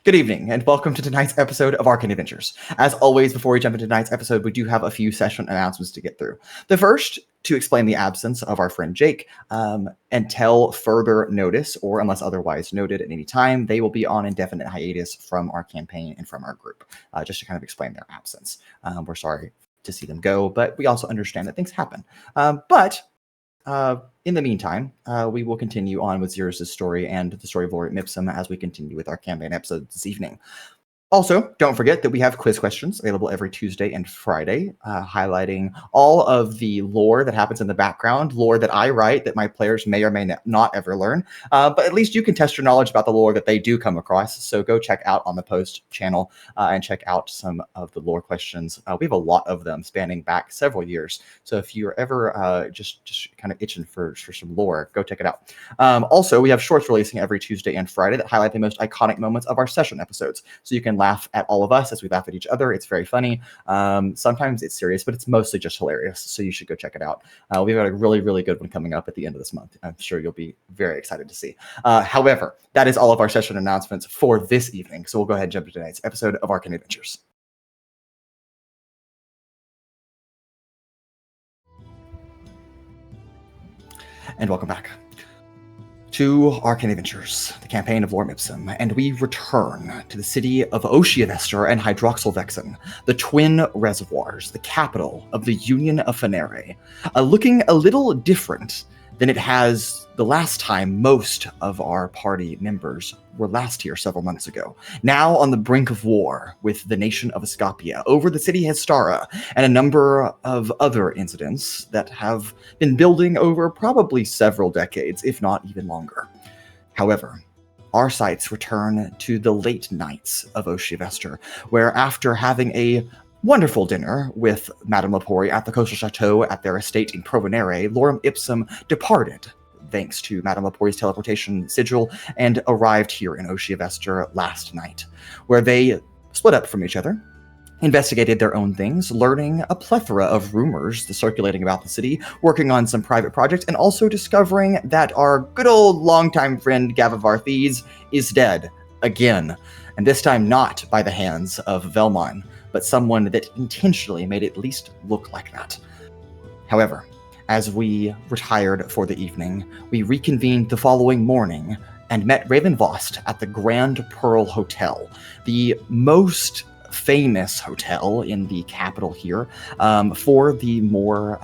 Good evening, and welcome to tonight's episode of Arcane Adventures. As always, before we jump into tonight's episode, we do have a few session announcements to get through. The first, to explain the absence of our friend Jake, until further notice, or unless otherwise noted at any time, they will be on indefinite hiatus from our campaign and from our group, just to kind of explain their absence. We're sorry to see them go, but we also understand that things happen. In the meantime, we will continue on with Xerxes' story and the story of Lorem Ipsum as we continue with our campaign episodes this evening. Also, don't forget that we have quiz questions available every Tuesday and Friday, highlighting all of the lore that happens in the background, lore that I write that my players may or may not ever learn, but at least you can test your knowledge about the lore that they do come across. So go check out on the post channel and check out some of the lore questions. We have a lot of them spanning back several years. So if you're ever just kind of itching for some lore, go check it out. Also, we have shorts releasing every Tuesday and Friday that highlight the most iconic moments of our session episodes. So you can laugh at all of us as we laugh at each other. It's very funny. Sometimes it's serious, but it's mostly just hilarious. So you should go check it out. We've got a really, really good one coming up at the end of this month. I'm sure you'll be very excited to see. However, that is all of our session announcements for this evening. So we'll go ahead and jump to tonight's episode of Arcane Adventures. And welcome back to Arcane Adventures, the campaign of Lorem Ipsum, and we return to the city of Oceavester and Hydroxyl'vexen, the twin reservoirs, the capital of the Union of Finere, looking a little different than it has the last time most of our party members were last here several months ago. Now on the brink of war with the nation of Escapia, over the city Hestara, and a number of other incidents that have been building over probably several decades, if not even longer. However, our sights return to the late nights of Oceavester, where after having a wonderful dinner with Madame Lepori at the Coastal Chateau at their estate in Provenere, Lorem Ipsum departed, thanks to Madame Lepori's teleportation sigil, and arrived here in Oceavester last night, where they split up from each other, investigated their own things, learning a plethora of rumors circulating about the city, working on some private projects, and also discovering that our good old longtime friend Gavivar Thies is dead again, and this time not by the hands of Vellmon, but someone that intentionally made it at least look like that. However, as we retired for the evening, we reconvened the following morning and met Relyn Vost at the Grand Pearl Hotel, the most famous hotel in the capital here for the more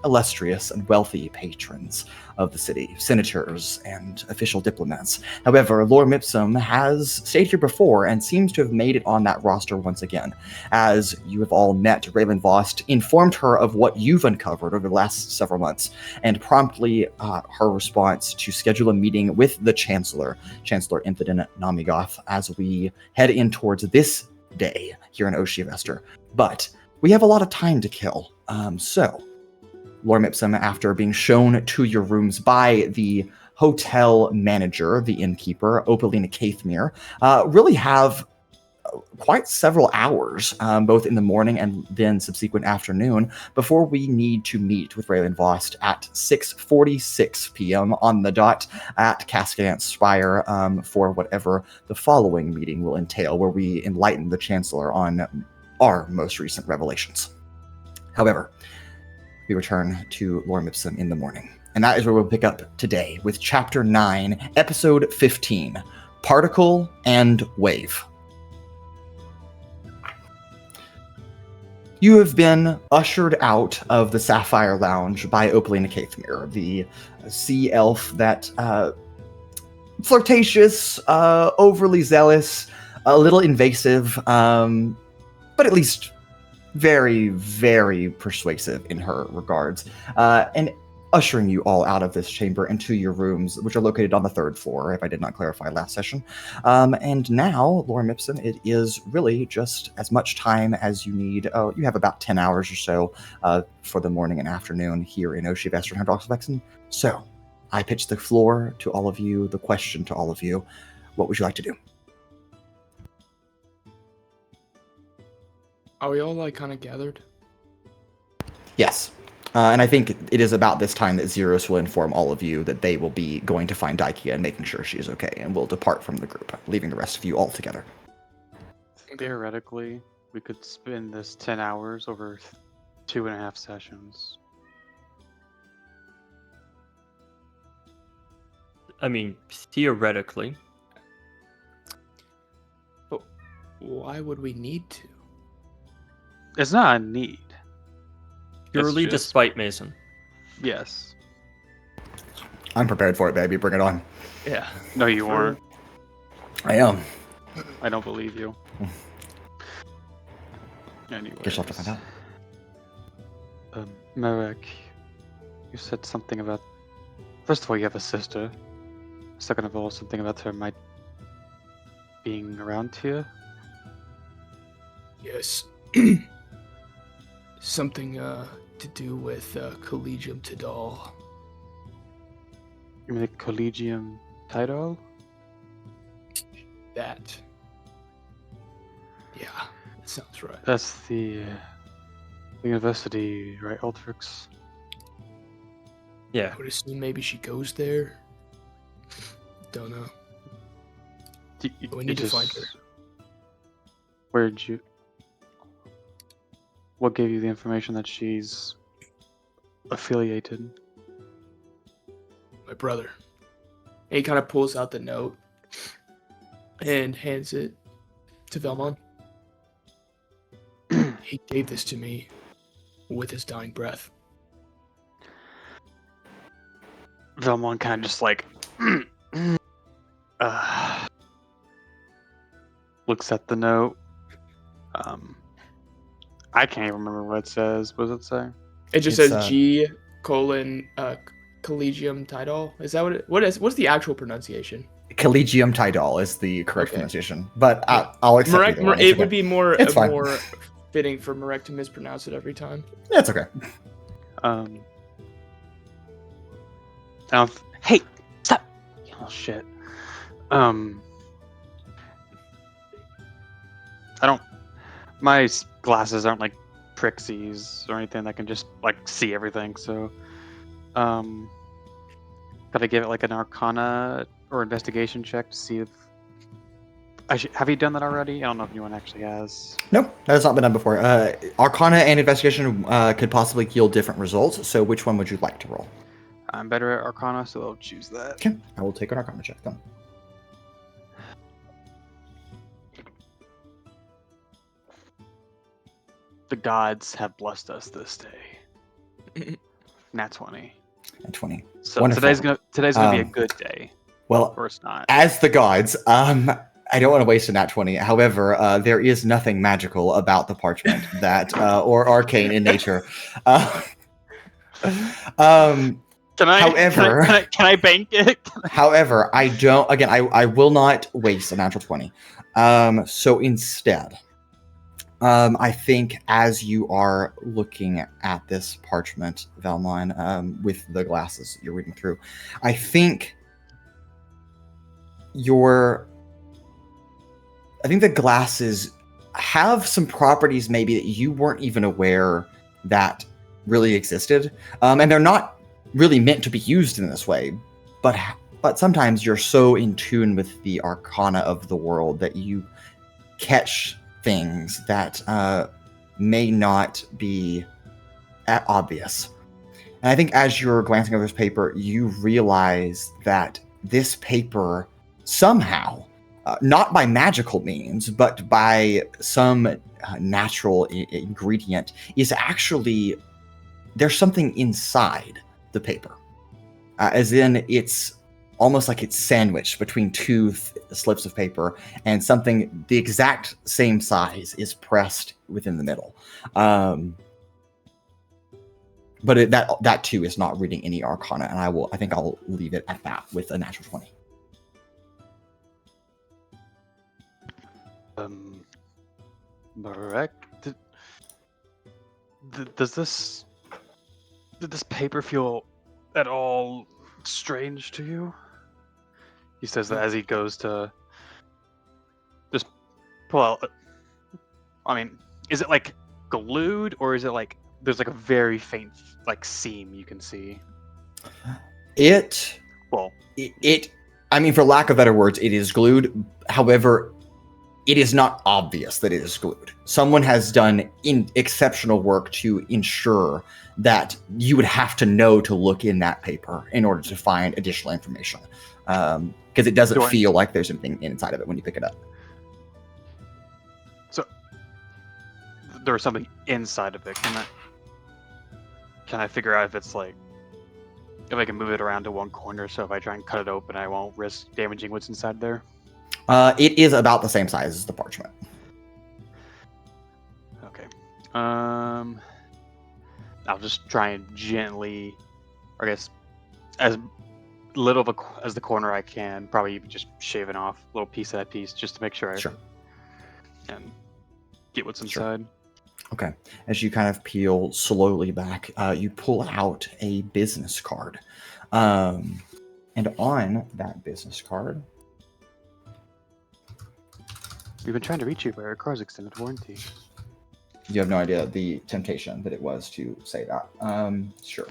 illustrious and wealthy patrons of the city, senators and official diplomats. However, Lorem Ipsum has stayed here before and seems to have made it on that roster once again. As you have all met, Relyn Vost informed her of what you've uncovered over the last several months, and promptly her response to schedule a meeting with the Chancellor, Chancellor Infidin Namigoth, as we head in towards this day here in Oceavester. But we have a lot of time to kill, so Lorem Ipsum, after being shown to your rooms by the hotel manager, the innkeeper, Opalina Caithmere, really have quite several hours, both in the morning and then subsequent afternoon, before we need to meet with Relyn Vost at 6:46 p.m. on the dot at Cascadant Spire for whatever the following meeting will entail, where we enlighten the Chancellor on our most recent revelations. However, we return to Lorem Ipsum in the morning, and that is where we'll pick up today with Chapter 9, Episode 15, Particle and Wave. You have been ushered out of the Sapphire Lounge by Opalina Caithmere, the sea elf that flirtatious, overly zealous, a little invasive, but at least very, very persuasive in her regards, and ushering you all out of this chamber into your rooms, which are located on the 3rd floor, if I did not clarify last session. And now, Lorem Ipsum, it is really just as much time as you need. You have about 10 hours or so for the morning and afternoon here in Oceavester and Hydroxyl'vexen. So, I pitch the floor to all of you, the question to all of you. What would you like to do? Are we all, kind of gathered? Yes. And I think it is about this time that Xeros will inform all of you that they will be going to find Daikia and making sure she is okay, and will depart from the group, leaving the rest of you all together. Theoretically, we could spend this 10 hours over 2.5 sessions. I mean, theoretically. But why would we need to? It's not a need. Purely just- despite Mason. Yes. I'm prepared for it, baby. Bring it on. Yeah. No, you weren't. I am. I don't believe you. Anyway. Guess you'll have to find out. Marek, you said something about... First of all, you have a sister. Second of all, something about her might being around here. Yes. Something to do with Collegium Tidal. You mean the Collegium title? That. Yeah, that sounds right. That's the university, right, Altrix? Yeah. I would assume maybe she goes there. Don't know. We need to find her. Where'd you... What gave you the information that she's affiliated? My brother. And he kind of pulls out the note and hands it to Vellmon. He gave this to me with his dying breath. Vellmon kind of just like... looks at the note. I can't even remember what it says. What does it say? It just It's, says G colon Collegium Tidal. Is that what's the actual pronunciation? Collegium Tidal is the correct Okay. pronunciation, but I'll accept Marek, either one. it It's would okay. be more It's fine. more fitting for Marek to mispronounce it every time. Yeah, it's okay. Hey, stop! Oh shit. I don't. My glasses aren't like Prixies or anything that can just like see everything. So, gotta give it like an Arcana or investigation check to see if. Have you done that already? I don't know if anyone actually has. Nope, that has not been done before. Arcana and investigation could possibly yield different results. So, which one would you like to roll? I'm better at Arcana, so I'll choose that. Okay, I will take an Arcana check then. The gods have blessed us this day. Nat 20. And 20. So Wonderful. today's gonna be a good day, Well, or it's not. as the gods, I don't want to waste a nat 20. However, there is nothing magical about the parchment that, or arcane in nature. Can I? However- can I bank it? However, I don't. Again, I will not waste a natural 20. So instead, I think as you are looking at this parchment, Vellmon, with the glasses you're reading through, I think the glasses have some properties maybe that you weren't even aware that really existed, and they're not really meant to be used in this way, but sometimes you're so in tune with the arcana of the world that you catch things that may not be obvious. And I think as you're glancing over this paper, you realize that this paper somehow, not by magical means, but by some natural ingredient, is actually, there's something inside the paper. As in, it's almost like it's sandwiched between two slips of paper, and something the exact same size is pressed within the middle. But that too is not reading any arcana, and I think I'll leave it at that with a natural 20. Marek, did this paper feel at all strange to you? He says that as he goes to just pull out. I mean, is it like glued, or is it like there's like a very faint like seam you can see? I mean, for lack of better words, it is glued. However, it is not obvious that it is glued. Someone has done exceptional work to ensure that you would have to know to look in that paper in order to find additional information. Because it doesn't feel like there's anything inside of it when you pick it up. So there was something inside of it. Can I figure out if it's like, if I can move it around to one corner, so if I try and cut it open, I won't risk damaging what's inside there? It is about the same size as the parchment. Okay. I'll just try and gently, or I guess, as little of as the corner I can, probably even just shaving off a little piece of that piece, just to make sure I can get what's inside. Okay. As you kind of peel slowly back, you pull out a business card. And on that business card... We've been trying to reach you, but our car's extended warranty. You have no idea the temptation that it was to say that. Sure.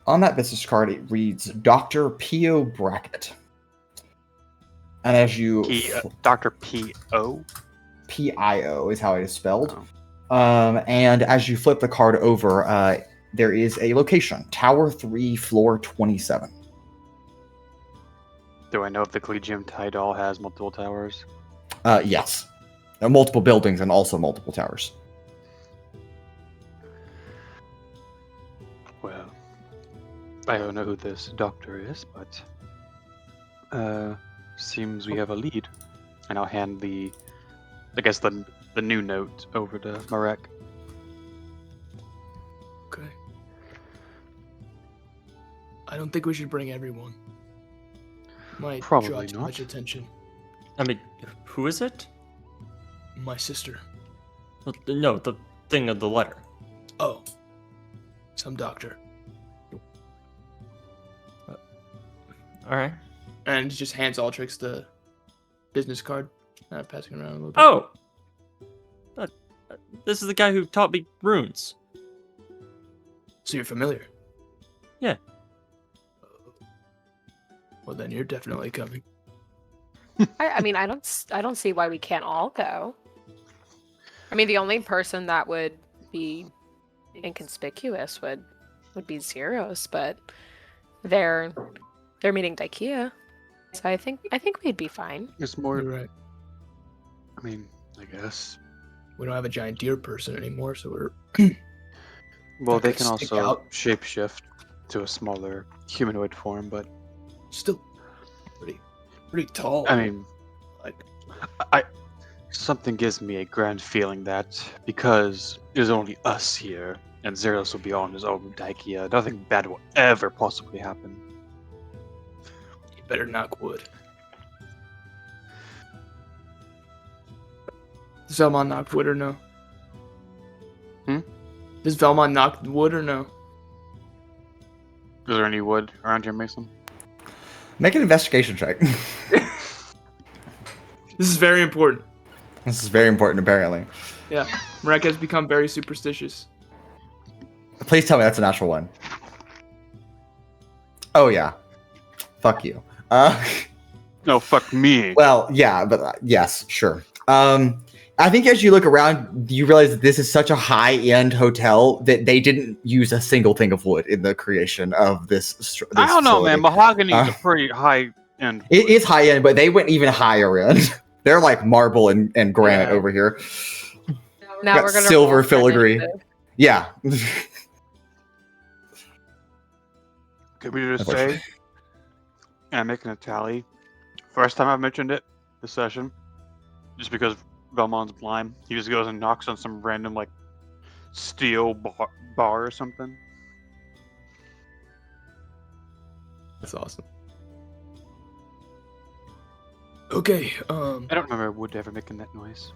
On that business card, it reads Dr. P.O. Brackett. And as you... Dr. P.O.? P.I.O. is how it is spelled. Oh. And as you flip the card over, there is a location. Tower 3, floor 27. Do I know if the Collegium Tidal has multiple towers? Yes. There are multiple buildings and also multiple towers. Well, I don't know who this doctor is, but seems we have a lead. And I'll hand the new note over to Marek. Okay. I don't think we should bring everyone. Might Probably draw too not. much attention. I mean, who is it? My sister. No, the thing of the letter. Oh. Some doctor. Alright. And he just hands Altrix the business card. Passing around a little bit. Oh! This is the guy who taught me runes. So you're familiar? Yeah. Well, then you're definitely coming. I mean, I don't see why we can't all go. I mean, the only person that would be inconspicuous would be Zeros, but they're meeting Daikia, so I think we'd be fine. It's more. You're right. I mean, I guess. We don't have a giant deer person anymore, so we're. Well, Not they gonna can stick also out. shapeshift to a smaller humanoid form, but Still pretty tall. I mean, like, something gives me a grand feeling that because there's only us here, and Zeros will be on his own with Daikia, nothing bad will ever possibly happen. you better knock wood. Does Vellmon knock wood or no? Does Vellmon knock wood or no? Is there any wood around here, Mason? Make an investigation check. This is very important. This is very important, apparently. Yeah. Marek has become very superstitious. Please tell me that's a natural one. Oh, yeah. Fuck you. No, fuck me. Well, yeah, but yes, sure. I think as you look around, you realize that this is such a high-end hotel that they didn't use a single thing of wood in the creation of this I don't know, facility. man. Mahogany is a pretty high-end. It is high-end, but they went even higher end. They're like marble and granite Yeah. over here. Now Got we're gonna silver roll for filigree. initiative. Yeah. Could we just say, and I'm making a tally, first time I've mentioned it this session, just because Vellmon's blind, he just goes and knocks on some random like steel bar or something. That's awesome. Okay, I don't remember Wood ever making that noise.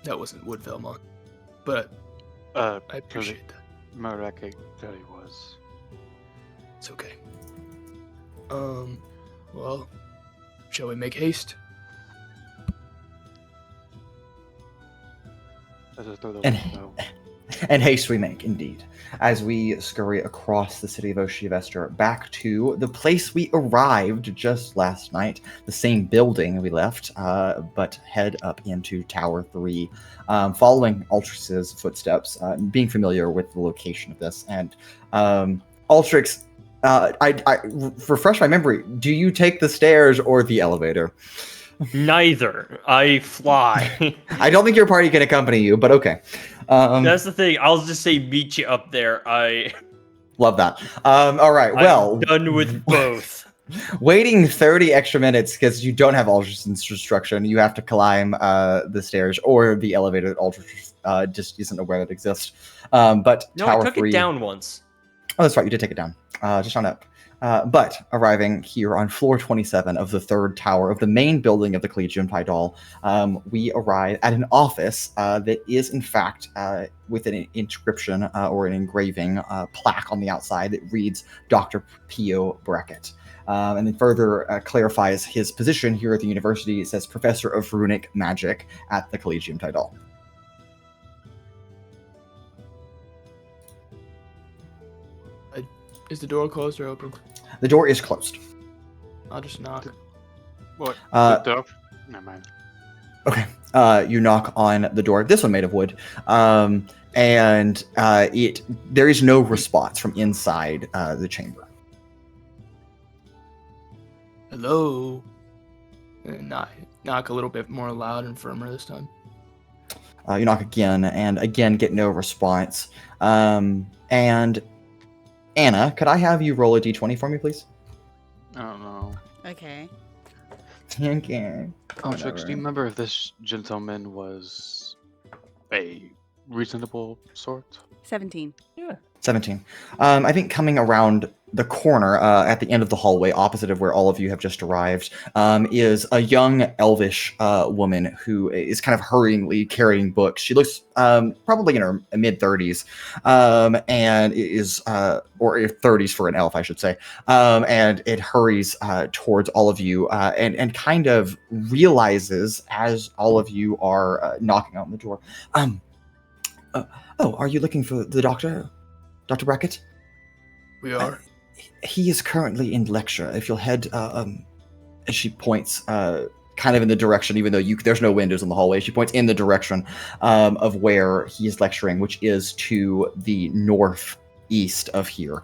that wasn't wood, Vellmon, but I I appreciate that. Marek that he was. It's okay. Well, shall we make haste? Let's just throw those And- no. And haste we make, indeed, as we scurry across the city of Oceavester back to the place we arrived just last night, the same building we left, but head up into Tower 3, following Altrix's footsteps, being familiar with the location of this. And Altrix, I refresh my memory, do you take the stairs or the elevator? Neither. I fly. I don't think your party can accompany you, but okay. That's the thing. I'll just say meet you up there. Love that. All right, well. I'm done with both. Waiting 30 extra minutes because you don't have Aldrich's instruction. You have to climb the stairs or the elevator that Aldrich just isn't aware that exists. But No, Tower I took 3... it down once. Oh, that's right. You did take it down. Just on up. But arriving here on floor 27 of the third tower of the main building of the Collegium Tidal, we arrive at an office that is, in fact, with an inscription or an engraving plaque on the outside that reads Dr. Pio Brackett. And then further clarifies his position here at the university. It says Professor of Runic Magic at the Collegium Tidal. Is the door closed or open? The door is closed. I'll just knock. What? Uh, The door? Never mind. Okay. You knock on the door. This one made of wood. And there is no response from inside the chamber. Hello. And knock a little bit more loud and firmer this time. You knock again, and again get no response. And Anna, could I have you roll a d20 for me, please? I don't know. Okay. Okay. Altrix, do you remember if this gentleman was a reasonable sort? 17. 17. I think coming around the corner at the end of the hallway, opposite of where all of you have just arrived, is a young elvish woman who is kind of hurriedly carrying books. She looks probably in her mid-30s, and is, or 30s for an elf, I should say, and it hurries towards all of you and kind of realizes as all of you are knocking on the door, oh, are you looking for the doctor? Dr. Brackett? We are. He is currently in lecture. If you'll head, as she points kind of in the direction, even though there's no windows in the hallway, she points in the direction of where he is lecturing, which is to the northeast of here.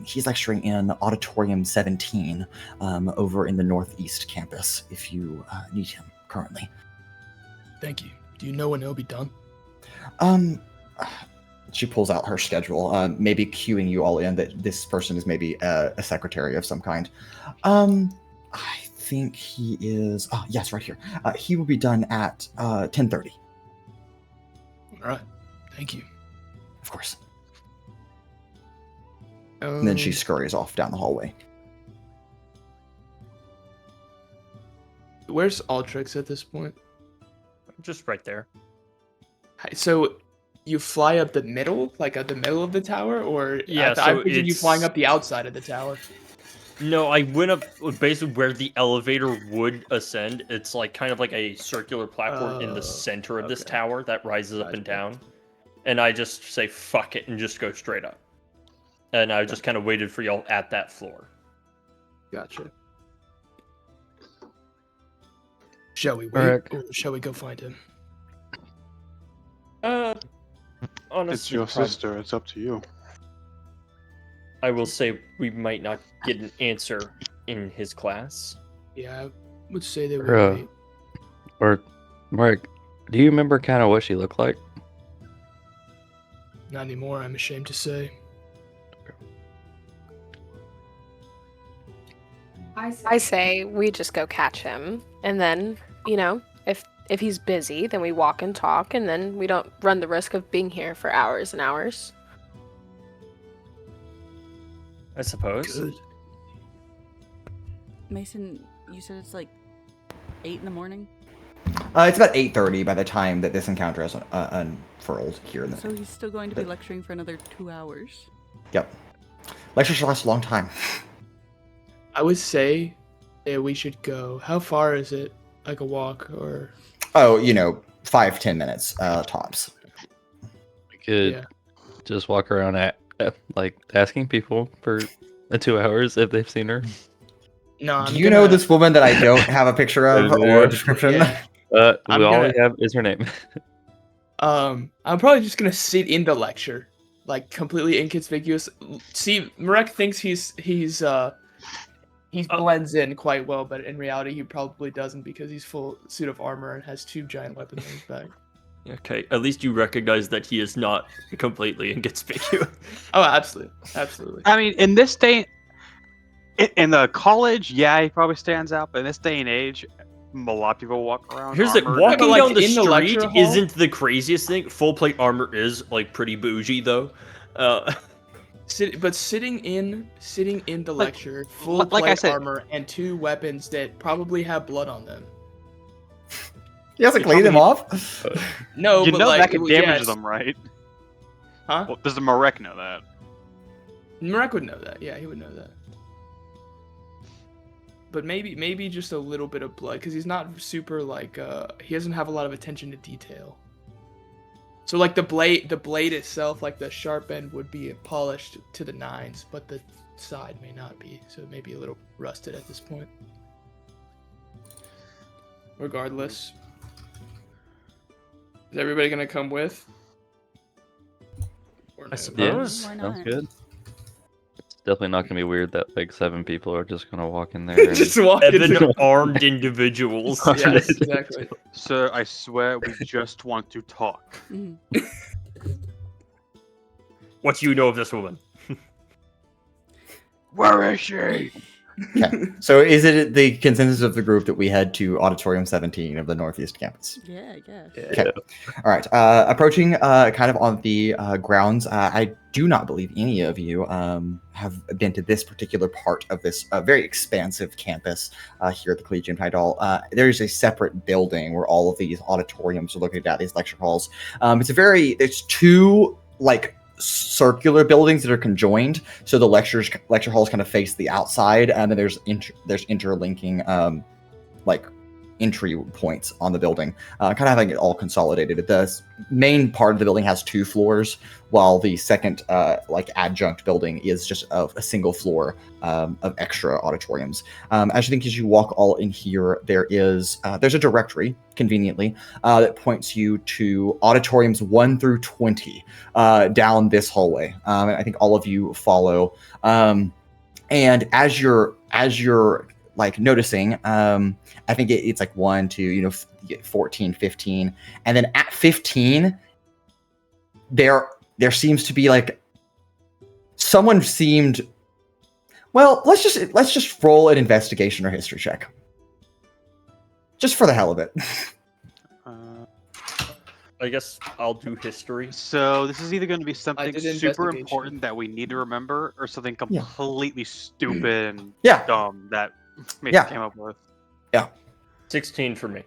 He's lecturing in Auditorium 17 over in the northeast campus, if you need him currently. Thank you. Do you know when it'll be done? She pulls out her schedule, maybe cueing you all in that this person is maybe a secretary of some kind. I think he is... Oh, yes, right here. He will be done at 10:30. All right. Thank you. Of course. And then she Um, scurries off down the hallway. Where's Altrix at this point? Just right there. So you fly up the middle, like at the middle of the tower, or Yeah, I so pictured you it's- flying up the outside of the tower. No, I went up basically where the elevator would ascend. It's like kind of like a circular platform in the center of this okay. tower that rises up and Gotcha. down. And I just say fuck it and just go straight up. And I just kind of waited for y'all at that floor. Gotcha. Shall we wait, Alright. or shall we go find him? Honestly, It's your sister. It's up to you. I will say we might not get an answer in his class. Yeah, I would say they would Bruh. wait. Or, Mark, do you remember kind of what she looked like? Not anymore, I'm ashamed to say. I say we just go catch him, and then, if he's busy, then we walk and talk, and then we don't run the risk of being here for hours and hours. I suppose. Good. Mason, you said it's like 8 in the morning? It's about 8:30 by the time that this encounter is unfurled here. So he's still going to be lecturing for another 2 hours? Yep. Lectures should last a long time. I would say that we should go. How far is it? Like a walk or... Oh, 5-10 minutes tops. We could Yeah. just walk around like asking people for 2 hours if they've seen her. No, I'm Do you know gonna- this woman that I don't have a picture of or a description? Yeah. I'm All gonna- we have is her name. I'm probably just gonna sit in the lecture, like completely inconspicuous. See, Marek thinks he blends in quite well, but in reality he probably doesn't because he's full suit of armor and has 2 giant weapons on his back. Okay, at least you recognize that he is not completely inconspicuous. Oh, absolutely. I mean, in this day, in the college, yeah, he probably stands out. But in this day and age, a lot of people walk around. Here's the armored. walking but, like, down the in the lecture street hall- isn't the craziest thing. Full plate armor is like pretty bougie though. Sitting in the lecture, full like I plate said- armor and 2 weapons that probably have blood on them. He hasn't cleaned them off? No, You but know like, that could damage yes. them, right? Huh? Well, does the Marek know that? Marek would know that. Yeah, he would know that. But maybe just a little bit of blood, because he's not super like he doesn't have a lot of attention to detail. So like the blade itself, like the sharp end would be polished to the 9s, but the side may not be, so it may be a little rusted at this point. Regardless, is everybody gonna come with? Or I no? suppose. Why Sounds not? good. It's definitely not gonna be weird that like 7 people are just gonna walk in there. And... Just walk into 7 armed individuals. Yes, exactly. Sir, I swear we just want to talk. Mhm. What do you know of this woman? Where is she? Okay. So is it the consensus of the group that we head to Auditorium 17 of the Northeast Campus? Yeah, I guess. Okay. All right. Approaching kind of on the grounds, I do not believe any of you have been to this particular part of this very expansive campus here at the Collegium Tidal. There is a separate building where all of these auditoriums are located at, these lecture halls. There's 2 like circular buildings that are conjoined, so the lecture halls kind of face the outside, and then there's interlinking like entry points on the building, kind of having it all consolidated. The main part of the building has 2 floors, while the second like adjunct building is just a single floor of extra auditoriums. As you walk all in here, there's a directory conveniently that points you to auditoriums 1 through 20 down this hallway, and I think all of you follow. And as you're like noticing, I think it's like 1 to 14, 15, and then at 15 there seems to be like someone seemed. Well, let's just roll an investigation or history check, just for the hell of it. I guess I'll do history. So this is either going to be something did super investigation. important that we need to remember, or something Yeah. completely stupid and Yeah. dumb that Mason Yeah. came up with. 16 for me.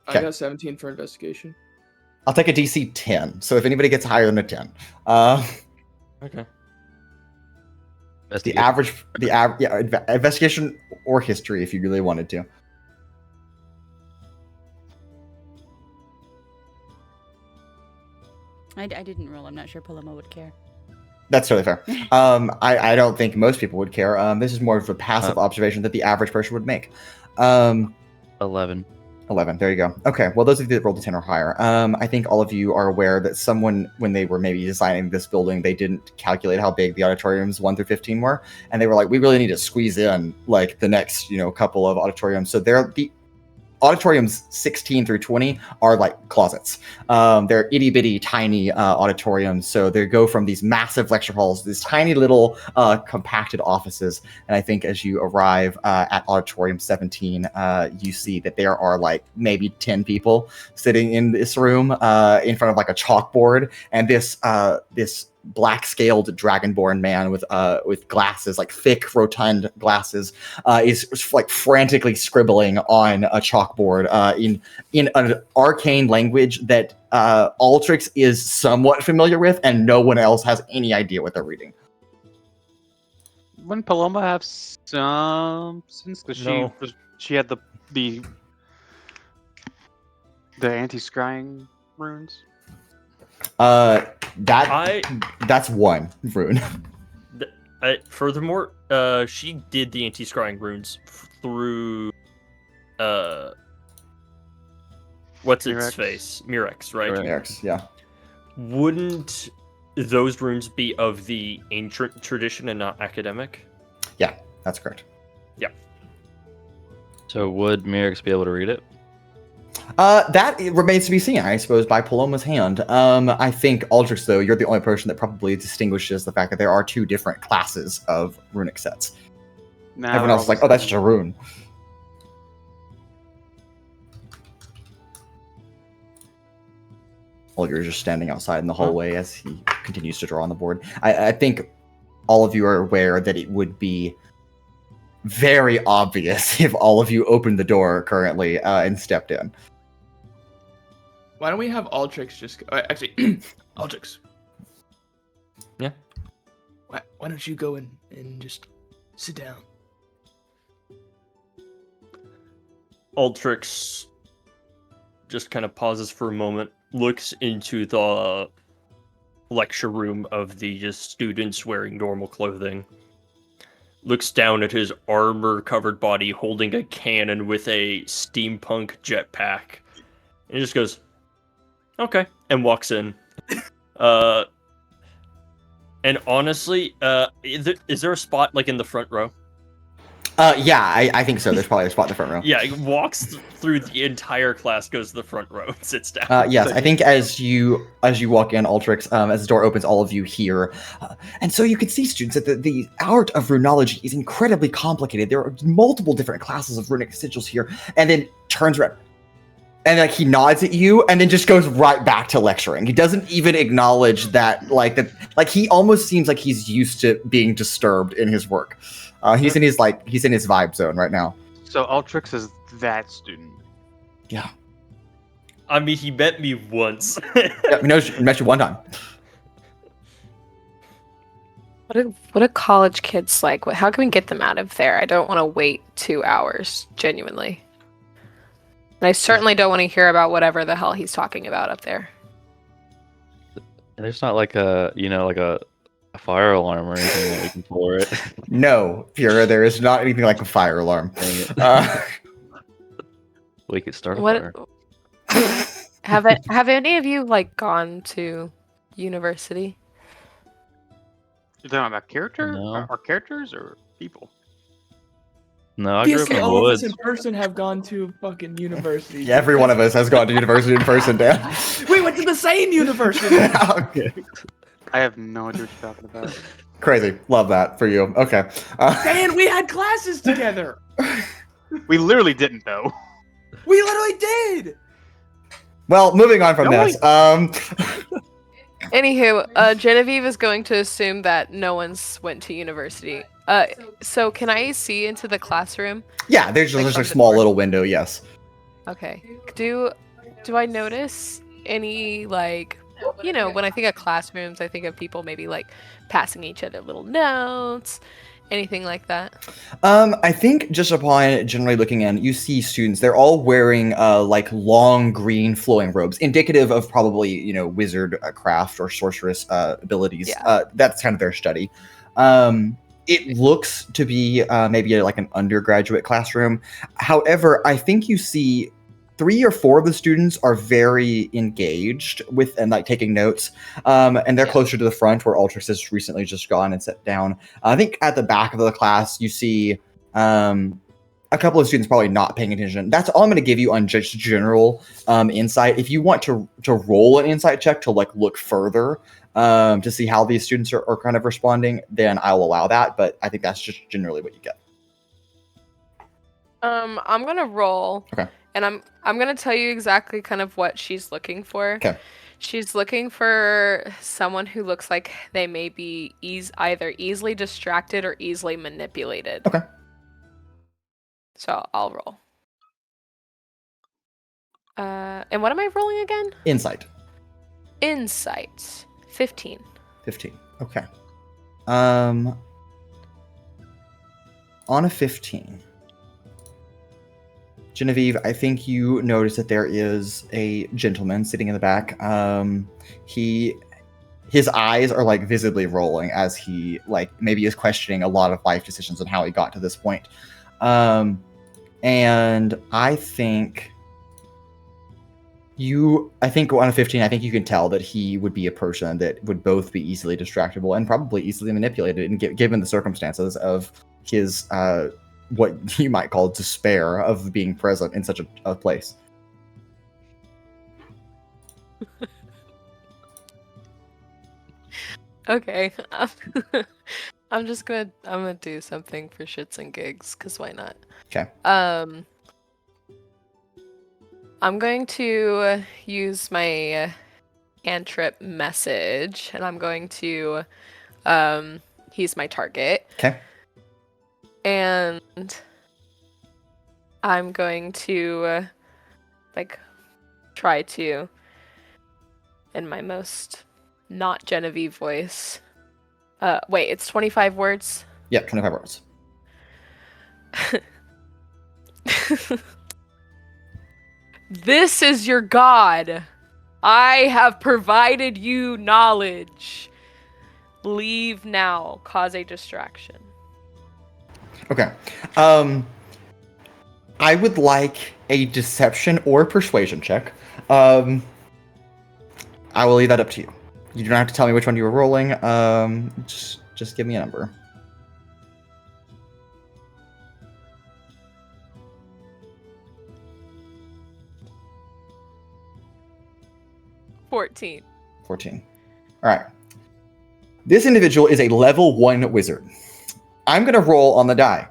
I got 17 for investigation. I'll take a DC 10. So if anybody gets higher than a 10, Okay. the average, investigation or history if you really wanted to. I didn't roll. I'm not sure Paloma would care. That's totally fair. I don't think most people would care. This is more of a passive observation that the average person would make. 11. 11. There you go. Okay. Well, those of you that rolled a 10 or higher, I think all of you are aware that someone, when they were maybe designing this building, they didn't calculate how big the auditoriums 1 through 15 were, and they were like, we really need to squeeze in like the next, couple of auditoriums. So the auditoriums 16 through 20 are like closets. They're itty bitty tiny auditoriums. So they go from these massive lecture halls, these tiny little compacted offices. And I think as you arrive at auditorium 17, you see that there are like maybe 10 people sitting in this room in front of like a chalkboard. And this black scaled dragonborn man with glasses, like thick rotund glasses, is like frantically scribbling on a chalkboard in an arcane language that Altrix is somewhat familiar with, and no one else has any idea what they're reading. Wouldn't Paloma have some sense? Because No. she had the anti-scrying runes. That's one rune. Furthermore, she did the anti-scrying runes through what's its Murex. face? Murex, right? Murex, yeah. Wouldn't those runes be of the ancient tradition and not academic? Yeah, that's correct. So would Murex be able to read it? That remains to be seen, I suppose, by Paloma's hand. I think, Altrix, though, you're the only person that probably distinguishes the fact that there are two different classes of runic sets. Now Everyone they're else is all like, oh, that's just a rune. Olga is just standing outside in the hallway as he continues to draw on the board. I think all of you are aware that it would be very obvious if all of you opened the door currently and stepped in. Why don't we have Altrix just actually Altrix? Yeah. Why don't you go and just sit down? Altrix just kind of pauses for a moment, looks into the lecture room of the just students wearing normal clothing, looks down at his armor-covered body holding a cannon with a steampunk jetpack, and just goes, okay, and walks in. And honestly, is there a spot like in the front row? Yeah, I think so. There's probably a spot in the front row. Yeah, he walks through the entire class, goes to the front row, and sits down. Yes, I think as you walk in, Altrix, as the door opens, all of you hear, and so you can see, students, that the art of runology is incredibly complicated. There are multiple different classes of runic sigils here, and then turns around, and like he nods at you, and then just goes right back to lecturing. He doesn't even acknowledge that, like he almost seems like he's used to being disturbed in his work. He's in his vibe zone right now. So Altrix is that student. Yeah. I mean, he met me once. Yeah, met you one time. What are college kids like? How can we get them out of there? I don't want to wait 2 hours, genuinely. And I certainly don't want to hear about whatever the hell he's talking about up there. There's not like a fire alarm or anything that we can pull it. No, Pura, there is not anything like a fire alarm. We could start a fire. Have any of you like gone to university? You're talking about character? No. Or characters or people? No, I grew up Obviously, in the all of us woods. in person have gone to fucking university. Yeah, every one of us has gone to university in person, Dan. We went to the same university. Okay. I have no idea what you're talking about. Crazy. Love that for you. Okay. Dan, we had classes together. We literally didn't though. We literally did. Well, moving on from No, this. Anywho, Genevieve is going to assume that no one's went to university. So can I see into the classroom? Yeah, there's Like just from a the small door? little window, yes. Okay. Do I notice any, like, when I think of classrooms, I think of people maybe like passing each other little notes, anything like that? I think just upon generally looking in, you see students, they're all wearing like long green flowing robes, indicative of probably, wizard craft or sorceress abilities. Yeah. That's kind of their study. It looks to be maybe like an undergraduate classroom. However, I think you see 3 or 4 of the students are very engaged with and like taking notes. And they're closer to the front where Altrix has recently just gone and sat down. I think at the back of the class, you see a couple of students probably not paying attention. That's all I'm going to give you on just general insight. If you want to roll an insight check to like look further to see how these students are kind of responding, then I'll allow that. But I think that's just generally what you get. I'm gonna roll. Okay. And I'm gonna tell you exactly kind of what she's looking for. Okay. She's looking for someone who looks like they may be either easily distracted or easily manipulated. Okay. So I'll roll. And what am I rolling again? Insight. Insight. 15. 15. Okay. On a 15. Genevieve, I think you notice that there is a gentleman sitting in the back. He his eyes are like visibly rolling as he like maybe is questioning a lot of life decisions and how he got to this point. And I think on a 15, I think you can tell that he would be a person that would both be easily distractible and probably easily manipulated, and given the circumstances of his what you might call despair of being present in such a place. Okay. I'm gonna do something for shits and gigs, because why not? Okay. I'm going to use my cantrip message, and I'm going to he's my target. Okay. And I'm going to like try to, in my most not Genevieve voice. Wait, it's 25 words? Yeah, 25 words. This is your god. I have provided you knowledge. Leave now. Cause a distraction. Okay. I would like a deception or persuasion check. I will leave that up to you. You don't have to tell me which one you were rolling. Just give me a number. $14. 14. All right. This individual is a level 1 wizard. I'm going to roll on the die.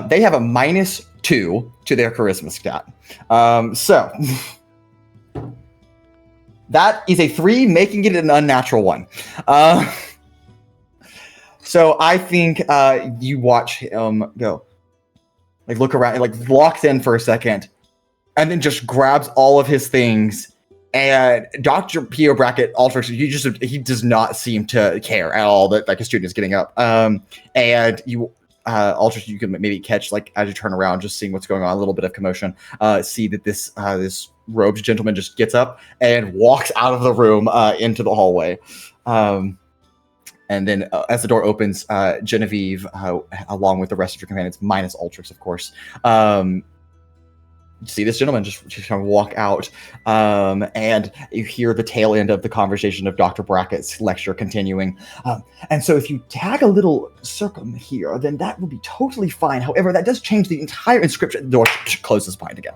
They have a -2 to their charisma stat. So that is a 3, making it an unnatural 1. So I think you watch him go, like look around, like locks in for a second, and then just grabs all of his things. And Dr. P.O. Brackett, Altrix, he does not seem to care at all that like a student is getting up. And you, Altrix, you can maybe catch, like as you turn around, just seeing what's going on, a little bit of commotion. See that this robed gentleman just gets up and walks out of the room into the hallway. And then as the door opens, Genevieve, along with the rest of your companions, minus Altrix, of course, see this gentleman just kind of walk out, and you hear the tail end of the conversation of Dr. Brackett's lecture continuing. And so if you tag a little circle here, then that will be totally fine. However, that does change the entire inscription. The door closes behind again.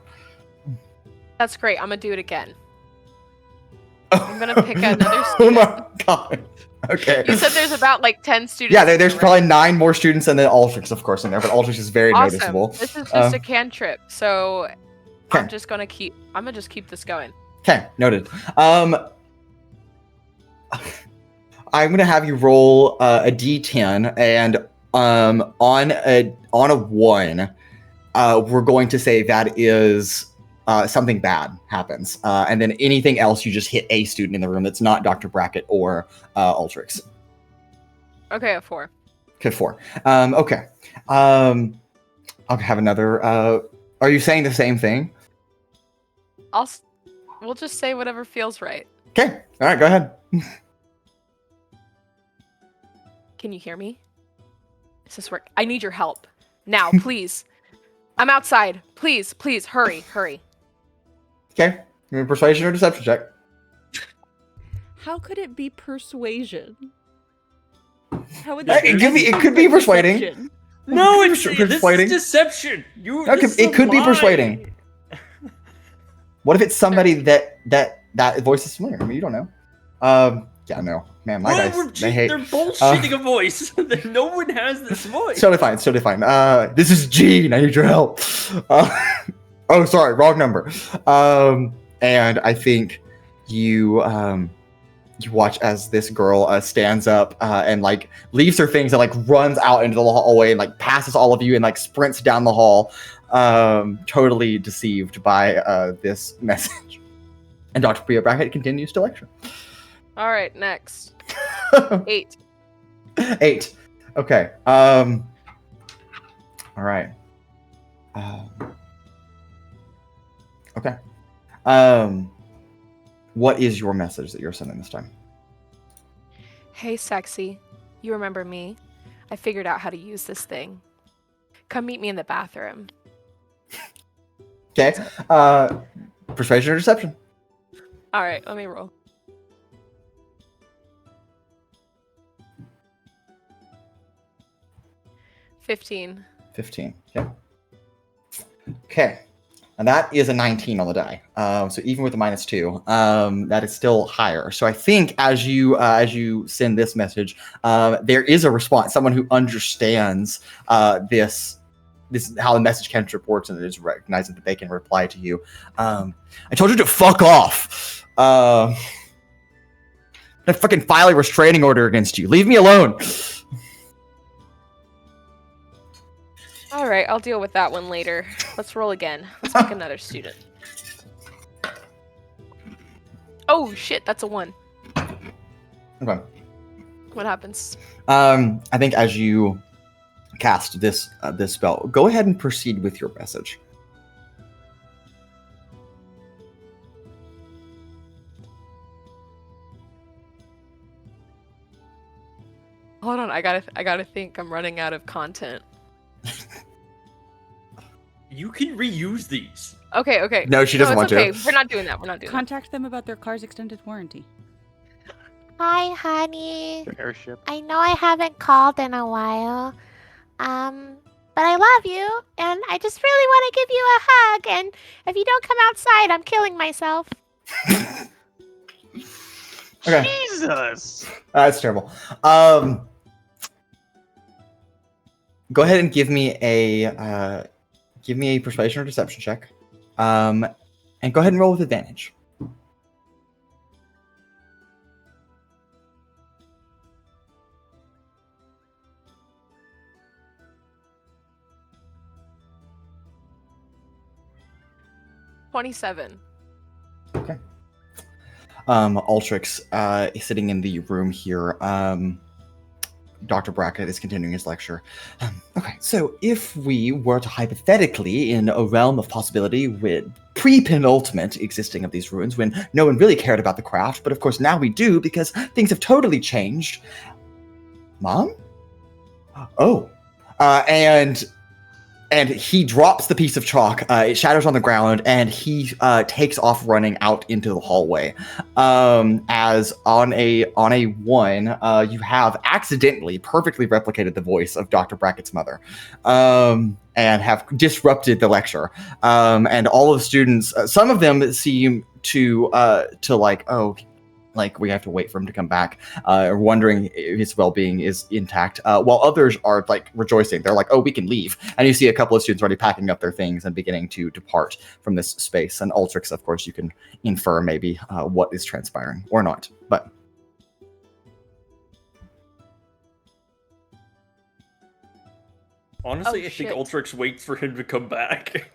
That's great. I'm gonna do it again. I'm gonna pick another Oh student. my god. Okay. You said there's about like 10 students. Yeah, there's right? probably 9 more students and then Altrix, of course, in there, but Altrix is very Awesome. noticeable. This is just a cantrip, so Okay. I'm gonna just keep this going. Okay, noted. I'm gonna have you roll a d10, and on a 1, we're going to say that is something bad happens, and then anything else you just hit a student in the room that's not Dr. Brackett or Altrix. Okay, a 4. Okay, 4. Okay. I'll have another. Are you saying the same thing? We'll just say whatever feels right. Okay. All right. Go ahead. Can you hear me? Does this work? I need your help now, please. I'm outside. Please, hurry. Okay. Persuasion or deception check. How could it be persuasion? How would that It could be persuading. deception? No, It it's could be this persuading. is deception. It could be persuading. What if it's somebody that voice is familiar? I mean, you don't know. Yeah, no, man, my dice. They're bullshitting a voice. No one has this voice. It's totally fine. This is Gene. I need your help. Oh, sorry, wrong number. And I think you watch as this girl stands up and like leaves her things and like runs out into the hallway and like passes all of you and like sprints down the hall, totally deceived by this message. And Dr. P.O. Brackett continues to lecture. All right, next. 8. 8. Okay. All right. Okay. What is your message that you're sending this time? Hey, sexy. You remember me? I figured out how to use this thing. Come meet me in the bathroom. Okay. Persuasion or deception? All right, let me roll. $15. 15. Okay. Okay. And that is a 19 on the die. So even with the -2, that is still higher. So I think as you send this message, there is a response. Someone who understands this how the message cantrip works and is recognizing that they can reply to you. I told you to fuck off. I fucking file a restraining order against you. Leave me alone. All right, I'll deal with that one later. Let's roll again. Let's pick another student. Oh shit, that's a 1. Okay. What happens? I think as you cast this spell, go ahead and proceed with your message. Hold on, I gotta think. I'm running out of content. You can reuse these. Okay. No, she doesn't want okay. to. We're not doing that. We're not doing Contact them about their car's extended warranty. Hi, honey. Your airship. I know I haven't called in a while. But I love you, and I just really want to give you a hug, and if you don't come outside, I'm killing myself. Okay. Jesus! That's terrible. Go ahead and give me a persuasion or deception check. And go ahead and roll with advantage. $27. Okay. Altrix is sitting in the room here. Dr. Brackett is continuing his lecture. Okay, so if we were to hypothetically, in a realm of possibility with pre-penultimate existing of these ruins, when no one really cared about the craft, but of course now we do because things have totally changed. Mom? Oh. And he drops the piece of chalk. It shatters on the ground, and he takes off running out into the hallway. As on a 1, you have accidentally perfectly replicated the voice of Dr. Brackett's mother, and have disrupted the lecture. And all of the students, some of them seem to like, oh, like we have to wait for him to come back, wondering if his well-being is intact, while others are like rejoicing. They're like, oh, we can leave. And you see a couple of students already packing up their things and beginning to depart from this space. And Altrix, of course, you can infer maybe what is transpiring or not, but Honestly, Oh, I think shit. Altrix waits for him to come back.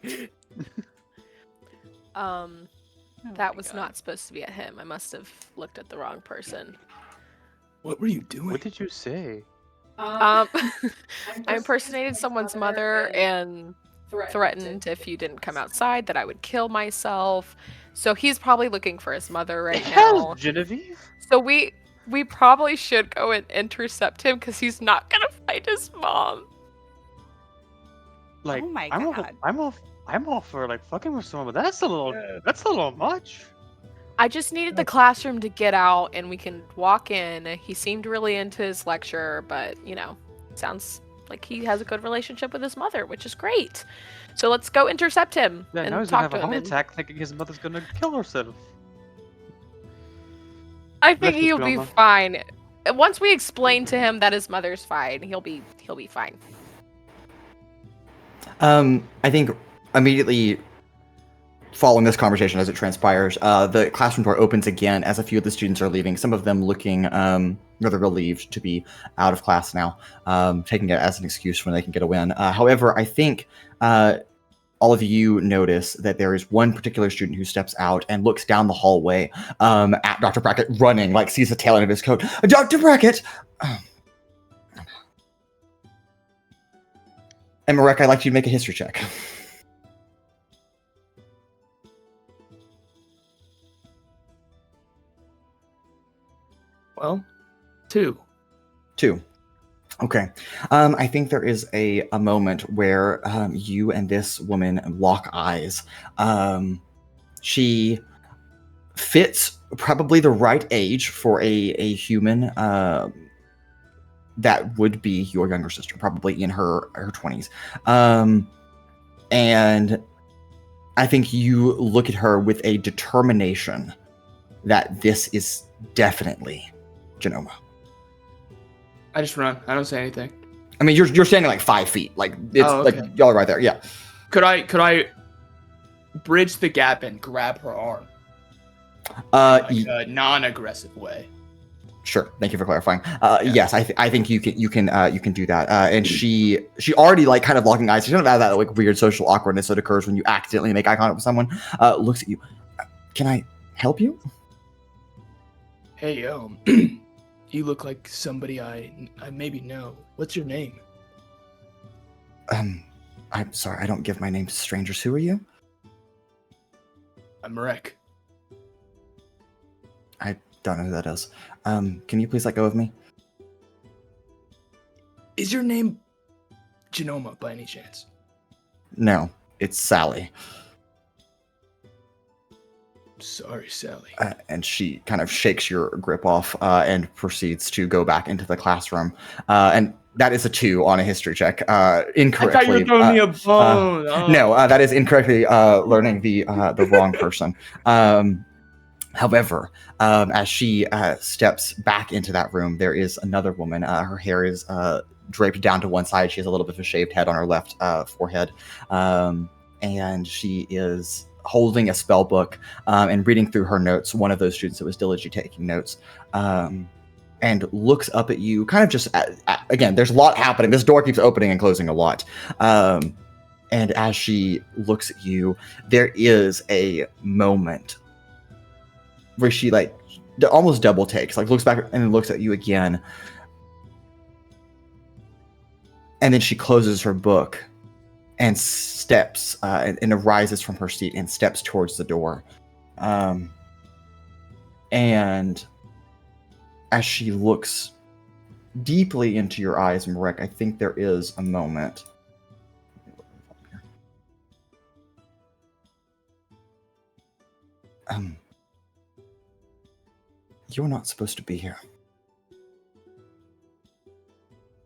That was not supposed to be at him. I must have looked at the wrong person. What were you doing? What did you say? I impersonated someone's mother and threatened if you didn't come outside that I would kill myself. So he's probably looking for his mother right now. Genevieve? So we probably should go and intercept him because he's not gonna fight his mom. Like, Oh my I'm God. I'm all for like fucking with someone, but that's a little much. I just needed the classroom to get out and we can walk in. He seemed really into his lecture, but sounds like he has a good relationship with his mother, which is great. So let's go intercept him Yeah, now and he's gonna talk have to a him. heart and- attack thinking his mother's gonna kill herself. I think Let's just he'll go be on. fine. Once we explain to him that his mother's fine, he'll be fine. I think immediately following this conversation as it transpires, the classroom door opens again as a few of the students are leaving, some of them looking rather relieved to be out of class now, taking it as an excuse when they can get a win. However, I think all of you notice that there is one particular student who steps out and looks down the hallway at Dr. Brackett running, like sees the tail end of his coat. Dr. Brackett! And Marek, I'd like you to make a history check. Well, 2. 2. Okay. I think there is a moment where you and this woman lock eyes. She fits probably the right age for a human that would be your younger sister, probably in her 20s. And I think you look at her with a determination that this is definitely Genoma. I just run. I don't say anything. I mean, you're standing like 5 feet. Like it's okay. like y'all are right there. Yeah. Could I bridge the gap and grab her arm? In a non-aggressive way. Sure. Thank you for clarifying. Yes, I think you can do that. And she already like kind of locking eyes. She doesn't have that like weird social awkwardness that occurs when you accidentally make eye contact with someone. Looks at you. Can I help you? Hey, you look like somebody I maybe know. What's your name? I'm sorry. I don't give my name to strangers. Who are you? I'm Rek. I don't know who that is. Can you please let go of me? Is your name Genoma by any chance? No, it's Sally. Sorry, Sally. And she kind of shakes your grip off and proceeds to go back into the classroom. And that is a 2 on a history check. Incorrectly. I thought you were throwing me a bone. No, that is incorrectly learning the wrong person. However, as she steps back into that room, there is another woman. Her hair is draped down to one side. She has a little bit of a shaved head on her left forehead. And she is holding a spell book and reading through her notes. One of those students that was diligently taking notes. And looks up at you, kind of just, again, there's a lot happening. This door keeps opening and closing a lot. And as she looks at you, there is a moment where she like almost double takes, like looks back and then looks at you again. And then she closes her book and steps and arises from her seat and steps towards the door. And as she looks deeply into your eyes, Marek, I think there is a moment. You're not supposed to be here.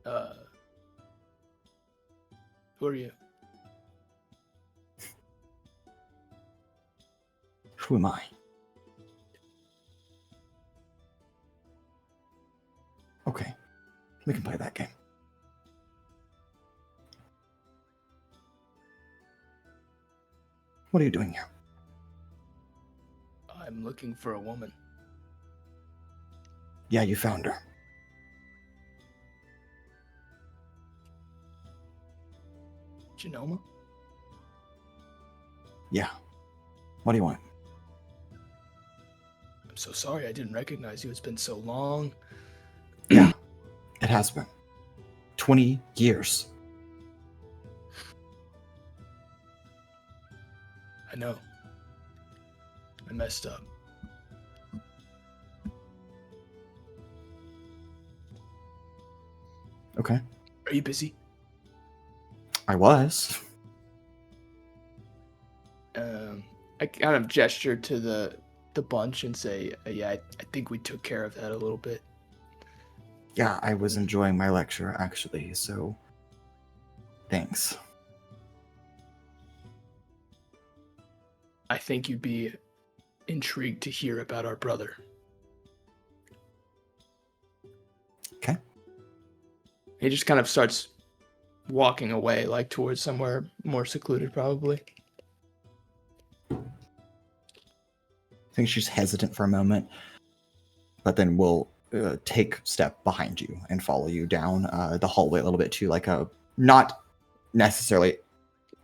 Who are you? Who am I? Okay, we can play that game. What are you doing here? I'm looking for a woman. Yeah, you found her. Genoma? Yeah. What do you want? I'm so sorry I didn't recognize you. It's been so long. Yeah, it has been. 20 years. I know. I messed up. Okay. Are you busy? I was. I kind of gesture to the bunch and say, yeah, I think we took care of that a little bit. Yeah, I was enjoying my lecture, actually, so thanks. I think you'd be intrigued to hear about our brother. Okay. He just kind of starts walking away, like towards somewhere more secluded, probably. I think she's hesitant for a moment, but then will take step behind you and follow you down the hallway a little bit to like a, not necessarily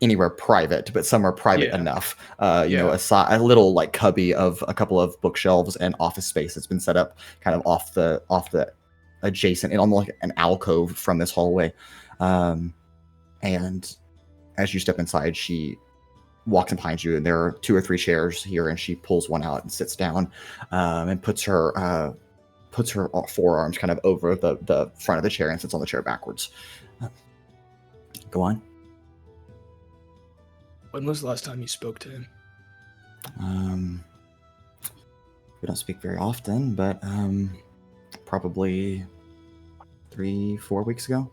anywhere private, but somewhere private enough. You know, a little like cubby of a couple of bookshelves and office space that's been set up kind of off the adjacent and almost like an alcove from this hallway. And as you step inside, she walks in behind you, and there are 2 or 3 chairs here, and she pulls one out and sits down and puts her puts her forearms kind of over the front of the chair and sits on the chair backwards. Go on. When was the last time you spoke to him? We don't speak very often, but probably 3-4 weeks ago.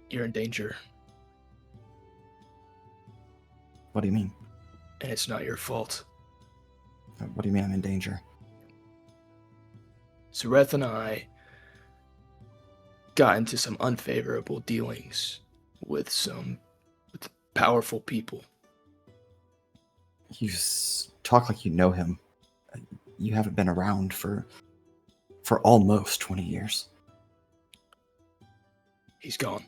You're in danger, What do you mean? and it's not your fault. What do you mean I'm in danger? Zareth and I got into some unfavorable dealings with powerful people. You talk like you know him. You haven't been around for almost 20 years. He's gone.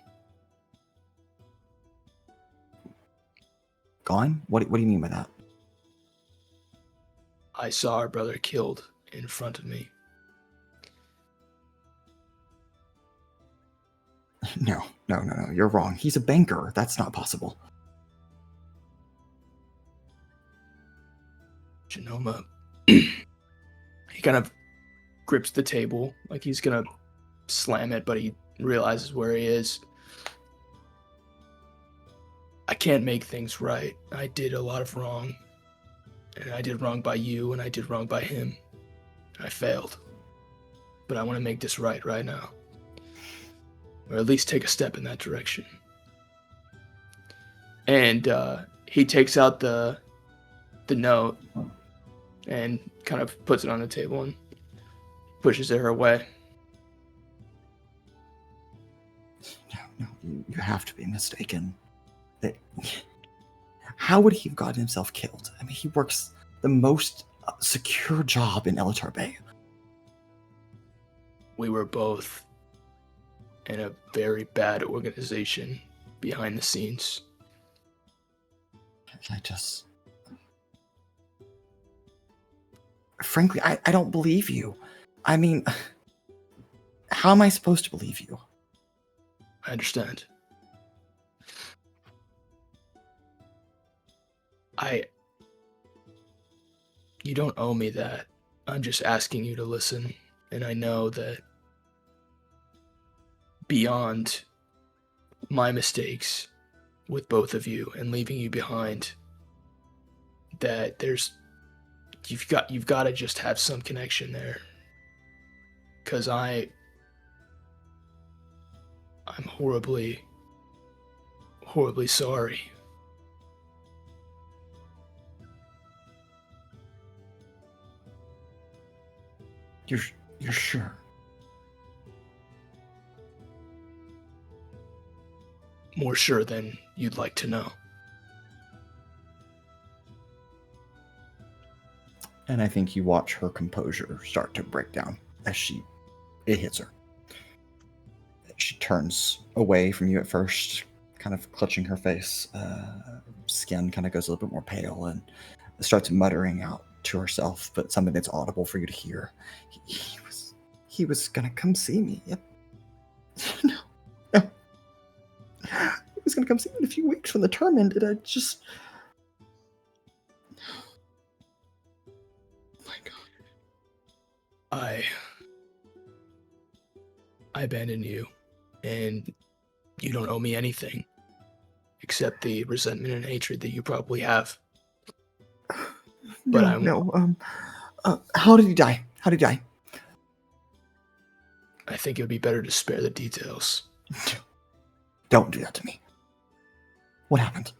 Gone? What do you mean by that? I saw our brother killed in front of me. No. You're wrong. He's a banker. That's not possible. Genoma. He kind of grips the table like he's gonna slam it, but he realizes where he is. I can't make things right. I did a lot of wrong. And I did wrong by you, and I did wrong by him. I failed. But I want to make this right now. Or at least take a step in that direction. And he takes out the note and kind of puts it on the table and pushes it her way. No, you have to be mistaken. How would he have gotten himself killed? I mean, he works the most secure job in Elatar Bay. We were both in a very bad organization behind the scenes. Frankly, I don't believe you. I mean, how am I supposed to believe you? I understand. You don't owe me that. I'm just asking you to listen, and I know that beyond my mistakes with both of you and leaving you behind, that you've got to just have some connection there. 'Cause I'm horribly sorry. You're sure? More sure than you'd like to know. And I think you watch her composure start to break down as it hits her. She turns away from you at first, kind of clutching her face. Skin kind of goes a little bit more pale and starts muttering out to herself, but something that's audible for you to hear. He was gonna come see me. Yep. No. He was gonna come see me in a few weeks when the term ended. I just... My God. I abandoned you, and you don't owe me anything except the resentment and hatred that you probably have. But how did he die? I think it would be better to spare the details. Don't do that to me. What happened?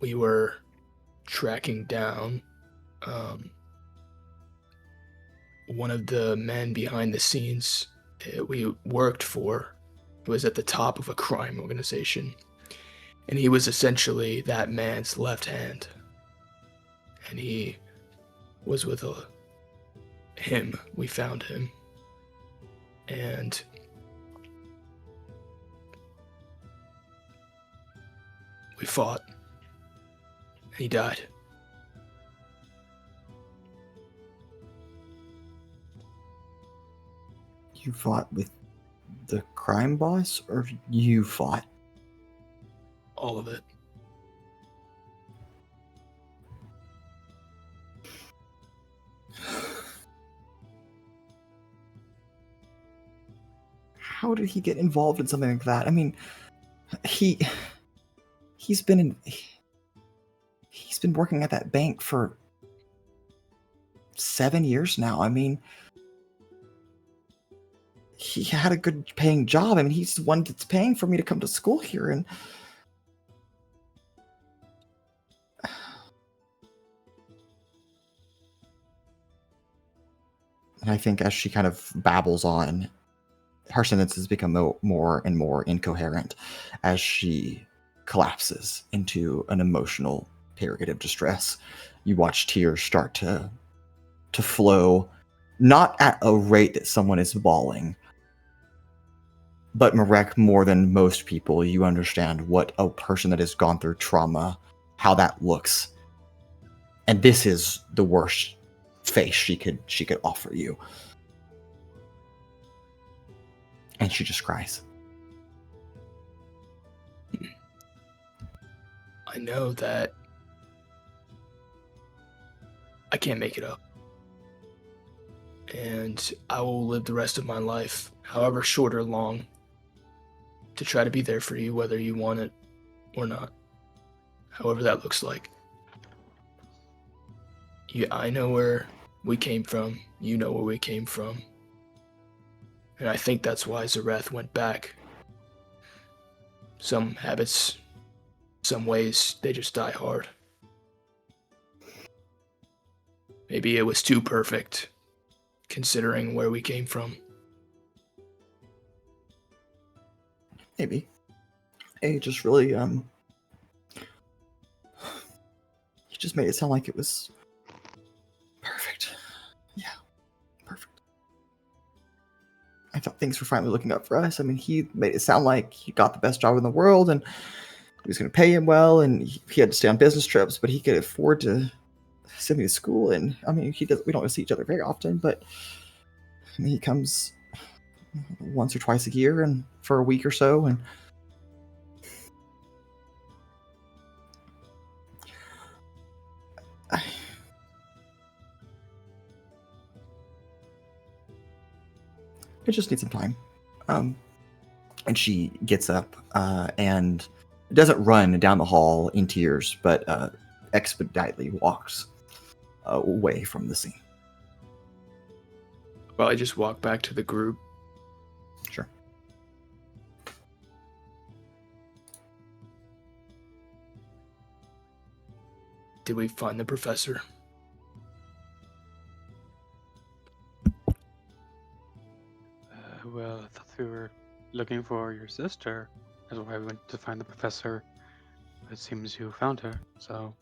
We were tracking down one of the men behind the scenes that we worked for. He was at the top of a crime organization, and he was essentially that man's left hand. And he was with him. We found him. And we fought. And he died. You fought with the crime boss, or you fought? All of it. how did he get involved in something like that? I mean, he's been working at that bank for 7 years now. I mean, he had a good paying job. I mean, he's the one that's paying for me to come to school here, and I think as she kind of babbles on, her sentences become more and more incoherent as she collapses into an emotional period of distress. You watch tears start to flow, not at a rate that someone is bawling, but Marek, more than most people, you understand what a person that has gone through trauma, how that looks. And this is the worst face she could offer you. And she just cries. I know that I can't make it up. And I will live the rest of my life, however short or long, to try to be there for you, whether you want it or not. However that looks like. I know where we came from. You know where we came from. And I think that's why Zareth went back. Some habits, some ways, they just die hard. Maybe it was too perfect, considering where we came from. Maybe. He just really, he just made it sound like it was perfect. Yeah, perfect. I thought things were finally looking up for us. I mean, he made it sound like he got the best job in the world, and he was going to pay him well, and he had to stay on business trips, but he could afford to send me to school. And I mean, we don't see each other very often, but I mean, he comes once or twice a year and for a week or so, and it just needs some time. And she gets up and doesn't run down the hall in tears, but expeditiously walks away from the scene. Well, I just walk back to the group. Sure. Did we find the professor? Well, I thought we were looking for your sister. That's why we went to find the professor. It seems you found her, so...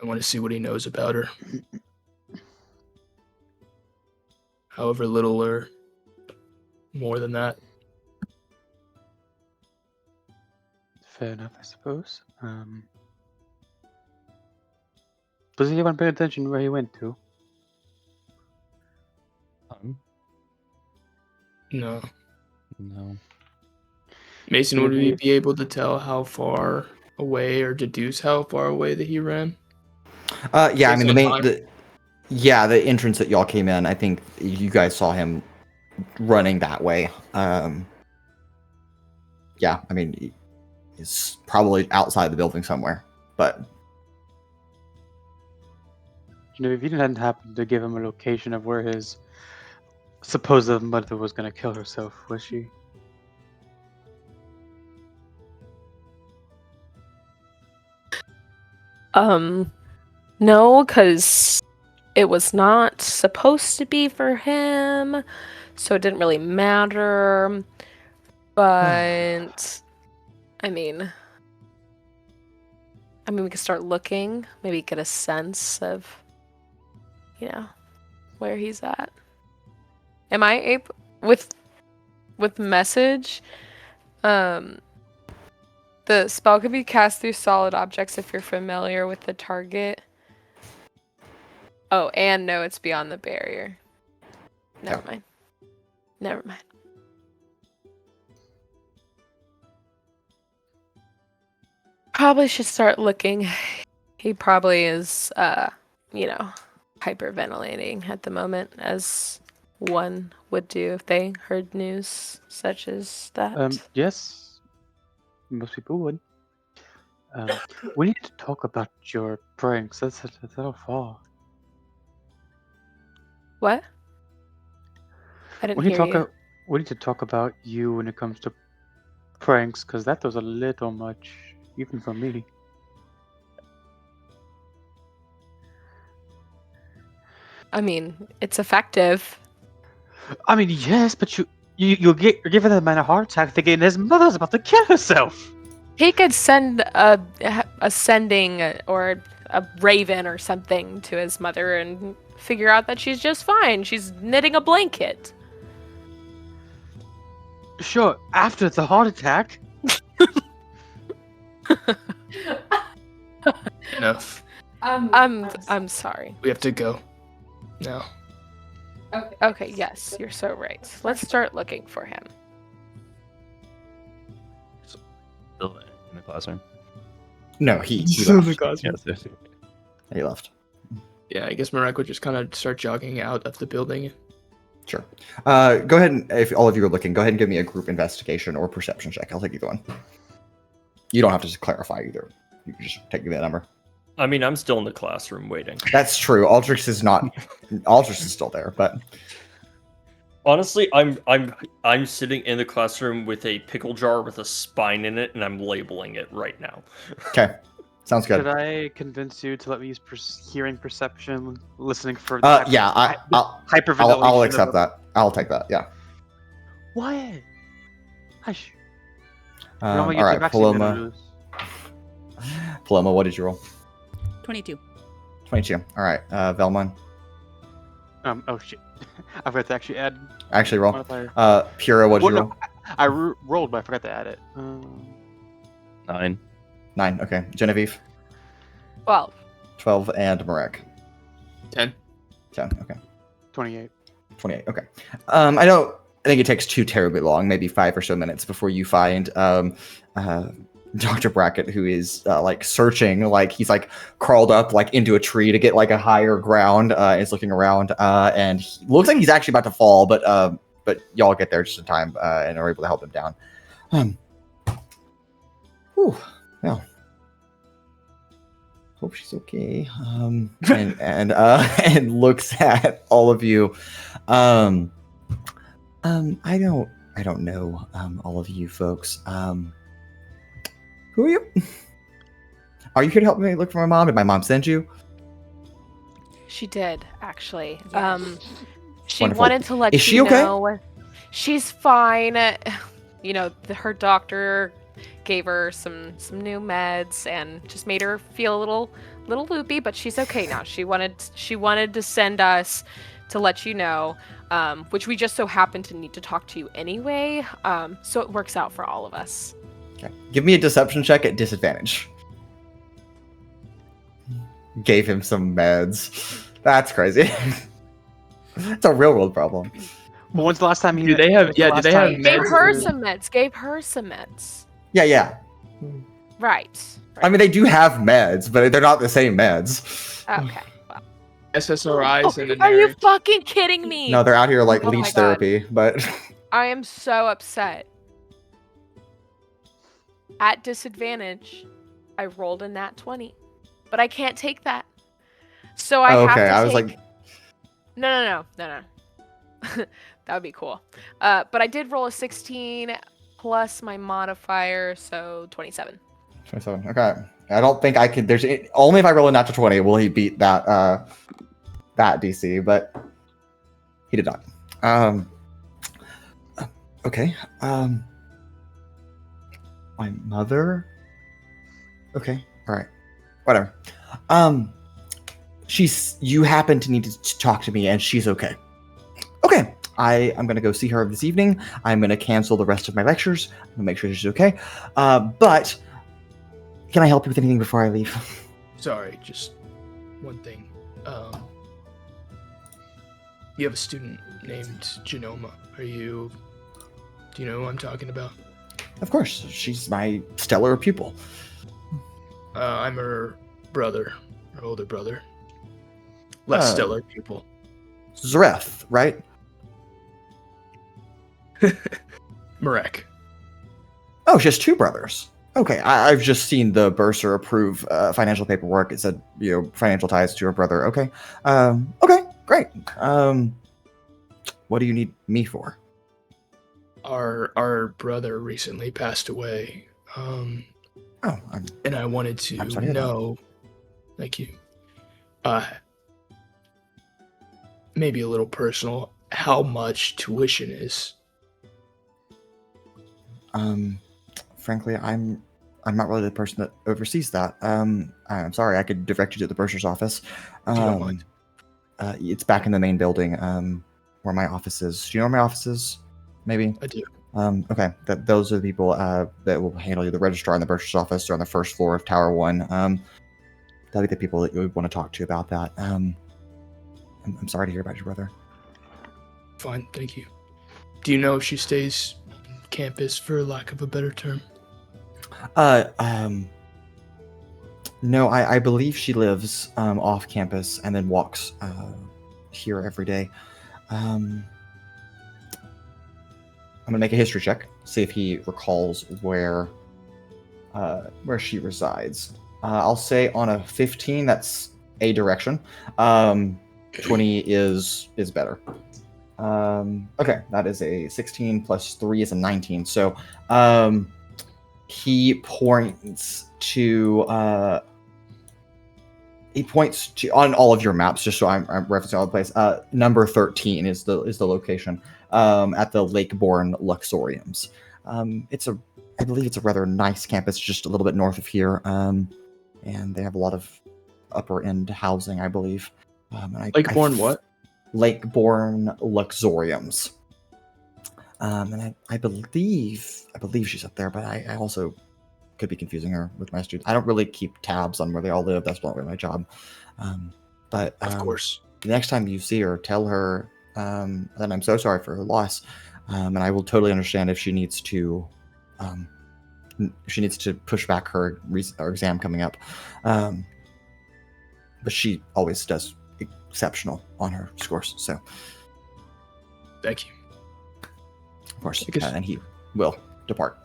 I want to see what he knows about her. However little or more than that. Fair enough, I suppose. Does anyone pay attention where he went to? No. No. Mason, would we be able to tell how far away or deduce how far away that he ran? Yeah, I mean, the entrance that y'all came in, I think you guys saw him running that way. Yeah, I mean, he's probably outside the building somewhere, but... If you didn't happen to give him a location of where his supposed mother was going to kill herself, was she? No, because it was not supposed to be for him, so it didn't really matter. But I mean, we could start looking, maybe get a sense of, where he's at. Am I able with message? The spell can be cast through solid objects if you're familiar with the target. Oh, and no, it's beyond the barrier. Never mind. Probably should start looking. He probably is, hyperventilating at the moment, as one would do if they heard news such as that. Yes, most people would. We need to talk about your pranks. That's all far. What? I didn't hear you. We need to talk about you when it comes to pranks, because that was a little much, even for me. I mean, it's effective. I mean, yes, but you're giving that man a heart attack thinking his mother's about to kill herself. He could send a sending or a raven or something to his mother and figure out that she's just fine. She's knitting a blanket. Sure, after the heart attack. Enough. I'm sorry. We have to go. No. Okay, yes, you're so right. Let's start looking for him. Still in the classroom. No, he Still in the left. classroom. Yes. He left. Yeah, I guess Marek would just kind of start jogging out of the building. Sure. Go ahead and, if all of you are looking, go ahead and give me a group investigation or perception check. I'll take either one. You don't have to just clarify either. You can just take that number. I mean, I'm still in the classroom waiting. That's true. Altrix is not. Altrix is still there, but Honestly, I'm sitting in the classroom with a pickle jar with a spine in it, and I'm labeling it right now. okay. Sounds good. Did I convince you to let me use hearing perception, listening for? Yeah, hyperventilation. I'll accept that. I'll take that. Yeah. What? Hush. All right, Paloma. Paloma, what did you roll? 22. 22. All right, Vellmon. Oh shit. I forgot to actually add. Actually, roll. Modifier. Pura, what did you roll? No, I rolled, but I forgot to add it. 9. 9. Okay. Genevieve. 12. 12, and Marek. 10. 10. Okay. 28. 28. Okay. I think it takes too terribly long, maybe 5 or so minutes before you find Dr. Brackett, who is like searching, like he's like crawled up like into a tree to get like a higher ground. Is looking around, and he looks like he's actually about to fall, but y'all get there just in time and are able to help him down. Well, hope she's okay. And looks at all of you. I don't know all of you folks. Who are you? Are you here to help me look for my mom? Did my mom send you? She did, actually. Yes. She Wonderful. wanted to let Is you she okay? know. She's fine. You know, her doctor gave her some new meds and just made her feel a little loopy, but she's okay now. She wanted to send us to let you know, which we just so happen to need to talk to you anyway. So it works out for all of us. Okay. Give me a deception check at disadvantage. Gave him some meds. That's crazy. It's a real world problem. Well, when's the last time he? Do they have? Yeah. Do they have? Gave meds her or- some meds. Gave her some meds. Yeah. Right. I mean, they do have meds, but they're not the same meds. Okay. Well. SSRIs and a Are you narrative. fucking kidding me? No, they're out here like Oh my leech God. therapy, but I am so upset. At disadvantage, I rolled a nat 20, but I can't take that. So I have okay. to I was take... like, No. That would be cool. But I did roll a 16 plus my modifier, so 27. 27. Okay. I don't think I could. There's only if I roll a natural 20 will he beat that that DC, but he did not. Okay. My mother. Okay. All right. Whatever. You happen to need to talk to me, and she's okay. Okay. I'm gonna go see her this evening. I'm gonna cancel the rest of my lectures. I'm gonna make sure she's okay. But can I help you with anything before I leave? Sorry, just one thing. You have a student named Genoma. Do you know who I'm talking about? Of course, she's my stellar pupil. I'm her brother, her older brother. Less stellar pupil. Zareth, right? Marek. Oh, she has two brothers. Okay, I've just seen the bursar approve financial paperwork. It said, financial ties to her brother. Okay. Okay, great. What do you need me for? Our brother recently passed away. And I wanted to know. Thank you. Maybe a little personal. How much tuition is? Frankly, I'm not really the person that oversees that. I'm sorry. I could direct you to the bursar's office. You don't mind. It's back in the main building, where my office is. Do you know where my office is? Maybe. I do. Okay. Those are the people that will handle you. The registrar in the bursar's office. They're on the first floor of Tower 1. That'll be the people that you would want to talk to about that. I'm sorry to hear about your brother. Fine, thank you. Do you know if she stays on campus, for lack of a better term? No, I believe she lives off campus and then walks here every day. I'm gonna make a history check, see if he recalls where she resides. I'll say on a 15, that's a direction. 20 is better. Okay, that is a 16 plus 3 is a 19. So he points to on all of your maps, just so I'm referencing all the place. Number 13 is the location at the Lakeborn Luxoriums. I believe it's a rather nice campus, just a little bit north of here, and they have a lot of upper end housing, I believe. Lakeborn what? Lakeborn Luxoriums. And I believe she's up there, but I also could be confusing her with my students. I don't really keep tabs on where they all live. That's not really my job. But of course, the next time you see her, tell her that I'm so sorry for her loss, and I will totally understand if she needs to push back her exam coming up. But she always does exceptional on her scores. So, thank you. Of course, and he will depart.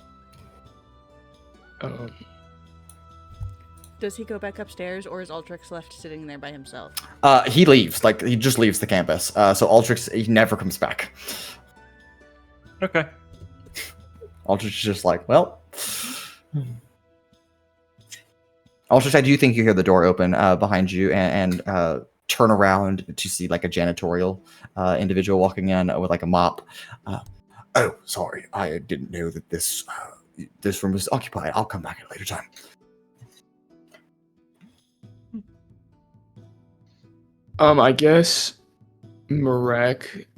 Does he go back upstairs, or is Altrix left sitting there by himself? He leaves. He just leaves the campus. So Altrix, he never comes back. Okay. Altrix is just like, well. Altrix, I do think you hear the door open behind you and turn around to see a janitorial individual walking in with a mop. Oh, sorry, I didn't know that this room was occupied. I'll come back at a later time. I guess Marek.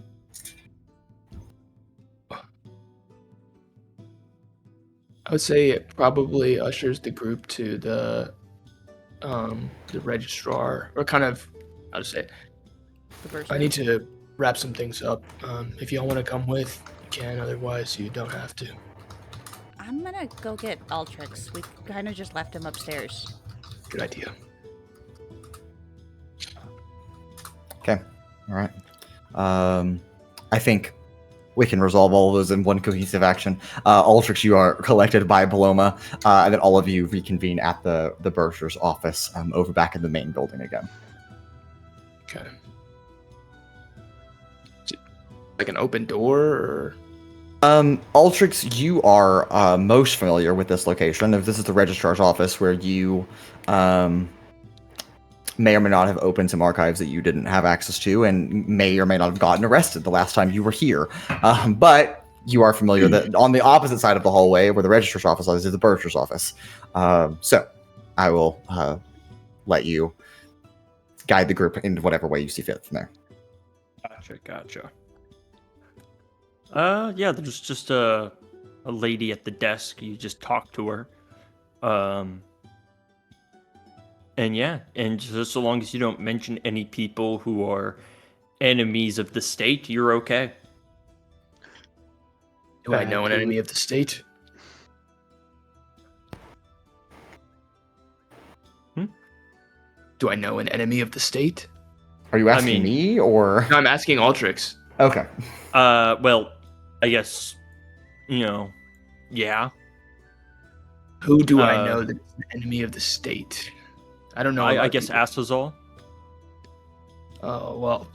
I would say it probably ushers the group to the registrar, or kind of, how to say it. I need to wrap some things up. If y'all want to come with, you can. Otherwise, you don't have to. I'm gonna go get Altrix. We kind of just left him upstairs. Good idea. Okay. All right. I think we can resolve all of those in one cohesive action. Altrix, you are collected by Paloma, and then all of you reconvene at the bursar's office over back in the main building again. Okay. Is it like an open door, or? Altrix, you are most familiar with this location. If this is the registrar's office, where you may or may not have opened some archives that you didn't have access to, and may or may not have gotten arrested the last time you were here. But you are familiar that on the opposite side of the hallway, where the registrar's office is the bursar's office. So I will let you guide the group in whatever way you see fit from there. Gotcha. Yeah, there's just a lady at the desk. You just talk to her. And yeah, and just so long as you don't mention any people who are enemies of the state, you're okay. Do I know an enemy of the state? Do I know an enemy of the state? Are you asking me, or? No, I'm asking Altrix. Okay. Well, I guess, yeah. Who do I know that's an enemy of the state? I don't know. I guess Asazal. Oh, well.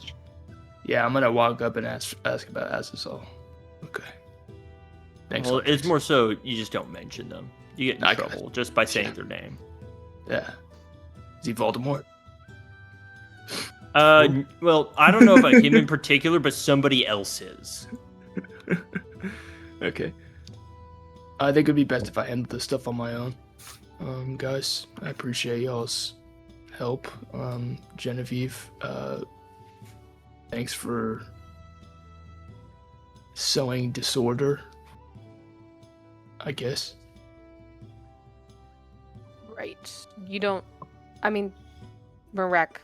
Yeah, I'm going to walk up and ask about Asazal. Okay. Thanks. Well, Altrix. it's more so you just don't mention them. You get in trouble just by saying their name. Yeah. Is he Voldemort? Well, I don't know about him in particular, but somebody else is. Okay. I think it'd be best if I handle this stuff on my own. Guys, I appreciate y'all's help. Genevieve, thanks for sowing disorder, I guess. Right. You don't. I mean, Marek,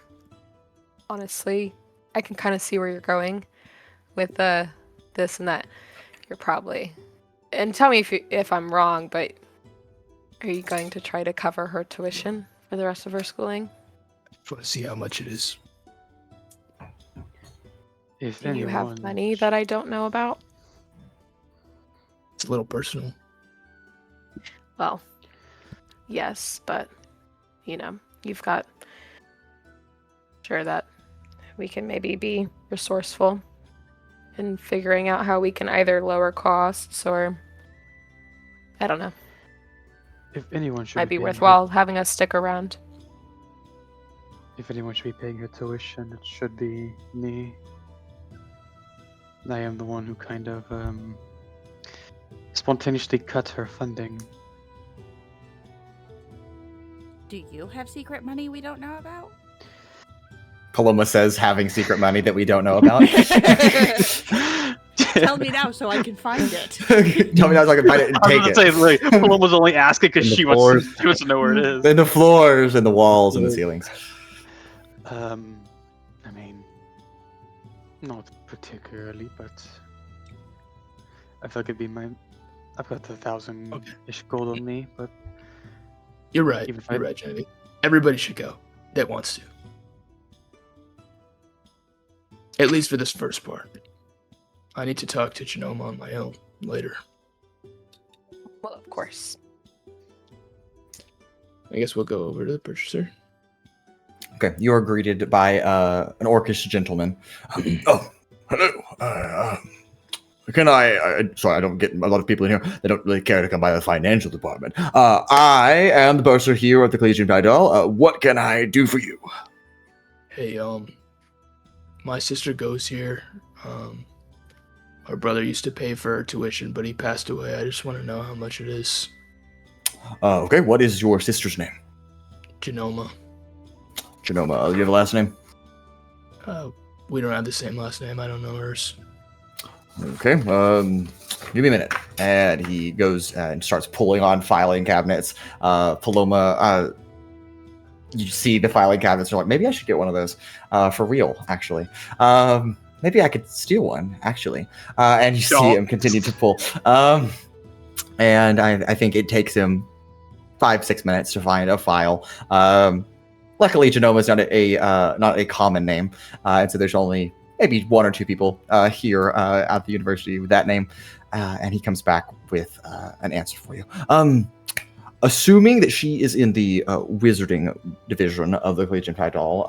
honestly, I can kind of see where you're going with this and that. You're probably. And tell me if I'm wrong, but are you going to try to cover her tuition for the rest of her schooling? Just want to see how much it is. If Do you have money that I don't know about? It's a little personal. Well, yes, but, you've got... Sure that we can maybe be resourceful in figuring out how we can either lower costs or... I don't know. If anyone should Might be paying worthwhile having us stick around. If anyone should be paying her tuition, it should be me. I am the one who kind of spontaneously cut her funding. Do you have secret money we don't know about? Paloma says having secret money that we don't know about. Tell me now so I can find it. Tell me now so I can find it and I take was gonna it. say, like, Paloma's only asking because In the she floors. wants to know where it is. In the floors, and the walls, and the ceilings. I mean, not particularly, but I feel like it'd be I've got 1,000-ish gold on me, but You're right. Even if You're I- right, Genevieve. Everybody should go that wants to. At least for this first part. I need to talk to Genoma on my own later. Well, of course. I guess we'll go over to the purchaser. Okay, you are greeted by an orcish gentleman. Oh, hello. Can I? Sorry, I don't get a lot of people in here. They don't really care to come by the financial department. I am the bursar here at the Collegian Vidal. What can I do for you? Hey, my sister goes here. Her brother used to pay for her tuition, but he passed away. I just want to know how much it is. Okay, what is your sister's name? Genoma. Genoma. You have a last name? We don't have the same last name. I don't know hers. Okay, give me a minute. And he goes and starts pulling on filing cabinets. Paloma, you see the filing cabinets. You're like, maybe I should get one of those for real, actually. Maybe I could steal one, actually. And you see him continue to pull. And I think it takes him 5-6 minutes to find a file. Luckily, Genoma is not a common name, and so there's only maybe 1 or 2 people here at the university with that name. And he comes back with an answer for you. Assuming that she is in the wizarding division of the Collegian Vidal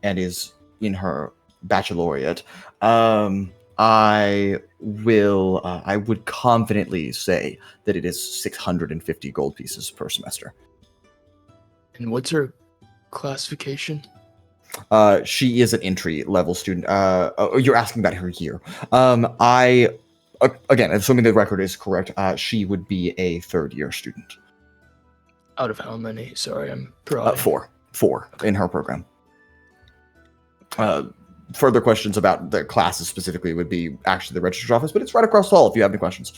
and is in her baccalaureate, I would confidently say that it is 650 gold pieces per semester. And what's her classification? She is an entry level student. You're asking about her year. Again, assuming the record is correct, she would be a 3rd-year student. Out of how many? Sorry, I'm probably... 4 in her program. Further questions about the classes specifically would be actually the registrar's office, but it's right across the hall if you have any questions.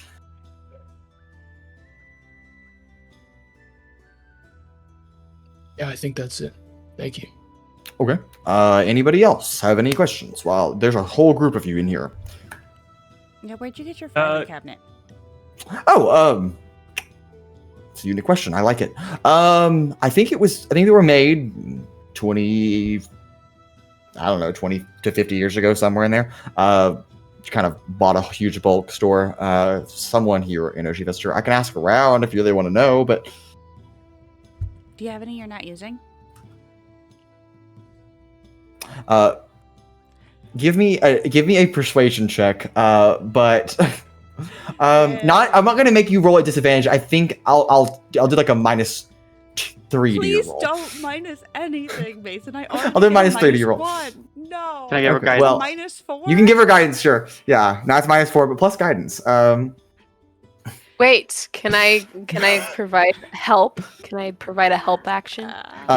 Yeah, I think that's it. Thank you. Okay. Anybody else have any questions? Well, there's a whole group of you in here. Yeah, where'd you get your filing cabinet? Oh, it's a unique question. I like it. I think they were made 20 to 50 years ago, somewhere in there. kind of bought a huge bulk store. Someone here in Oceavester. I can ask around if you really want to know, but Do you have any you're not using? give me a persuasion check. But I'm not gonna make you roll at disadvantage. I think I'll do like a -3 to your Please roll. don't minus anything, Mason. I'll do -3 to your roll. -1. No. Can I give her Okay, guidance? well, -4? You can give her guidance, sure. Yeah, now it's -4, but plus guidance. Wait, can I provide help? Can I provide a help action?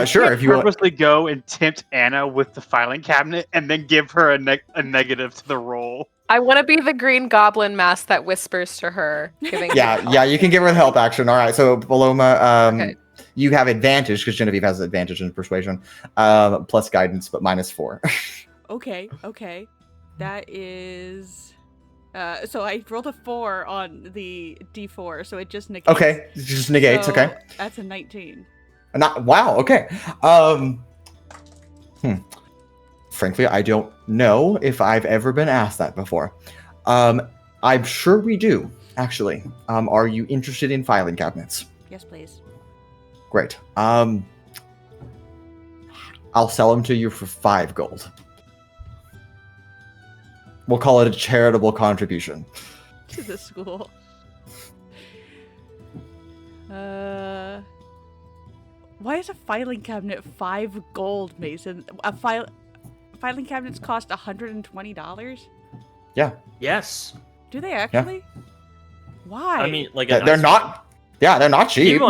Sure, if you want. Purposely go and tempt Anna with the filing cabinet and then give her a negative to the roll. I want to be the green goblin mask that whispers to her, giving her help. Yeah, you can give her the help action. All right, so Paloma, Okay. you have advantage because Genevieve has advantage in persuasion, plus guidance, but -4. Okay. That is... so I rolled a 4 on the D4, so it just negates. Okay, it just negates. So Okay, That's a 19. wow. Okay. Frankly, I don't know if I've ever been asked that before. I'm sure we do, actually. Are you interested in filing cabinets? Yes, please. Great. I'll sell them to you for 5 gold. We'll call it a charitable contribution. To the school. Why is a filing cabinet 5 gold, Mason? Filing cabinets cost $120? Yeah. Yes. Do they actually? Why? I mean, like They're not. Yeah, they're not cheap. Keep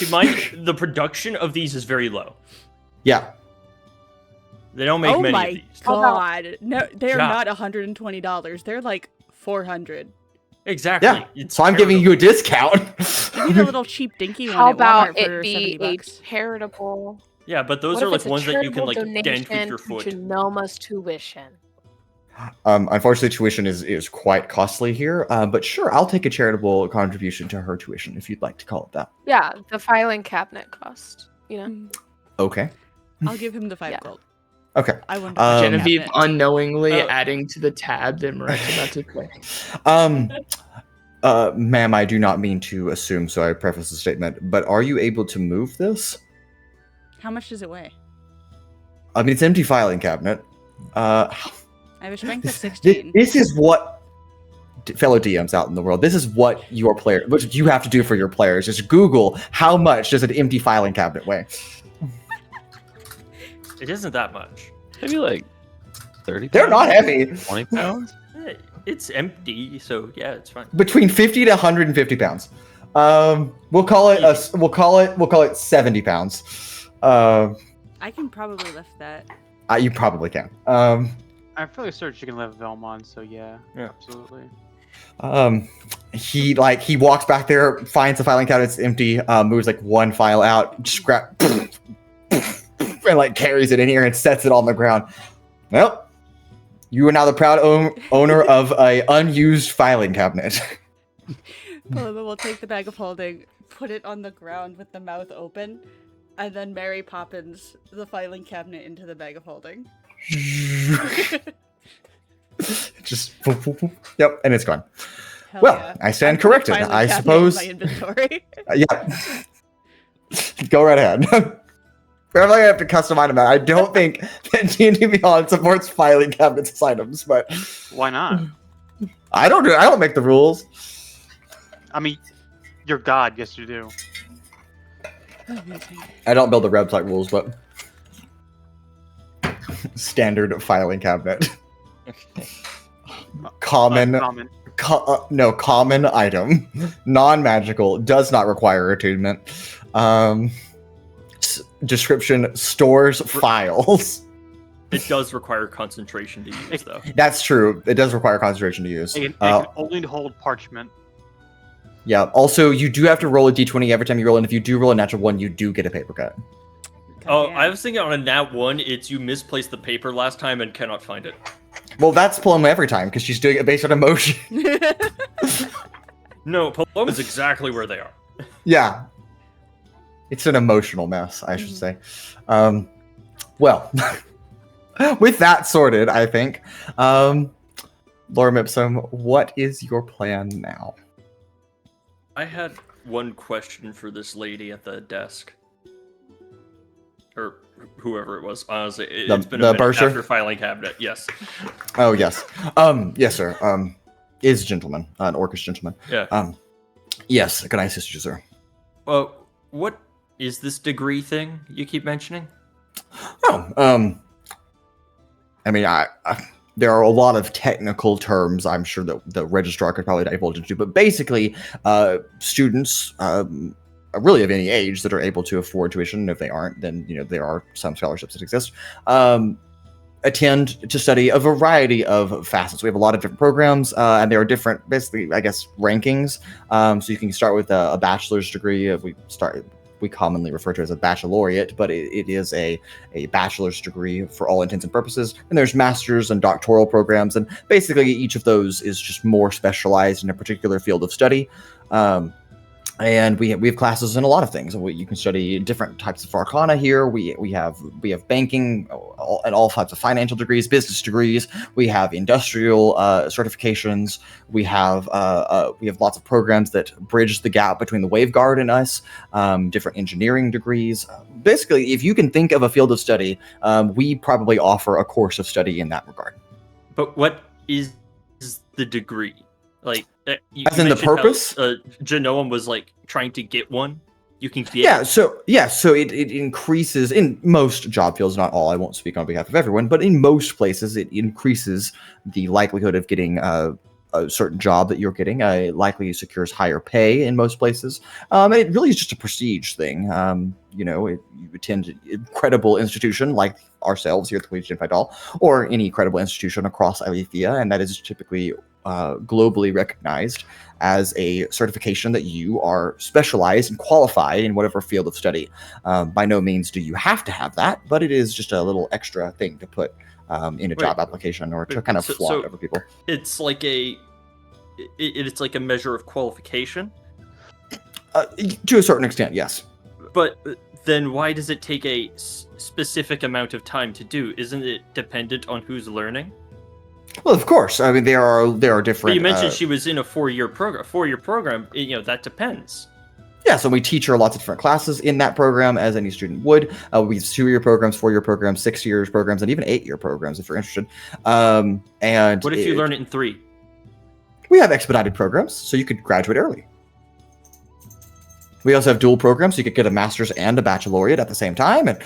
in mind, the production of these is very low. Yeah. They don't make oh many my of these. god! No, they're Yeah. not $120. They're like $400. Exactly. Yeah. It's So I'm giving you a discount. You need a little cheap dinky one How at about Walmart for it be a $70. charitable? Yeah, but those What are if like it's a ones that you can like charitable dent with donation your foot. to Noma's tuition? Unfortunately, tuition is quite costly here. But sure, I'll take a charitable contribution to her tuition if you'd like to call it that. Yeah, the filing cabinet cost. You know. Okay. I'll give him the 5 Yeah. gold. Okay. I want Genevieve cabinet. unknowingly Oh. adding to the tab that Marek's about to play. Ma'am, I do not mean to assume, so I preface the statement, but are you able to move this? How much does it weigh? I mean, it's an empty filing cabinet. I have a strength of This 16. is what fellow DMs out in the world. This is what what you have to do for your players. Just Google how much does an empty filing cabinet weigh. It isn't that much. Maybe like 30 They're not heavy. 20 pounds? Hey, it's empty, so yeah, it's fine. Between 50 to 150 pounds. We'll call it 70 pounds. I can probably lift that. You probably can. I'm fairly certain you can live Vellmon, so yeah, absolutely. He walks back there, finds the filing cabinet, it's empty, moves like one file out, just grab and like carries it in here and sets it on the ground. Well, you are now the proud owner of a unused filing cabinet. Paloma will take the bag of holding, put it on the ground with the mouth open, and then Mary Poppins the filing cabinet into the bag of holding. Just boop, boop, boop. Yep, and it's gone. Hell Well, yeah. I stand I put a corrected. filing I cabinet in suppose. my inventory. Yeah. Go right ahead. We're probably gonna have to custom item that. I don't think that D&D Beyond supports filing cabinets as items, but Why not? I don't make the rules. I mean, you're God. Yes, you do. Amazing. I don't build the website rules, but standard filing cabinet. Common Uncommon. common item, non-magical, does not require attunement. Description: stores files. It does require concentration to use, though. That's true. It does require concentration to use. It can only hold parchment. Yeah. Also, you do have to roll a d20 every time you roll, and if you do roll a natural 1, you do get a paper cut. Oh, Goddamn. I was thinking on a nat 1, it's you misplaced the paper last time and cannot find it. Well, that's Paloma every time because she's doing it based on emotion. No, Paloma's exactly where they are. Yeah. It's an emotional mess, I should say. Well, with that sorted, I think, Lorem Ipsum, what is your plan now? I had one question for this lady at the desk. Or whoever it was. Honestly, it's been a minute bursar? after filing cabinet. Yes. Oh, yes. Yes, sir. Is a gentleman, an orcish gentleman. Yeah. Yes, can I assist you, sir? Well, what is this degree thing you keep mentioning? Oh, I mean, there are a lot of technical terms I'm sure that the registrar could probably divulge into, but basically, students, really of any age that are able to afford tuition, and if they aren't, then, there are some scholarships that exist, attend to study a variety of facets. We have a lot of different programs, and there are different, basically, I guess, rankings. So you can start with a bachelor's degree. We commonly refer to it as a baccalaureate, but it is a bachelor's degree for all intents and purposes. And there's master's and doctoral programs, and basically each of those is just more specialized in a particular field of study. And we have classes in a lot of things. You can study different types of arcana here. We have banking and all types of financial degrees, business degrees. We have industrial certifications. We have lots of programs that bridge the gap between the Waveguard and us. Different engineering degrees. Basically, if you can think of a field of study, we probably offer a course of study in that regard. But what is the degree? Like, as in the purpose? Genoa was like trying to get one. You can get. So it increases in most job fields, not all. I won't speak on behalf of everyone, but in most places, it increases the likelihood of getting a certain job that you're getting. Likely secures higher pay in most places. It really is just a prestige thing. You attend a credible institution like ourselves here at the Legion of Vidal, or any credible institution across Alethea, and that is typically globally recognized as a certification that you are specialized and qualified in whatever field of study. By no means do you have to have that, but it is just a little extra thing to put in a job application or to kind of flaunt over people. It's like it's like a measure of qualification? To a certain extent, yes. But then why does it take a specific amount of time to do? Isn't it dependent on who's learning? Well, of course. I mean, there are different. But you mentioned she was in a 4-year program. 4-year program, that depends. Yeah, so we teach her lots of different classes in that program, as any student would. We have 2-year programs, 4-year programs, 6-year programs, and even 8-year programs if you're interested. And what if you learn it in 3? We have expedited programs, so you could graduate early. We also have dual programs, so you could get a master's and a baccalaureate at the same time, and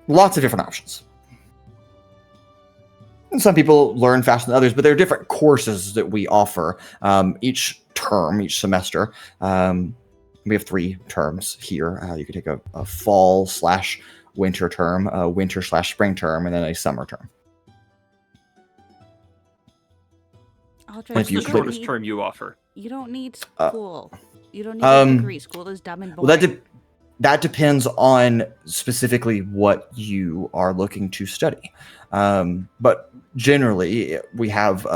lots of different options. And some people learn faster than others, but there are different courses that we offer each term, each semester. We have 3 terms here. You could take a fall/winter term, a winter/spring term, and then a summer term. What's the shortest term you offer? You don't need school. You don't need a degree. School is dumb and boring. Well, that depends on specifically what you are looking to study. But generally, we have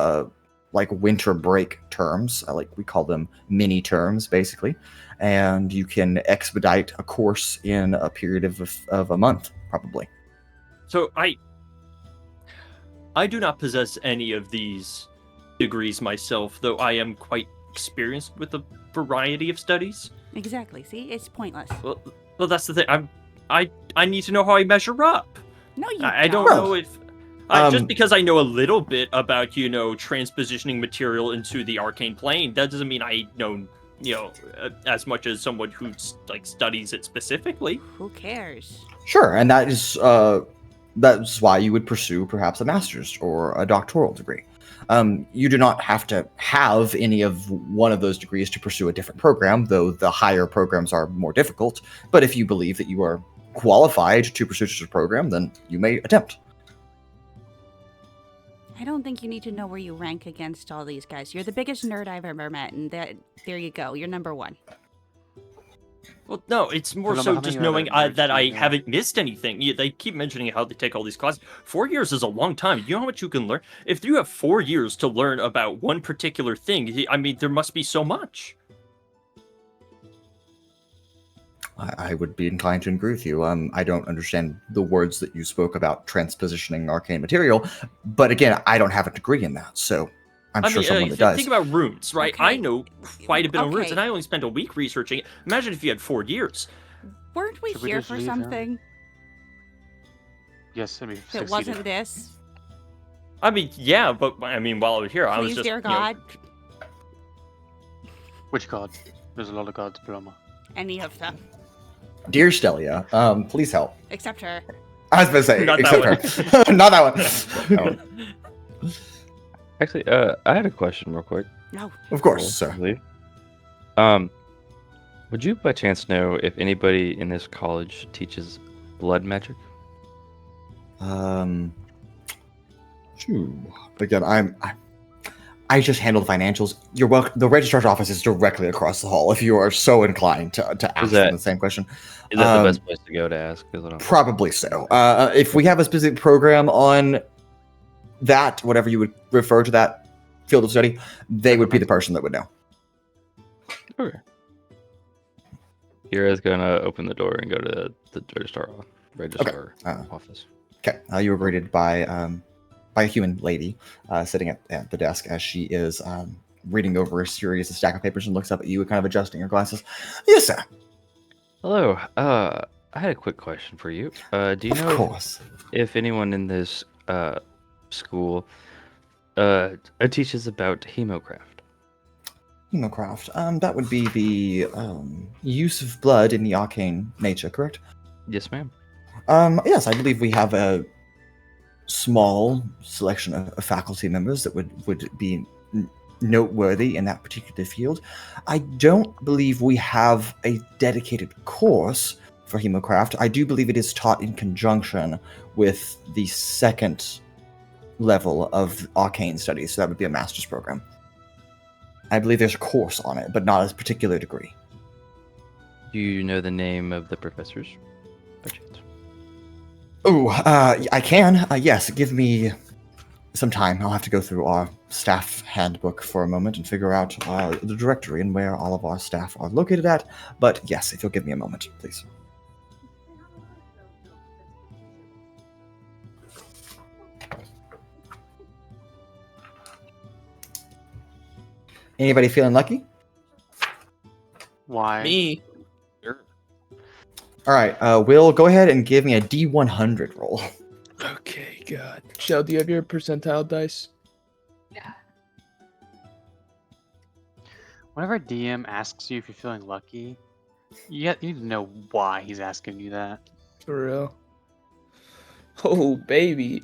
like winter break terms, like we call them mini terms, basically, and you can expedite a course in a period of a month, probably. So I do not possess any of these degrees myself, though I am quite experienced with a variety of studies. Exactly. See, it's pointless. Well, that's the thing. I need to know how I measure up. No, you I don't know if just because I know a little bit about transpositioning material into the arcane plane, that doesn't mean I know as much as someone who studies it specifically. Who cares? Sure, and that's why you would pursue perhaps a master's or a doctoral degree. You do not have to have any of one of those degrees to pursue a different program, though the higher programs are more difficult. But if you believe that you are qualified to pursue such a program, then you may attempt. I don't think you need to know where you rank against all these guys. You're the biggest nerd I've ever met, and there you go. You're number 1. Well, no, it's more so just knowing that I haven't missed anything. They keep mentioning how they take all these classes. 4 years is a long time. You know how much you can learn? If you have 4 years to learn about one particular thing, I mean, there must be so much. I would be inclined to agree with you. I don't understand the words that you spoke about transpositioning arcane material, but again, I don't have a degree in that, so I'm sure someone that does. Think about runes, right? Okay. I know quite a bit on runes, Okay. and I only spent a week researching it. Imagine if you had 4 years. Weren't we Should we here just for leave him? something Yes, I mean, that succeeded. wasn't this? I mean, yeah, but I mean, while I was here, I was Please, just dear you know, God. Which god? There's a lot of gods, Paloma. Any of them. Dear Stelia, please help. Except her. I was going to say, Not except that her. Not that one. Actually, I had a question real quick. No. Of course, sir. Leave. Would you by chance know if anybody in this college teaches blood magic? Again, I just handle the financials. You're welcome. The registrar's office is directly across the hall. If you are so inclined to ask them the same question, Is that the best place to go to ask? 'Cause I don't- probably so. If we have a specific program on that, whatever you would refer to that field of study, they would be the person that would know. Okay. Kira's gonna open the door and go to the registrar office. Okay, you were greeted by a human lady sitting at the desk as she is reading over a series of stack of papers and looks up at you, kind of adjusting her glasses. Yes, sir. Hello. I had a quick question for you. Do you Of know course. if anyone in this school teaches about hemocraft? Hemocraft. That would be the use of blood in the arcane nature, correct? Yes, ma'am. Yes, I believe we have a small selection of faculty members that would be noteworthy in that particular field. I don't believe we have a dedicated course for hemocraft. I do believe it is taught in conjunction with the second level of arcane studies, so that would be a master's program. I believe there's a course on it, but not a particular degree. Do you know the name of the professors, by chance? Oh, I can. Yes, give me some time. I'll have to go through our staff handbook for a moment and figure out the directory and where all of our staff are located at. But yes, if you'll give me a moment, please. Anybody feeling lucky? Why? Me. All right, Will, go ahead and give me a D100 roll. Okay, God. Shell, do you have your percentile dice? Whenever a DM asks you if you're feeling lucky, you need to know why he's asking you that. For real. Oh, baby.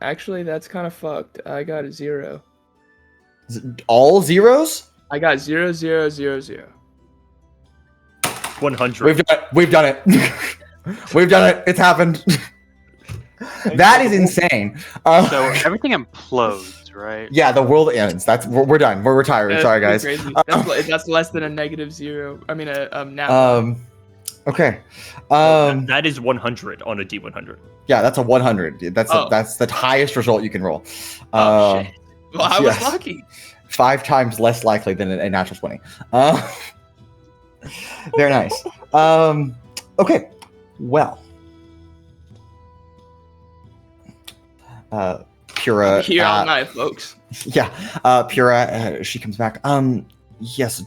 Actually, that's kind of fucked. I got a 0. Is it all zeros? I got 0, 0, 0, 0. 100. We've done it. We've done it. It's happened. That is insane. So everything implodes, right? Yeah, the world ends. We're done. We're retiring. Sorry, guys. Crazy. That's less than a -0. I mean, a nat. Okay. That is 100 on a D100. Yeah, that's a 100. That's Oh. that's the highest result you can roll. Oh, shit. Well, I was yes. lucky. 5 times less likely than a natural 20. Very nice. Okay. Well. Pura. Here all night, folks. Yeah. Pura. She comes back. Yes.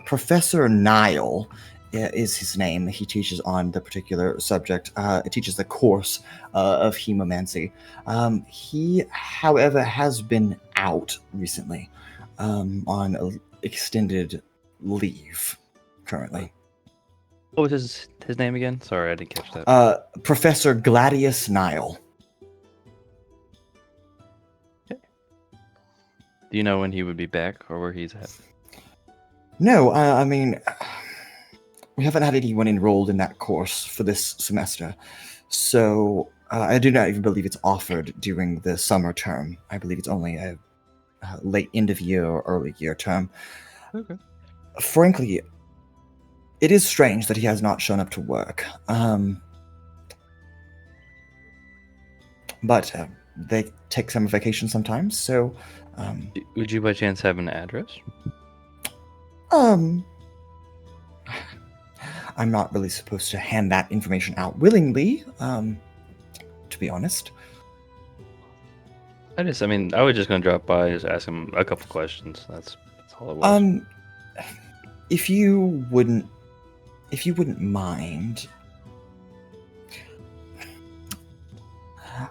Professor Nile is his name. He teaches on the particular subject. It teaches the course of hemomancy. He, however, has been out recently on extended leave currently. What was his name again? Sorry, I didn't catch that. Professor Gladius Nile. Do you know when he would be back or where he's at? No, I mean, we haven't had anyone enrolled in that course for this semester, so I do not even believe it's offered during the summer term. I believe it's only a late end of year or early year term. Okay. Frankly, it is strange that he has not shown up to work. But they take summer vacation sometimes, so... Would you by chance have an address? I'm not really supposed to hand that information out willingly, to be honest. I was just gonna drop by and just ask him a couple questions. That's all it was. If you wouldn't mind,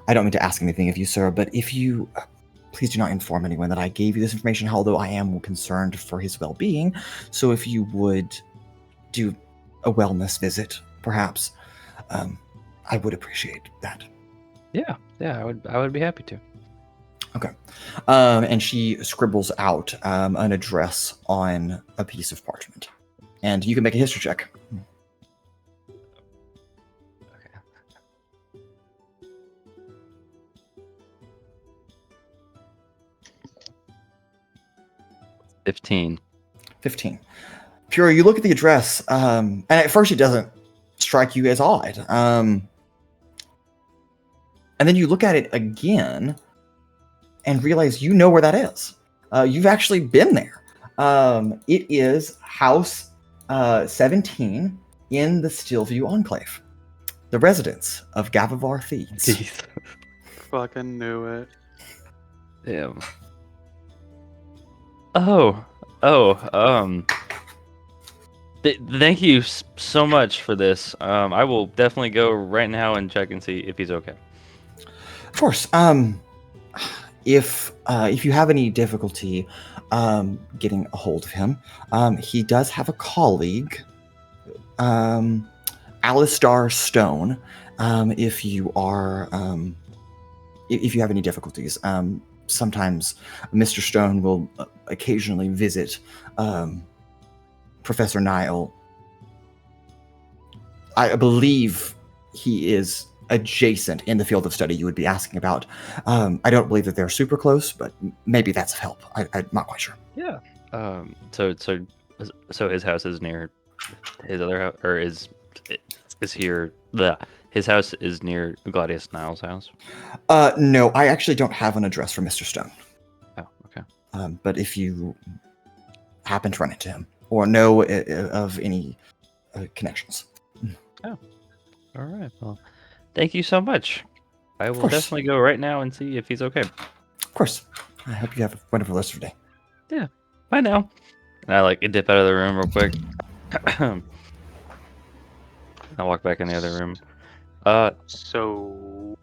I don't mean to ask anything of you, sir, but if you please do not inform anyone that I gave you this information, although I am concerned for his well-being. So if you would do a wellness visit, perhaps, I would appreciate that. Yeah, I would be happy to. Okay. And she scribbles out an address on a piece of parchment. And you can make a history check. Okay. 15. 15. Pura, you look at the address, and at first it doesn't strike you as odd. And then you look at it again and realize you know where that is. You've actually been there. It is House 17 in the Stillview Enclave, the residence of Gavivar Thieves. Fucking knew it. Damn. Thank you so much for this. I will definitely go right now and check and see if he's okay. Of course. If you have any difficulty getting a hold of him, he does have a colleague, Alistar Stone. If you have any difficulties, sometimes Mr. Stone will occasionally visit Professor Nile. I believe he is adjacent in the field of study you would be asking about. I don't believe that they're super close, but maybe that's of help. I'm not quite sure. Yeah. So his house is near his other house, or is here his house is near Gladius Nile's house? No, I actually don't have an address for Mr. Stone. Oh, okay. But if you happen to run into him or know of any connections. Oh, all right. Well, thank you so much. I will definitely go right now and see if he's okay. Of course. I hope you have a wonderful rest of your day. Yeah. Bye now. And I dip out of the room real quick. I'll walk back in the other room. So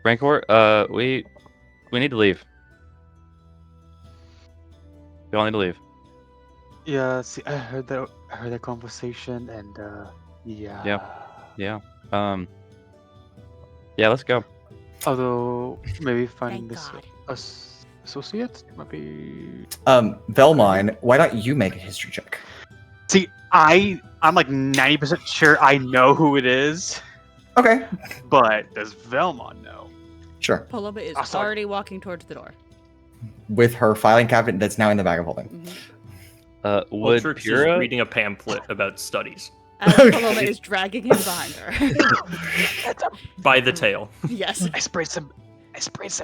Rancor, we need to leave. We all need to leave. yeah, see, I heard that conversation, and yeah. Yeah. Yeah, let's go. Although maybe finding Thank this associate might be. Vellmon, why don't you make a history check? See, I'm like 90% sure I know who it is, Okay. but does Vellmon know? Sure. Paloma is sorry. already walking towards the door. With her filing cabinet that's now in the bag of holding. Mm-hmm. Would Altrix is Pura... reading a pamphlet about studies As Paloma is dragging him behind her. by the tail. Yes. I sprayed some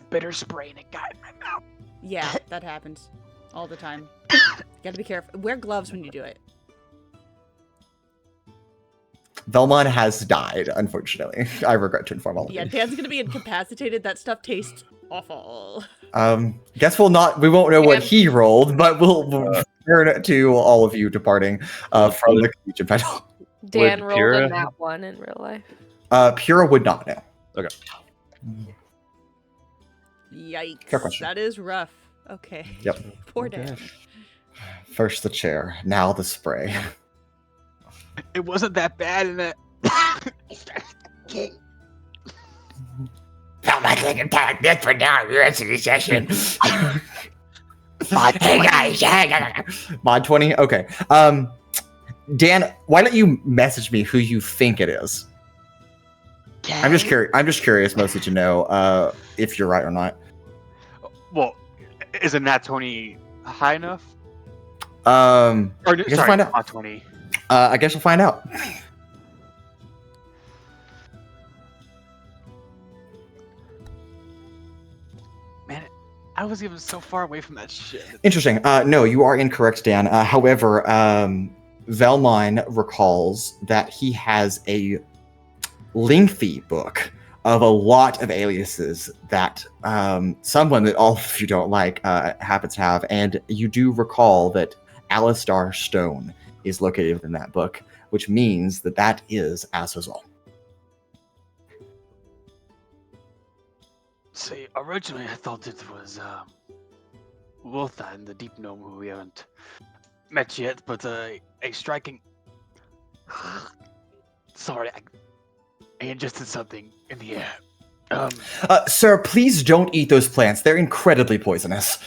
bitter spray and it got in my mouth. Yeah, that happens all the time. Gotta be careful. Wear gloves when you do it. Vellmon has died, unfortunately. I regret to inform all of Yeah, you. Dan's gonna be incapacitated. That stuff tastes awful. Guess we won't know what he rolled, but we'll turn to all of you departing from the Legion battle. Dan Would rolled Pura- a nat 1 in real life. Pura would not know. Okay. Yikes. Fair question. That is rough. Okay. Yep. Poor Dan. First the chair, now the spray. It wasn't that bad in it. How much I can talk this for now, the rest of the session. Hey guys, Mod 20? Okay. Dan, why don't you message me who you think it is? I'm just curious mostly to know if you're right or not. Well, is a nat 20 high enough? Or Or guess we'll sorry, find out. not 20. I guess we'll find out. Man, I was even so far away from that shit. Interesting. No, you are incorrect, Dan. However, Vellmon recalls that he has a lengthy book of a lot of aliases that someone that all of you don't like happens to have, and you do recall that Alistar Stone is located within that book, which means that that is Azazel. See, originally I thought it was Wolfan, the deep gnome who we haven't met yet, but a striking. Sorry, I ingested something in the air. Sir, please don't eat those plants. They're incredibly poisonous.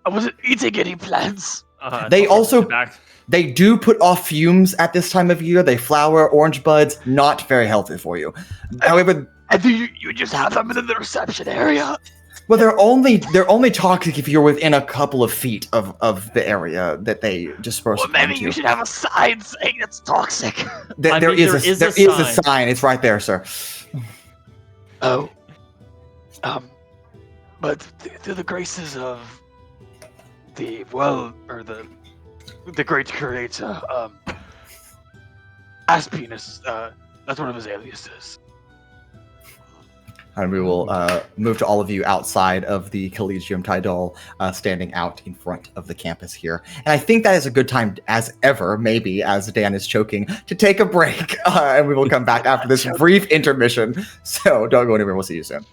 I wasn't eating any plants. They also back. they do put off fumes at this time of year. They flower orange buds, not very healthy for you. However, And do you just have them in the reception area? well, they're only toxic if you're within a couple of feet of the area that they disperse Well, maybe into. you should have a sign saying it's toxic. There is a sign. It's right there, sir. Oh. But through the graces of the great creator, Aspinus, that's one of his aliases. And we will move to all of you outside of the Collegium Tidal, standing out in front of the campus here. And I think that is a good time, as ever, maybe, as Dan is choking, to take a break. And we will come back after this brief intermission. So don't go anywhere. We'll see you soon.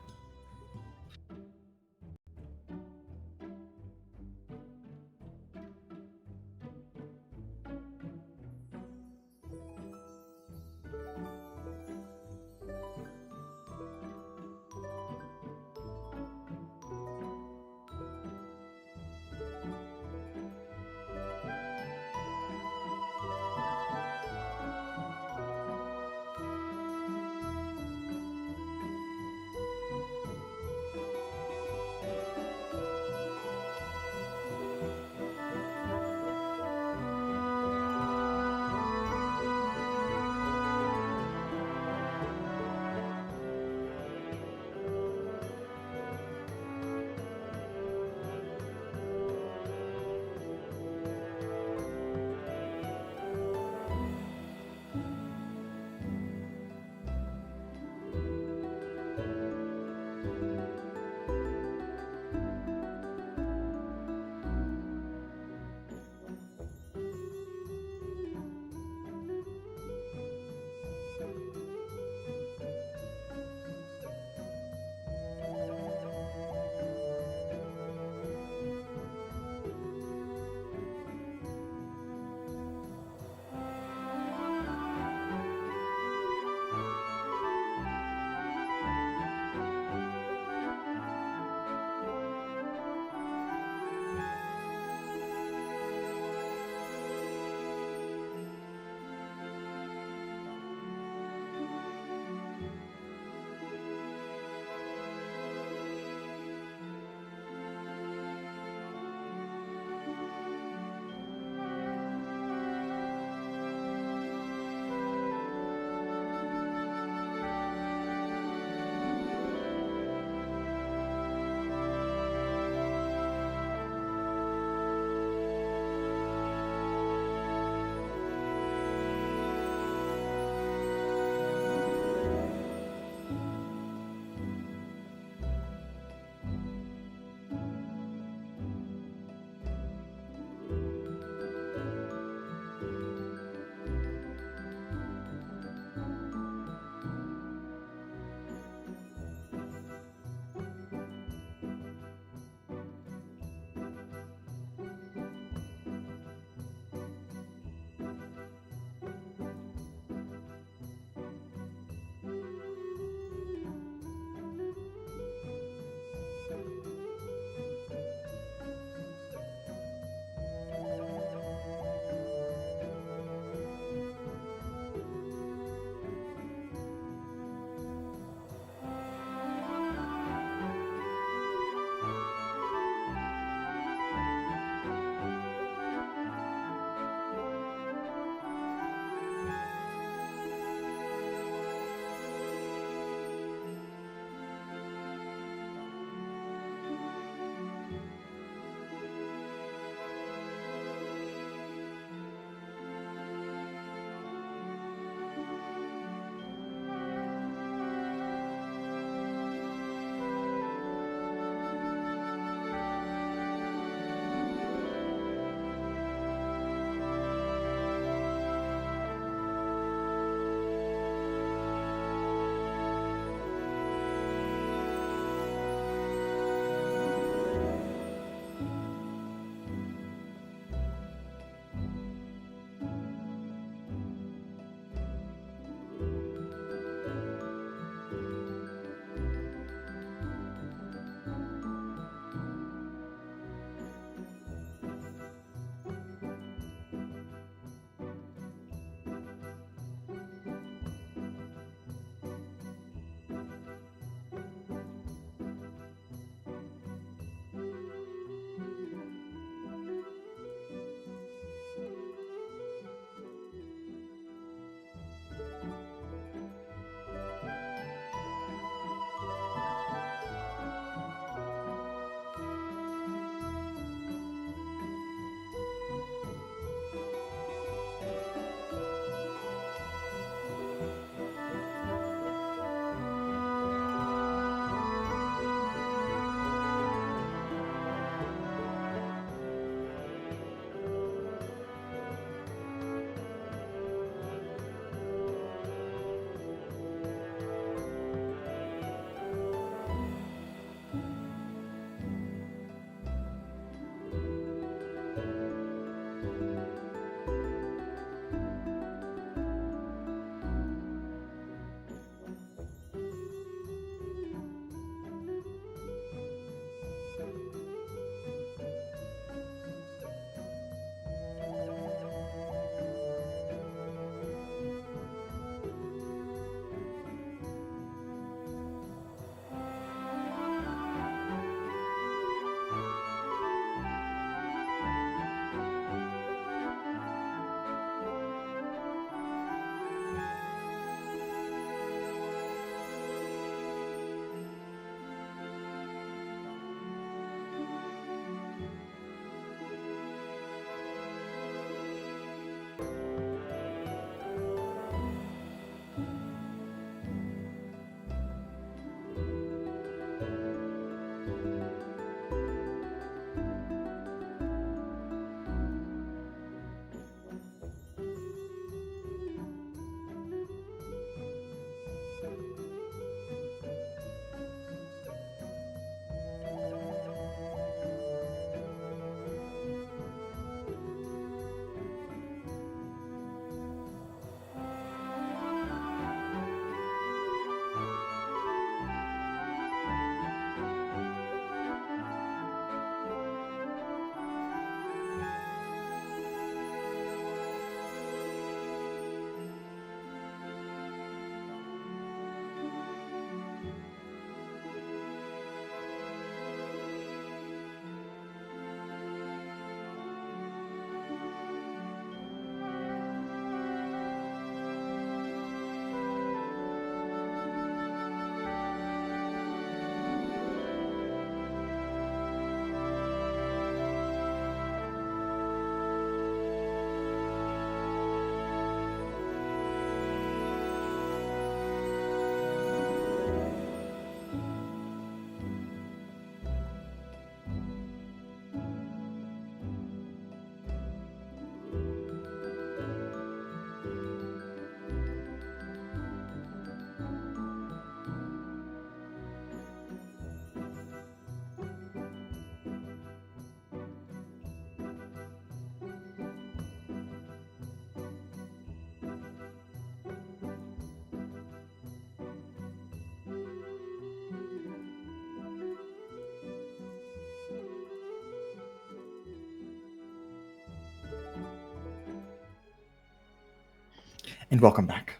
And welcome back.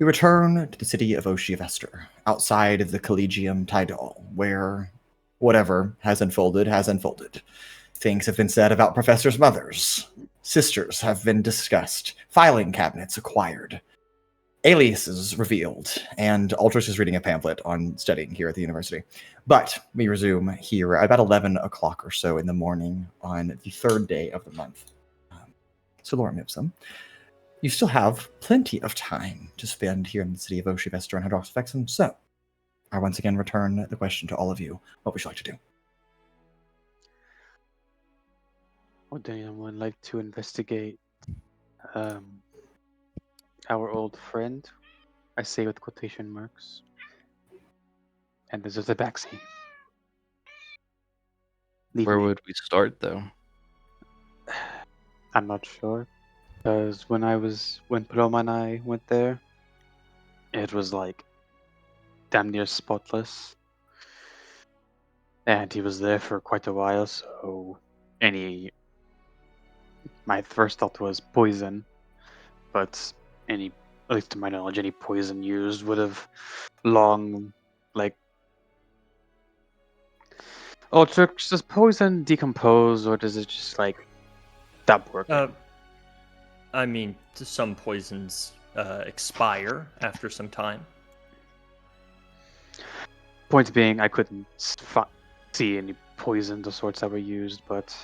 We return to the city of Oceavester, outside of the Collegium Tidal, where whatever has unfolded has unfolded. Things have been said about professors' mothers. Sisters have been discussed. Filing cabinets acquired. Aliases revealed. And Altrix is reading a pamphlet on studying here at the university. But we resume here at about 11 o'clock or so in the morning on the third day of the month. So Lorem Ipsum, you still have plenty of time to spend here in the city of Oceavester and Hydroxyl'vexen. So I once again return the question to all of you. What would you like to do? Would anyone like to investigate our old friend? I say with quotation marks. And there's a backseat. Where would we start, though? I'm not sure. Because when Paloma and I went there, it was like damn near spotless. And he was there for quite a while, so my first thought was poison, but at least to my knowledge, any poison used would have long, Altrix, does poison decompose, or does it just, stop working? I mean, some poisons expire after some time. Point being, I couldn't see any poisons of sorts that were used, but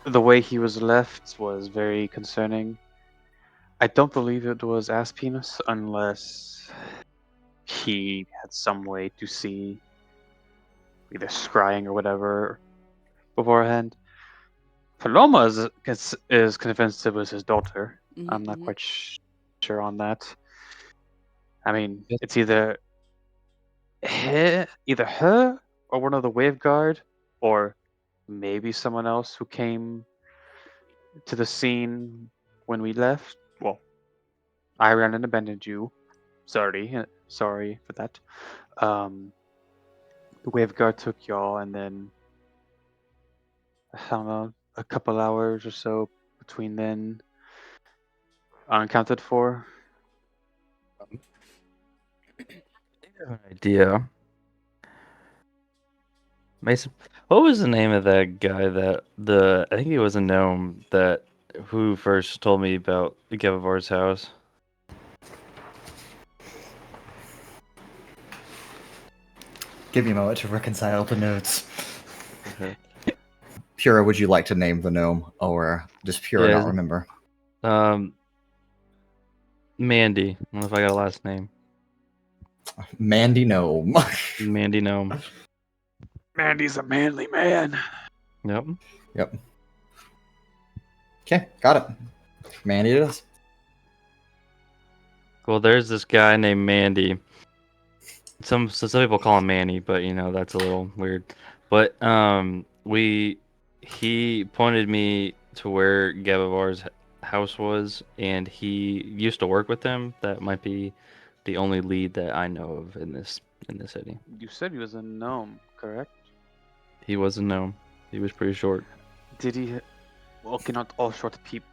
the way he was left was very concerning. I don't believe it was ass penis unless he had some way to see either scrying or whatever beforehand. Paloma is convinced it was his daughter. I'm not quite sure on that. I mean, it's either her or one of the Waveguard, or maybe someone else who came to the scene when we left. Well, I ran and abandoned you. Sorry for that. The Waveguard took y'all, and then I don't know, a couple hours or so between then, unaccounted for. I have an idea. Mason, what was the name of that guy I think he was a gnome who first told me about Gavivar's house? Give me a moment to reconcile the notes. Okay. Pura, would you like to name the gnome, or does Pura not remember? Mandy. I don't know if I got a last name. Mandy Gnome. Mandy Gnome. Mandy's a manly man. Yep. Okay, got it. Mandy it is. Well, there's this guy named Mandy. Some people call him Manny, but that's a little weird. But he pointed me to where Gavivar's house was, and he used to work with him. That might be the only lead that I know of in this city. You said he was a gnome, correct? He was a gnome. He was pretty short. Did he? Okay, not all short people.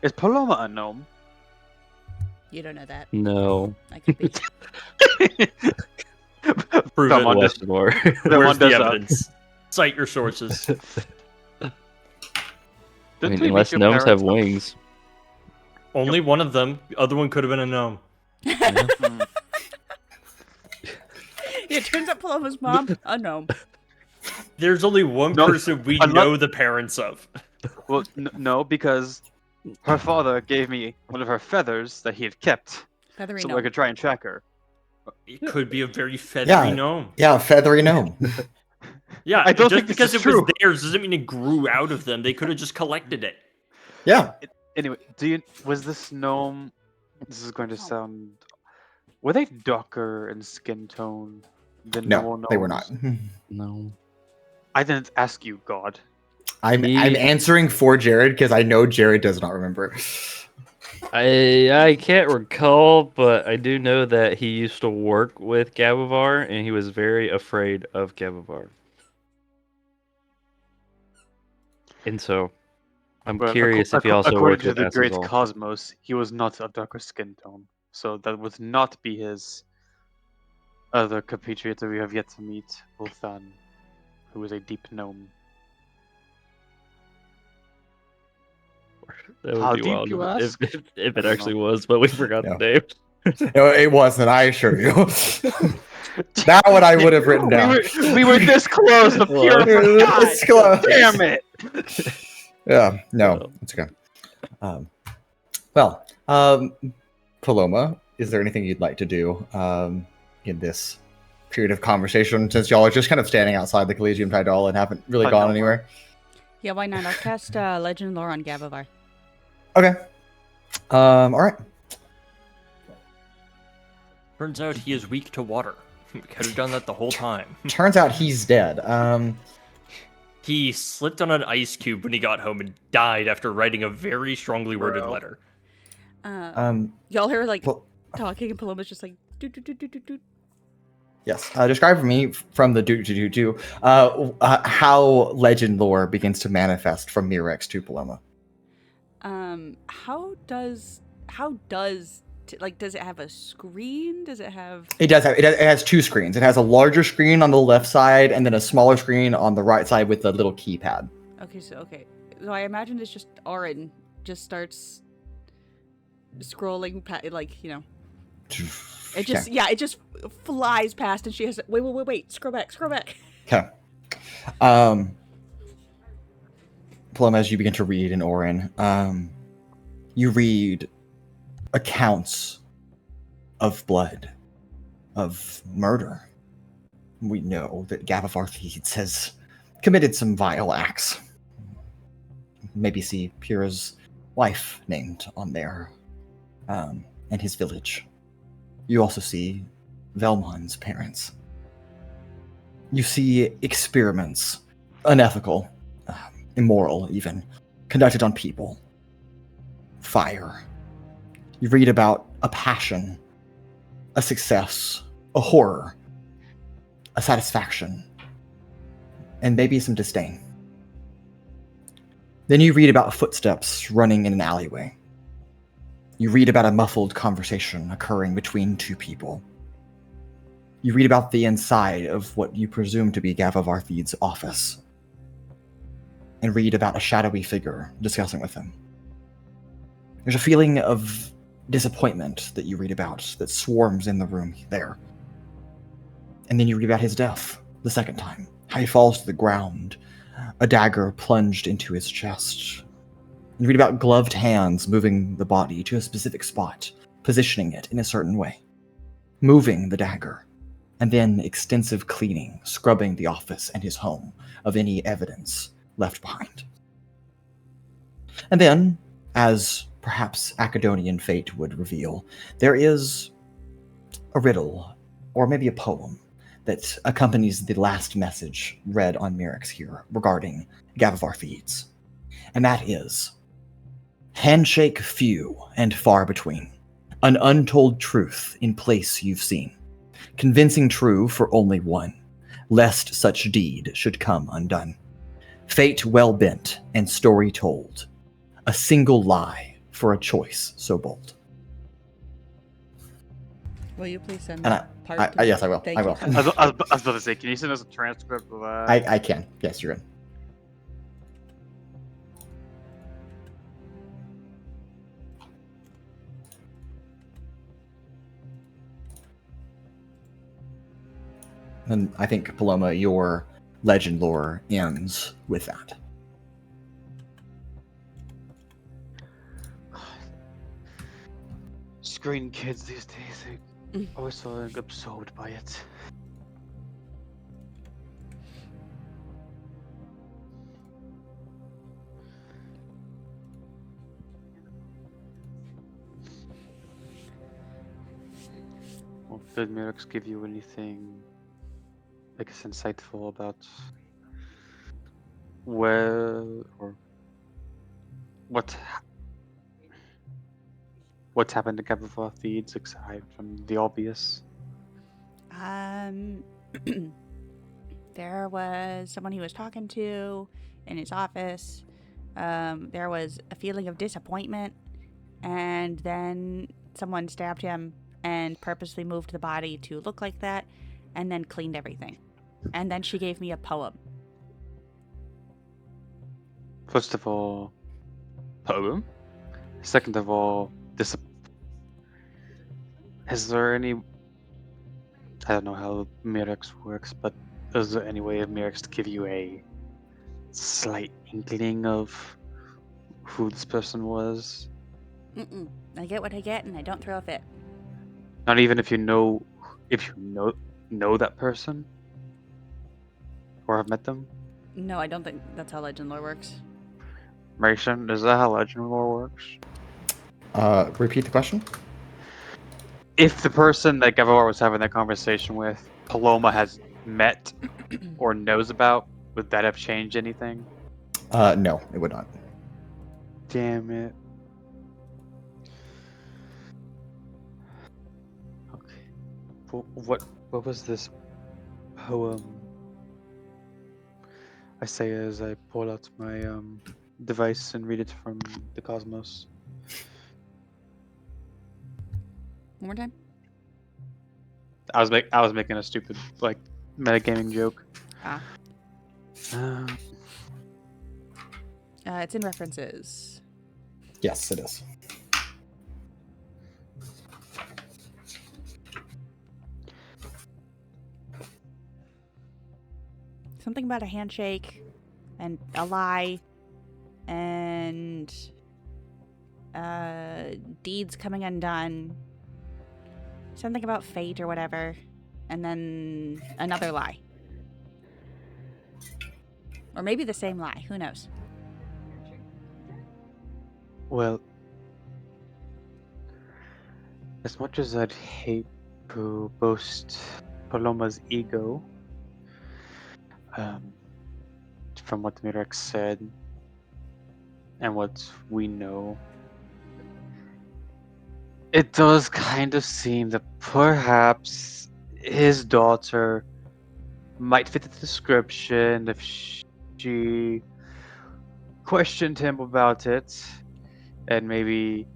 Is Paloma a gnome? You don't know that. No. I could be. Prove Someone it. does- More. Where's the does evidence? Cite your sources. Unless gnomes have wings. Only one of them. The other one could have been a gnome. It turns out Paloma's mom, a gnome. There's only one person we know the parents of. Well, no, because her father gave me one of her feathers that he had kept, Feathery so gnome. I could try and track her. It could be a very feathery gnome. Yeah, feathery gnome. Yeah, I don't just think this because is it was true. theirs doesn't mean it grew out of them. They could have just collected it. Yeah. Anyway, was this gnome? This is going to sound. Were they darker in skin tone than normal No, they were not. gnomes? No. I didn't ask you, God. I'm answering for Jared because I know Jared does not remember. I can't recall, but I do know that he used to work with Gavivar, and he was very afraid of Gavivar. And so, I'm But curious if he also according worked to with the great Azazel. cosmos, he was not a darker skin tone. So that would not be his other compatriot that we have yet to meet, Ulthan, who is a deep gnome. That would How be deep, wild you if, ask? if, if I it don't actually know. was, but we forgot No. the name. No, it wasn't, I assure you. That one I would have written down. We were this close to pure forgot. It's close. Damn it! Yeah, no, Well. it's okay. Paloma, is there anything you'd like to do in this period of conversation, since y'all are just kind of standing outside the Collegium Tidal and haven't really gone No. anywhere? Yeah, why not? I'll cast Legend Lore on Gabavar. Okay. All right. Turns out he is weak to water. We could have done that the whole time. Turns out he's dead. He slipped on an ice cube when he got home and died after writing a very strongly worded Bro. letter. Y'all hear like Well, talking, and Paloma's just like do do do do do do. yes. Describe for me from the do how legend lore begins to manifest from Mirex to Paloma. Does it have a screen? Does it have? It does have. It has two screens. It has a larger screen on the left side and then a smaller screen on the right side with a little keypad. Okay, so I imagine it's just Auron just starts scrolling, it just flies past, and she has wait, scroll back. Okay. Paloma, as you begin to read in Auron, you read accounts of blood, of murder. We know that Gabavar Thieves has committed some vile acts. Maybe see Pura's wife named on there, and his village. You also see Vellmon's parents. You see experiments, unethical, immoral even, conducted on people. Fire. You read about a passion, a success, a horror, a satisfaction, and maybe some disdain. Then you read about footsteps running in an alleyway. You read about a muffled conversation occurring between two people. You read about the inside of what you presume to be Gabavar Thieves' office, and read about a shadowy figure discussing with him. There's a feeling of disappointment that you read about that swarms in the room there. And then you read about his death the second time, how he falls to the ground, a dagger plunged into his chest. You read about gloved hands moving the body to a specific spot, positioning it in a certain way, moving the dagger, and then extensive cleaning, scrubbing the office and his home of any evidence left behind. And then, as perhaps Acadonian fate would reveal, there is a riddle, or maybe a poem, that accompanies the last message read on Mirex here regarding Gabavar Thieves. And that is, handshake few and far between, an untold truth in place you've seen, convincing true for only one, lest such deed should come undone. Fate well bent and story told, a single lie for a choice so bold. Will you please send And that part? yes, I will. Thank I you. will. I was about to say, can you send us a transcript of that? I can. Yes, you're in. And I think, Paloma, your legend lore ends with that. Screen kids these days, Mm. are always so absorbed by it. Well, did Mirex give you anything, I guess, insightful about where or what's happened to Gabavar Thieves aside from the obvious? There was someone he was talking to in his office. There was a feeling of disappointment, and then someone stabbed him and purposely moved the body to look like that, and then cleaned everything. And then she gave me a poem. First of all, poem. Second of all, is there any... I don't know how Mirrex works, but is there any way of Mirrex to give you a slight inkling of who this person was? Mm-mm. I get what I get, and I don't throw a fit. Not even if you know that person or have met them. No, I don't think that's how legend lore works. Mason, is that how legend lore works? Repeat the question. If the person that Gavor was having that conversation with, Paloma has met or knows about, would that have changed anything? No, it would not. Damn it. Okay. What was this poem? I say as I pull out my device and read it from the Cosmos. One more time. I was making a stupid metagaming joke. Ah. It's in references. Yes, it is. Something about a handshake and a lie and deeds coming undone. Something about fate or whatever. And then another lie. Or maybe the same lie. Who knows? Well, as much as I'd hate to boast Paloma's ego, from what Mirrex said and what we know, it does kind of seem that perhaps his daughter might fit the description if she questioned him about it, and maybe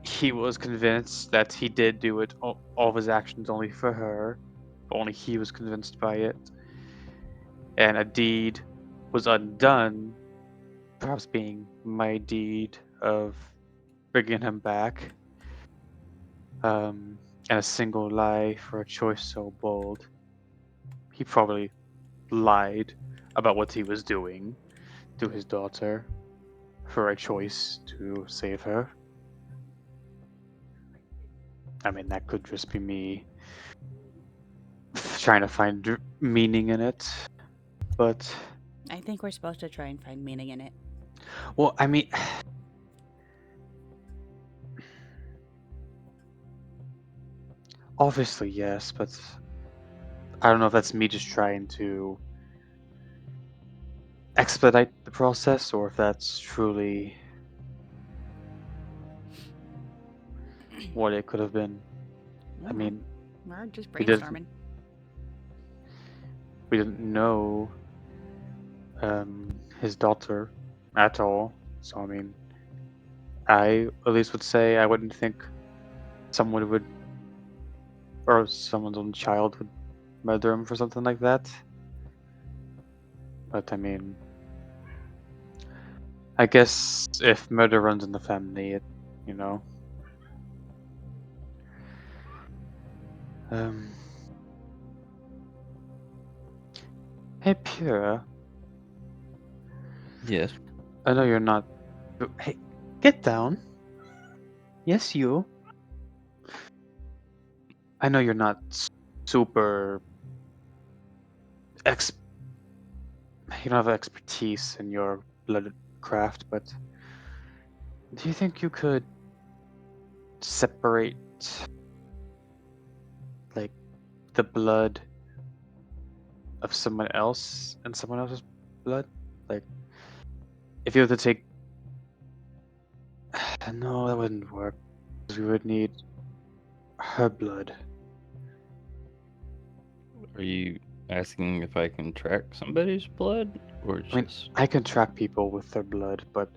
he was convinced that he did do it, all of his actions only for her, only he was convinced by it, and a deed was undone, perhaps being my deed of bringing him back, and a single lie for a choice so bold. He probably lied about what he was doing to his daughter for a choice to save her. I mean, that could just be me trying to find meaning in it, but... I think we're supposed to try and find meaning in it. Well, I mean... Obviously, yes, but I don't know if that's me just trying to expedite the process, or if that's truly what it could have been. I mean, we're just we didn't- brainstorming. we didn't know his daughter at all, so I mean, I at least would say I wouldn't think someone would, or someone's own child would murder him for something like that. But I mean, I guess if murder runs in the family, it, you know. Hey, Pura. Yes. I know you're not. Hey, get down. Yes, you. I know you're not super you don't have expertise in your blood craft, but do you think you could separate like the blood of someone else and someone else's blood? Like, if you were to take... No, that wouldn't work, because we would need her blood. Are you asking if I can track somebody's blood, or I mean, just I can track people with their blood, but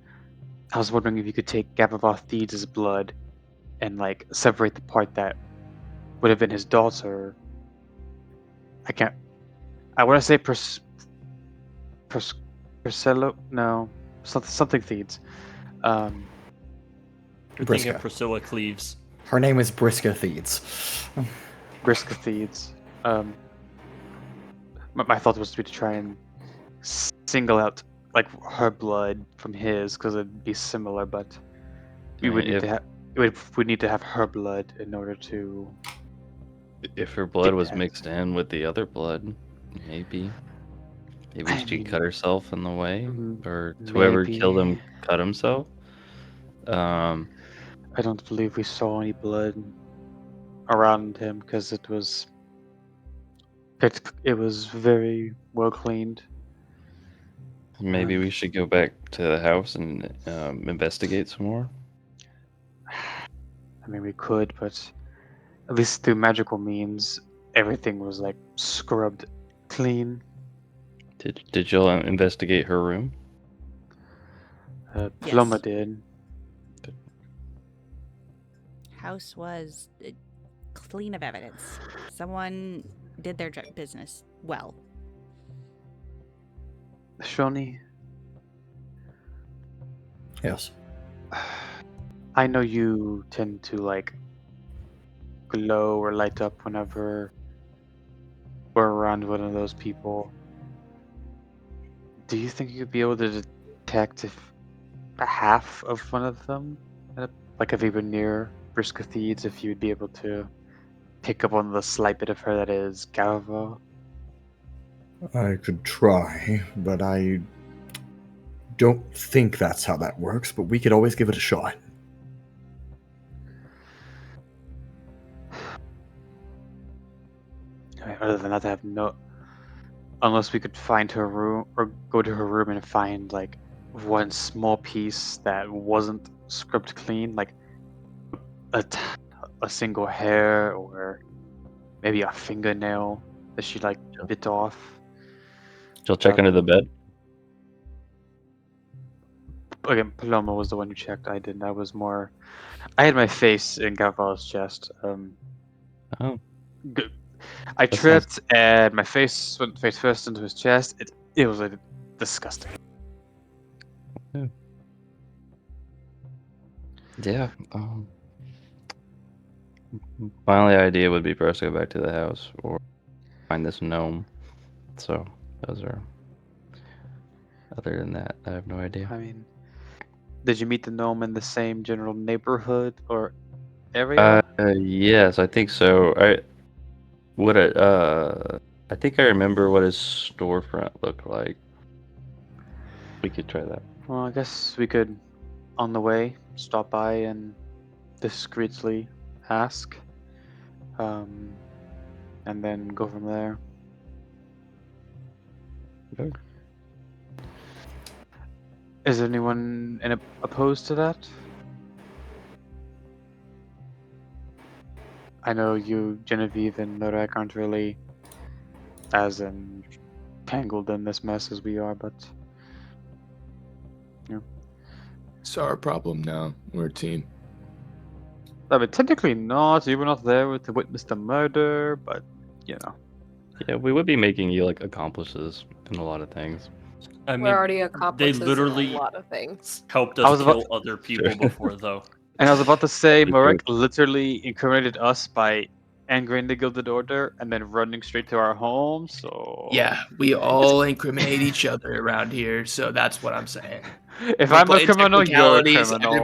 I was wondering if you could take Gabavoth Thiedes' blood and like separate the part that would have been his daughter. I can't. I want to say Priscilla. No, something Thiedes. You're thinking Briska. of Priscilla Cleaves. Her name is Briska Theeds. Briska Thiedes. My thought was to try and single out like her blood from his because it'd be similar, but we would need to have we need to have her blood in order to. if her blood was Depends. mixed in with the other blood, maybe I she mean, cut herself in the way, mm, or whoever killed him maybe. cut himself. I don't believe we saw any blood around him because it was very well cleaned. Maybe we should go back to the house and investigate some more. I mean, we could, but at least through magical means, everything was like scrubbed clean. Did y'all investigate her room? Paloma Yes. did. House was clean of evidence. Someone did their business well. Shoni, Yes. I know you tend to like glow or light up whenever we're around one of those people. Do you think you could be able to detect if half of one of them, like if we were near Briska Thiedes, if you'd be able to pick up on the slight bit of her that is Galva? I could try, but I don't think that's how that works, but we could always give it a shot. Other than that, I have no. Unless we could find her room or go to her room and find like one small piece that wasn't scrubbed clean, like a single hair or maybe a fingernail that she like bit off. Y'all check under the bed. Again, Paloma was the one who checked. I didn't. I was more. I had my face in Gaval's chest. Oh, I That tripped and my face went face first into his chest. It was disgusting. yeah. My only idea would be for us to go back to the house or find this gnome. So those are. Other than that, I have no idea. I mean, did you meet the gnome in the same general neighborhood or area? Yes, I think so. I think I remember what his storefront looked like. We could try that. Well, I guess we could, on the way, stop by and discreetly ask, and then go from there. Okay. Is anyone opposed to that? I know you, Genevieve, and Norek aren't really as entangled in this mess as we are, but It's our problem now. We're a team. I mean, technically not. You were not there to witness the murder, but you know. Yeah, we would be making you like accomplices in a lot of things. I mean, We're already accomplices literally in a lot of things. helped I us was about- kill other people before, though. And I was about to say, That's Marek literally incriminated us by angering the Gilded Order and then running straight to our home, so... Yeah, we all incriminate each other around here, so that's what I'm saying. If We're I'm a playing criminal, you're a technicalities, criminal.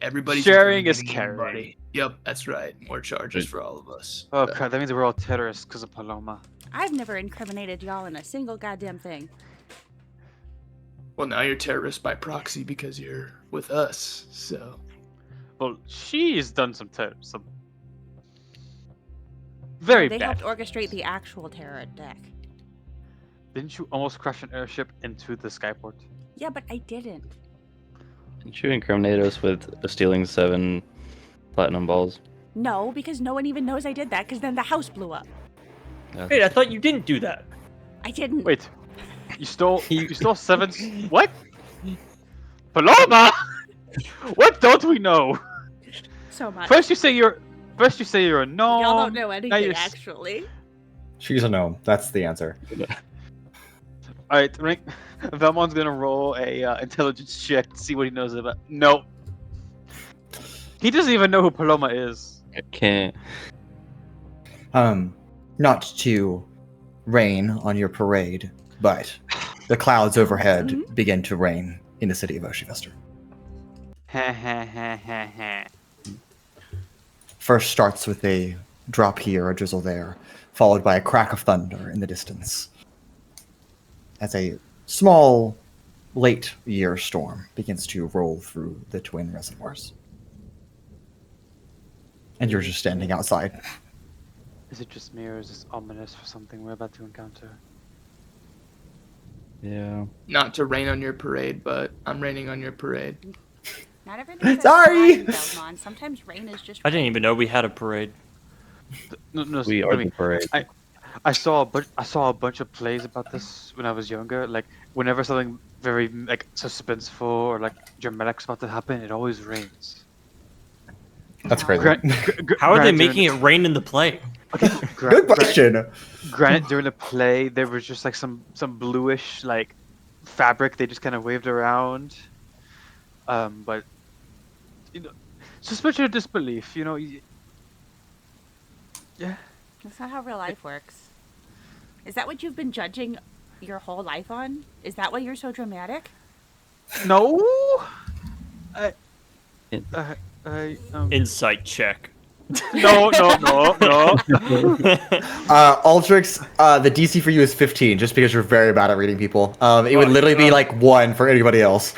Everybody's Sharing is incriminating caring. everybody. Yep, that's right. More charges for all of us. Oh crap, that means we're all terrorists because of Paloma. I've never incriminated y'all in a single goddamn thing. Well, now you're terrorists by proxy because you're with us. So Well, she's done some very They bad. helped orchestrate the actual terror attack. Didn't you almost crash an airship into the skyport? Yeah, but I didn't. Didn't you incriminate us with stealing 7 platinum balls? No, because no one even knows I did that, because then the house blew up. Wait, I thought you didn't do that. I didn't. Wait, you stole 7. What? Paloma? What don't we know? So much. First you say you're a gnome. Y'all don't know now anything, you're actually. She's a gnome. That's the answer. All right, Vellmon's gonna roll a intelligence check to see what he knows about. Nope. He doesn't even know who Paloma is. I can't. Not to rain on your parade, but the clouds overhead begin to rain in the city of Oceavester. Ha ha ha ha ha. First starts with a drop here, a drizzle there, followed by a crack of thunder in the distance, as a small, late-year storm begins to roll through the twin reservoirs. And you're just standing outside. Is it just me, or is this ominous for something we're about to encounter? Yeah. Not to rain on your parade, but I'm raining on your parade. Not everything's Sorry! Vellmon. Sometimes rain is just. I didn't even know we had a parade. No, We are the parade. I saw a bunch of plays about this when I was younger. Like whenever something very like suspenseful or like dramatic's about to happen, it always rains. That's crazy. How are they making it rain in the play? Good question. Granted, during the play, there was just like some bluish like fabric they just kind of waved around. But you know, suspension of disbelief. You know. Yeah. That's not how real life works. Is that what you've been judging your whole life on? Is that why you're so dramatic? No. Insight check. No. Altrix, the DC for you is 15, just because you're very bad at reading people. It would literally be like 1 for anybody else.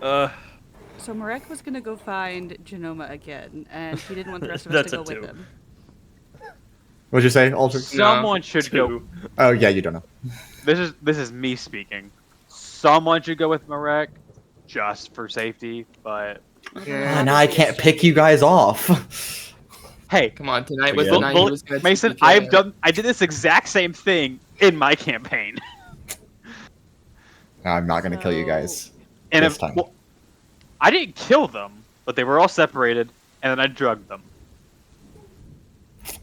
So Marek was gonna go find Genoma again, and he didn't want the rest of us to go with him. What'd you say, Altrix? Someone should go. Oh yeah, you don't know. This is me speaking. Someone should go with Marek, just for safety. But Now I can't pick you guys off. hey, Come on, tonight was the night he was gonna Mason, take care of. I did this exact same thing in my campaign. I'm not gonna kill you guys. And This time. well, I didn't kill them, but they were all separated, and then I drugged them.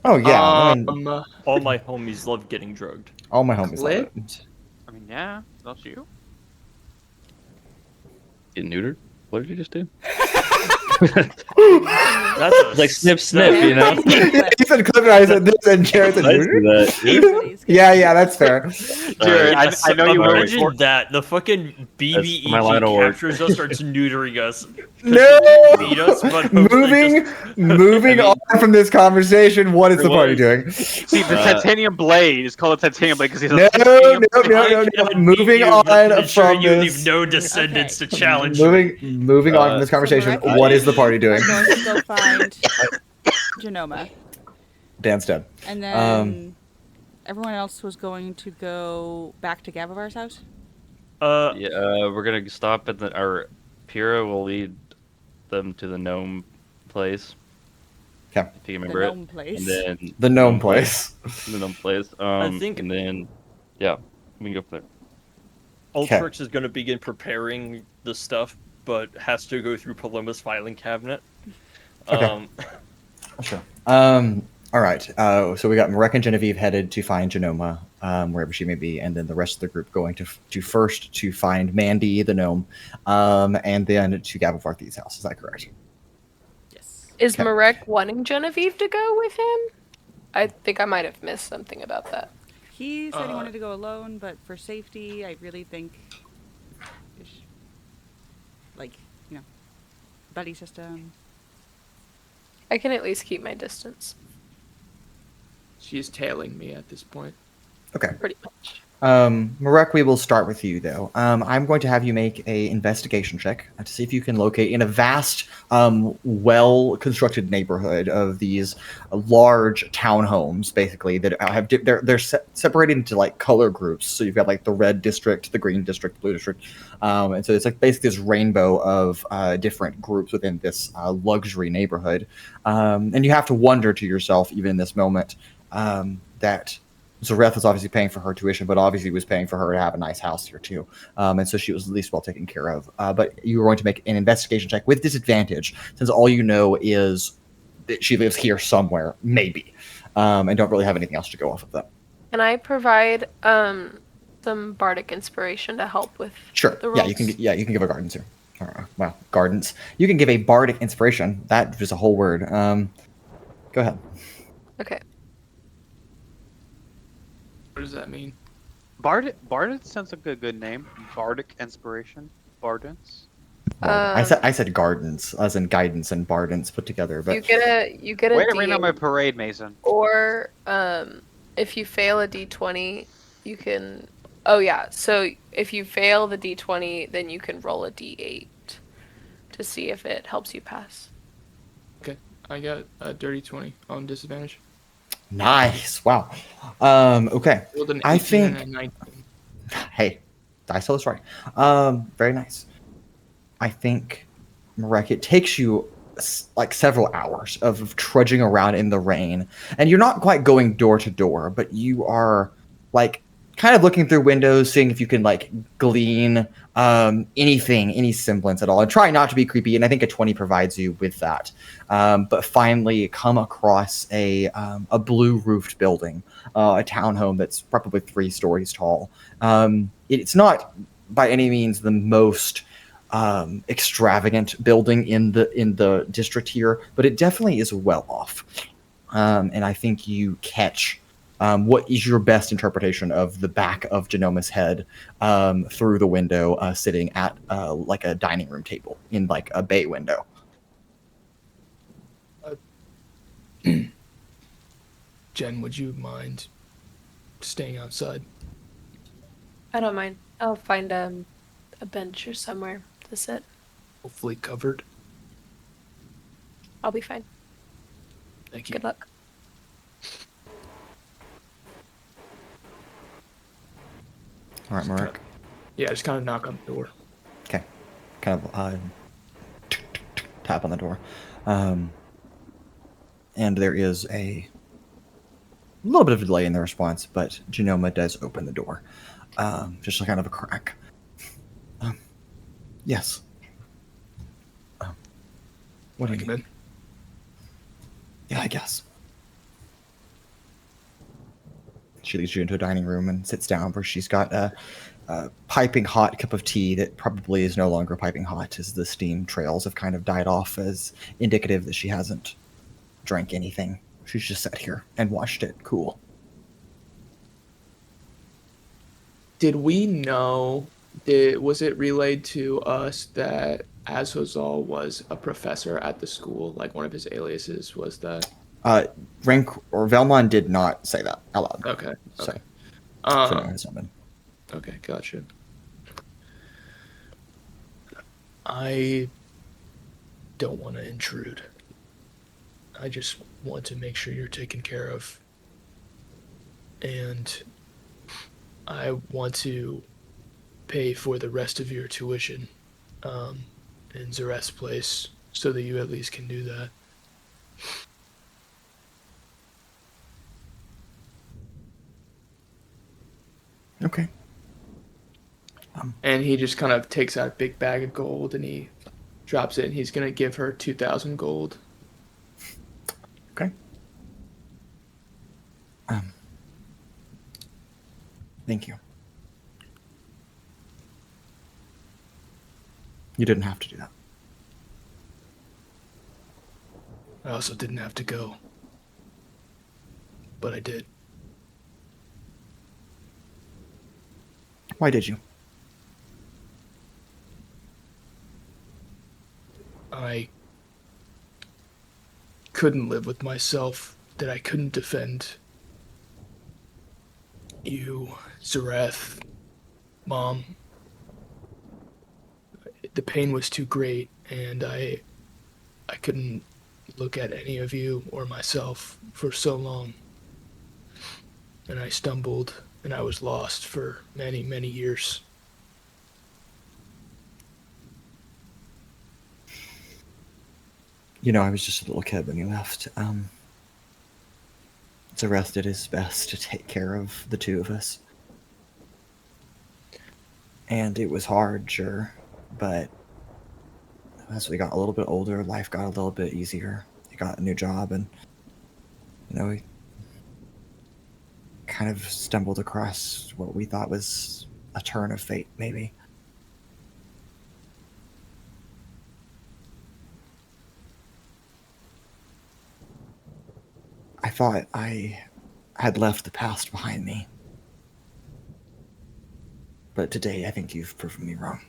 Oh yeah, I mean, All my homies love getting drugged. all my homies love it. Clipped? I mean, yeah, don't you? Get neutered? What did you just do? That's a Like snip, you know? Yeah, he said clip, and I said this, and Jared said I see that. yeah, that's fair. Jared, I know you were. Imagine that the fucking BBEG my line of work. captures us, starts neutering us. No! Beat us, but hopefully Moving on from this conversation, what is the party Rewind. doing? See, the titanium blade is called a titanium blade because he's a No, titanium no, blade. no, no, no. Moving on pretty sure from you this. leave no descendants to challenge. Moving on from this conversation, Marek- what is the party doing? I'm going to go find Genoma, Dan's dead. and then everyone else was going to go back to Gavivar's house. Yeah, we're gonna stop at our Pura will lead them to the gnome place. Okay. If you The remember gnome place. it. And then The gnome place. the gnome place. think- And then, yeah, we can go from there. Ultrix is going to begin preparing the stuff, but has to go through Paloma's filing cabinet. Okay. Sure. All right. So we got Marek and Genevieve headed to find Genoma, wherever she may be, and then the rest of the group going to first to find Mandy the gnome, and then to Gavivarthi's house. Is that correct? Yes. Is Okay. Marek wanting Genevieve to go with him? I think I might have missed something about that. He said he wanted to go alone, but for safety, I really think, like, you know, buddy system. I can at least keep my distance, She's tailing me at this point. Okay. pretty much. Marek, we will start with you, though. I'm going to have you make a investigation check to see if you can locate in a vast, well-constructed neighborhood of these large townhomes, basically, that have they're separated into like color groups. So you've got like the red district, the green district, blue district, and so it's like basically this rainbow of different groups within this luxury neighborhood. And you have to wonder to yourself, even in this moment, that Zareth was obviously paying for her tuition, but obviously was paying for her to have a nice house here too. And so she was at least well taken care of. But you were going to make an investigation check with disadvantage, since all you know is that she lives here somewhere, maybe, and don't really have anything else to go off of that. Can I provide some bardic inspiration to help with Sure. the rolls? Yeah, you can give a gardens here. Well, gardens. You can give a bardic inspiration. That is a whole word. Go ahead. Okay. What does that mean? Bardence sounds like a good name. Bardic inspiration. Bardence. I said gardens, as in guidance and bardens put together. But You get a Way to rain on D8, my parade, Mason. or if you fail a D20, you can. Oh yeah. So if you fail the D20, then you can roll a D8 to see if it helps you pass. Okay, I got a dirty 20 on disadvantage. nice. Wow. Okay. Rolled an 18 I think. and a 19. Hey, dice told us right. Very nice. I think, Marek, it takes you like several hours of trudging around in the rain, and you're not quite going door to door, but you are like kind of looking through windows, seeing if you can like glean anything, any semblance at all, and try not to be creepy. And I think a 20 provides you with that. But finally, come across a blue roofed building, a townhome that's probably 3 stories tall. It's not by any means the most extravagant building in the district here, but it definitely is well off. And I think you catch what is your best interpretation of the back of Genoma's head through the window, sitting at like a dining room table in like a bay window. Jen, would you mind staying outside? I don't mind. I'll find a bench or somewhere to sit. Hopefully covered. I'll be fine. Thank you. Good luck. All right, Marek. Yeah, just kind of knock on the door. Okay. Kind of tap on the door. And there is a little bit of a delay in the response, but Genoma does open the door. Just kind of a crack. Yes. What do you Come need? in. Yeah, I guess. She leads you into a dining room and sits down where she's got a piping hot cup of tea that probably is no longer piping hot, as the steam trails have kind of died off, as indicative that she hasn't drank anything. She's just sat here and watched it cool. Did we know, was it relayed to us that Azhozal was a professor at the school? Like one of his aliases was that? Rancor or Vellmon did not say that out loud. Okay. So, Okay. so no, it has not been. Okay, gotcha. I don't want to intrude. I just want to make sure you're taken care of. And I want to pay for the rest of your tuition in Zareth's place so that you at least can do that. Okay. And he just kind of takes out a big bag of gold and he drops it, and he's going to give her 2,000 gold. Okay. Thank you. You didn't have to do that. I also didn't have to go. But I did. Why did you? I couldn't live with myself that I couldn't defend you, Zareth, Mom. The pain was too great, and I couldn't look at any of you or myself for so long. And I stumbled, and I was lost for many, many years. You know, I was just a little kid when you left. arrested his best to take care of the two of us. And it was hard, sure, but as we got a little bit older, life got a little bit easier. He got a new job, and, we kind of stumbled across what we thought was a turn of fate, maybe. I thought I had left the past behind me. But today, I think you've proven me wrong.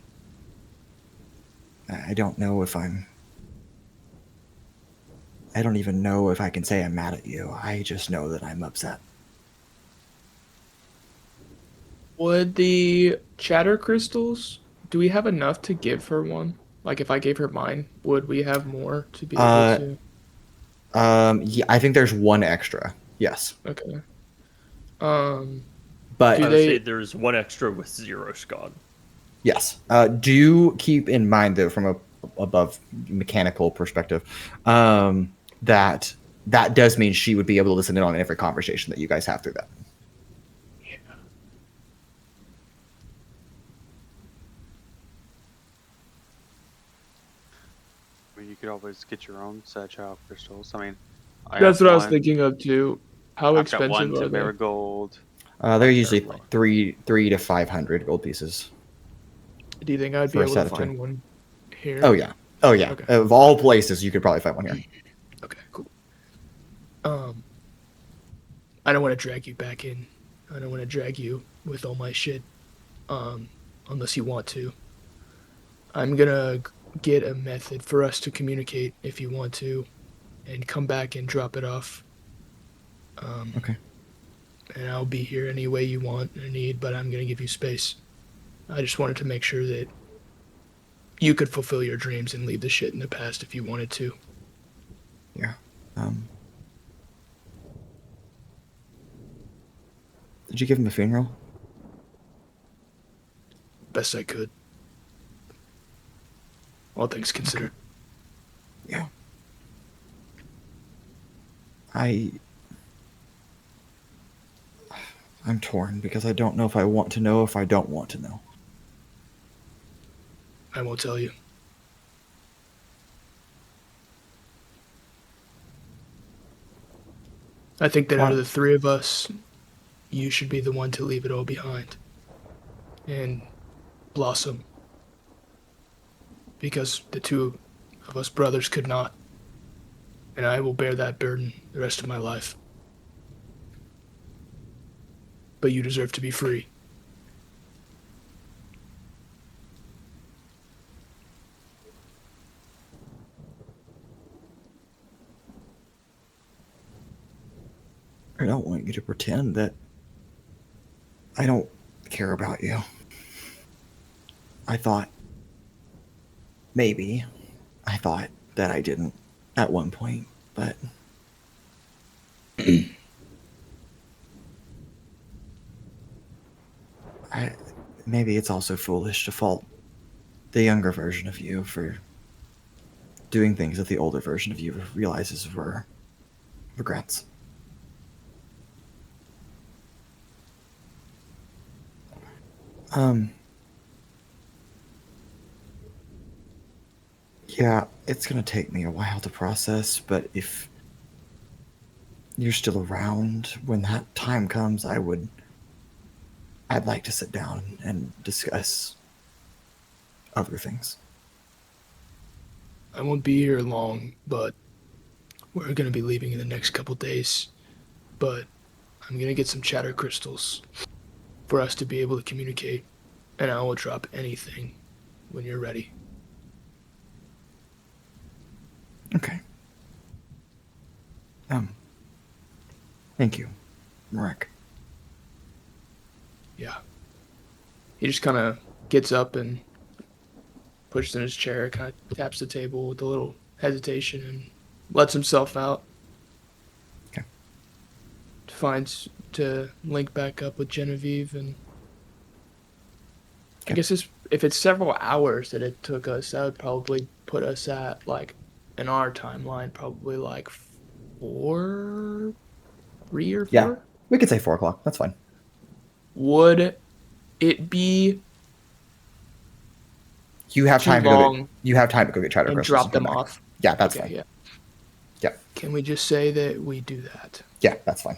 I don't know if I don't even know if I can say I'm mad at you. I just know that I'm upset. Would the chatter crystals, do we have enough to give her one? Like, if I gave her mine, would we have more to be able to? Yeah, I think there's one extra. Yes. Okay. But Do I would they- say there's one extra with 0 Scott. yes. Do keep in mind, though, from a above mechanical perspective, that does mean she would be able to listen in on every conversation that you guys have through that. I mean, you could always get your own satchel crystals. I mean, That's what I was one. thinking of too. How I've got expensive one are to they? marigold. They're usually Terrible. 300 to 500 gold pieces. Do you think I'd be For a able set to of two. find one here? Oh yeah. Okay. Of all places, you could probably find one here. Okay, cool. I don't want to drag you back in. I don't want to drag you with all my shit. Unless you want to. I'm gonna get a method for us to communicate if you want to, and come back and drop it off. Okay. And I'll be here any way you want or need, but I'm gonna give you space. I just wanted to make sure that you could fulfill your dreams and leave the shit in the past if you wanted to. Yeah. Did you give him a funeral? Best I could. All things considered. Yeah. I'm torn because I don't know if I want to know if I don't want to know. I won't tell you. I think that out of the three of us, you should be the one to leave it all behind. And blossom. Because the two of us brothers could not. And I will bear that burden the rest of my life. But you deserve to be free. I don't want you to pretend that I don't care about you. I thought that I didn't at one point, but maybe it's also foolish to fault the younger version of you for doing things that the older version of you realizes were regrets. Yeah, it's gonna take me a while to process, but if you're still around when that time comes, I'd like to sit down and discuss other things. I won't be here long, but we're gonna be leaving in the next couple days. But I'm gonna get some chatter crystals for us to be able to communicate, and I will drop anything when you're ready. Okay. Thank you, Marek. Yeah. He just kind of gets up and pushes in his chair, kind of taps the table with a little hesitation and lets himself out. Okay. Finds to link back up with Genevieve, and I Okay. guess if it's several hours that it took us, that would probably put us at, like, in our timeline, probably like 4 3 or 4? Yeah. We could say 4 o'clock. That's fine. Would it be You have too time to go. long You have time to go get Chatter and Crystals drop come them back. off? Yeah, that's Okay, fine. yeah. Yep. Can we just say that we do that? Yeah, that's fine.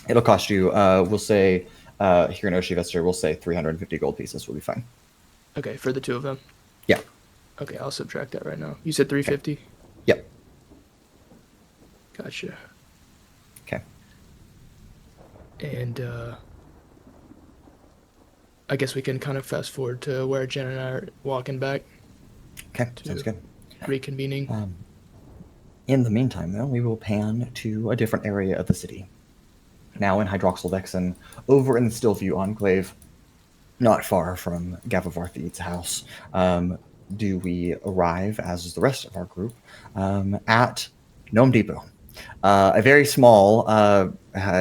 It'll cost you. We'll say here in Oceavester, we'll say 350 gold pieces. Will be fine. Okay, for the 2 of them? Yeah. Okay, I'll subtract that right now. You said 350? Yep. Gotcha. Okay. And I guess we can kind of fast forward to where Jen and I are walking back, Okay. Sounds good. reconvening. In the meantime, though, we will pan to a different area of the city. Now in Hydroxyl'vexen, over in the Stillview Enclave, not far from Gavivarthid's house, do we arrive, as is the rest of our group, at Gnome Depot. A very small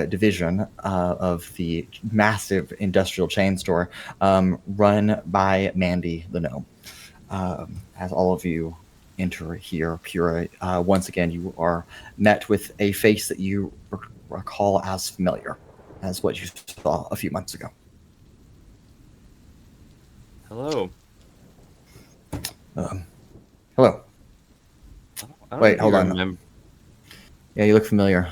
division of the massive industrial chain store run by Mandy the Gnome. As all of you enter here, Pura, once again, you are met with a face that you recall as familiar as what you saw a few months ago. Hello. Hello. I don't Wait, know if hold you on. remember- Yeah, you look familiar.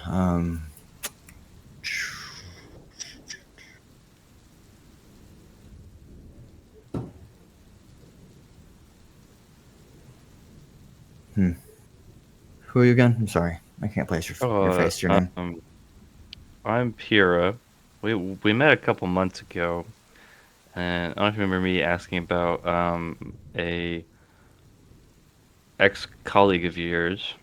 Who are you again? I'm sorry. I can't place your face to your name. I'm Pura. We met a couple months ago, and I don't know if you remember me asking about a ex-colleague of yours.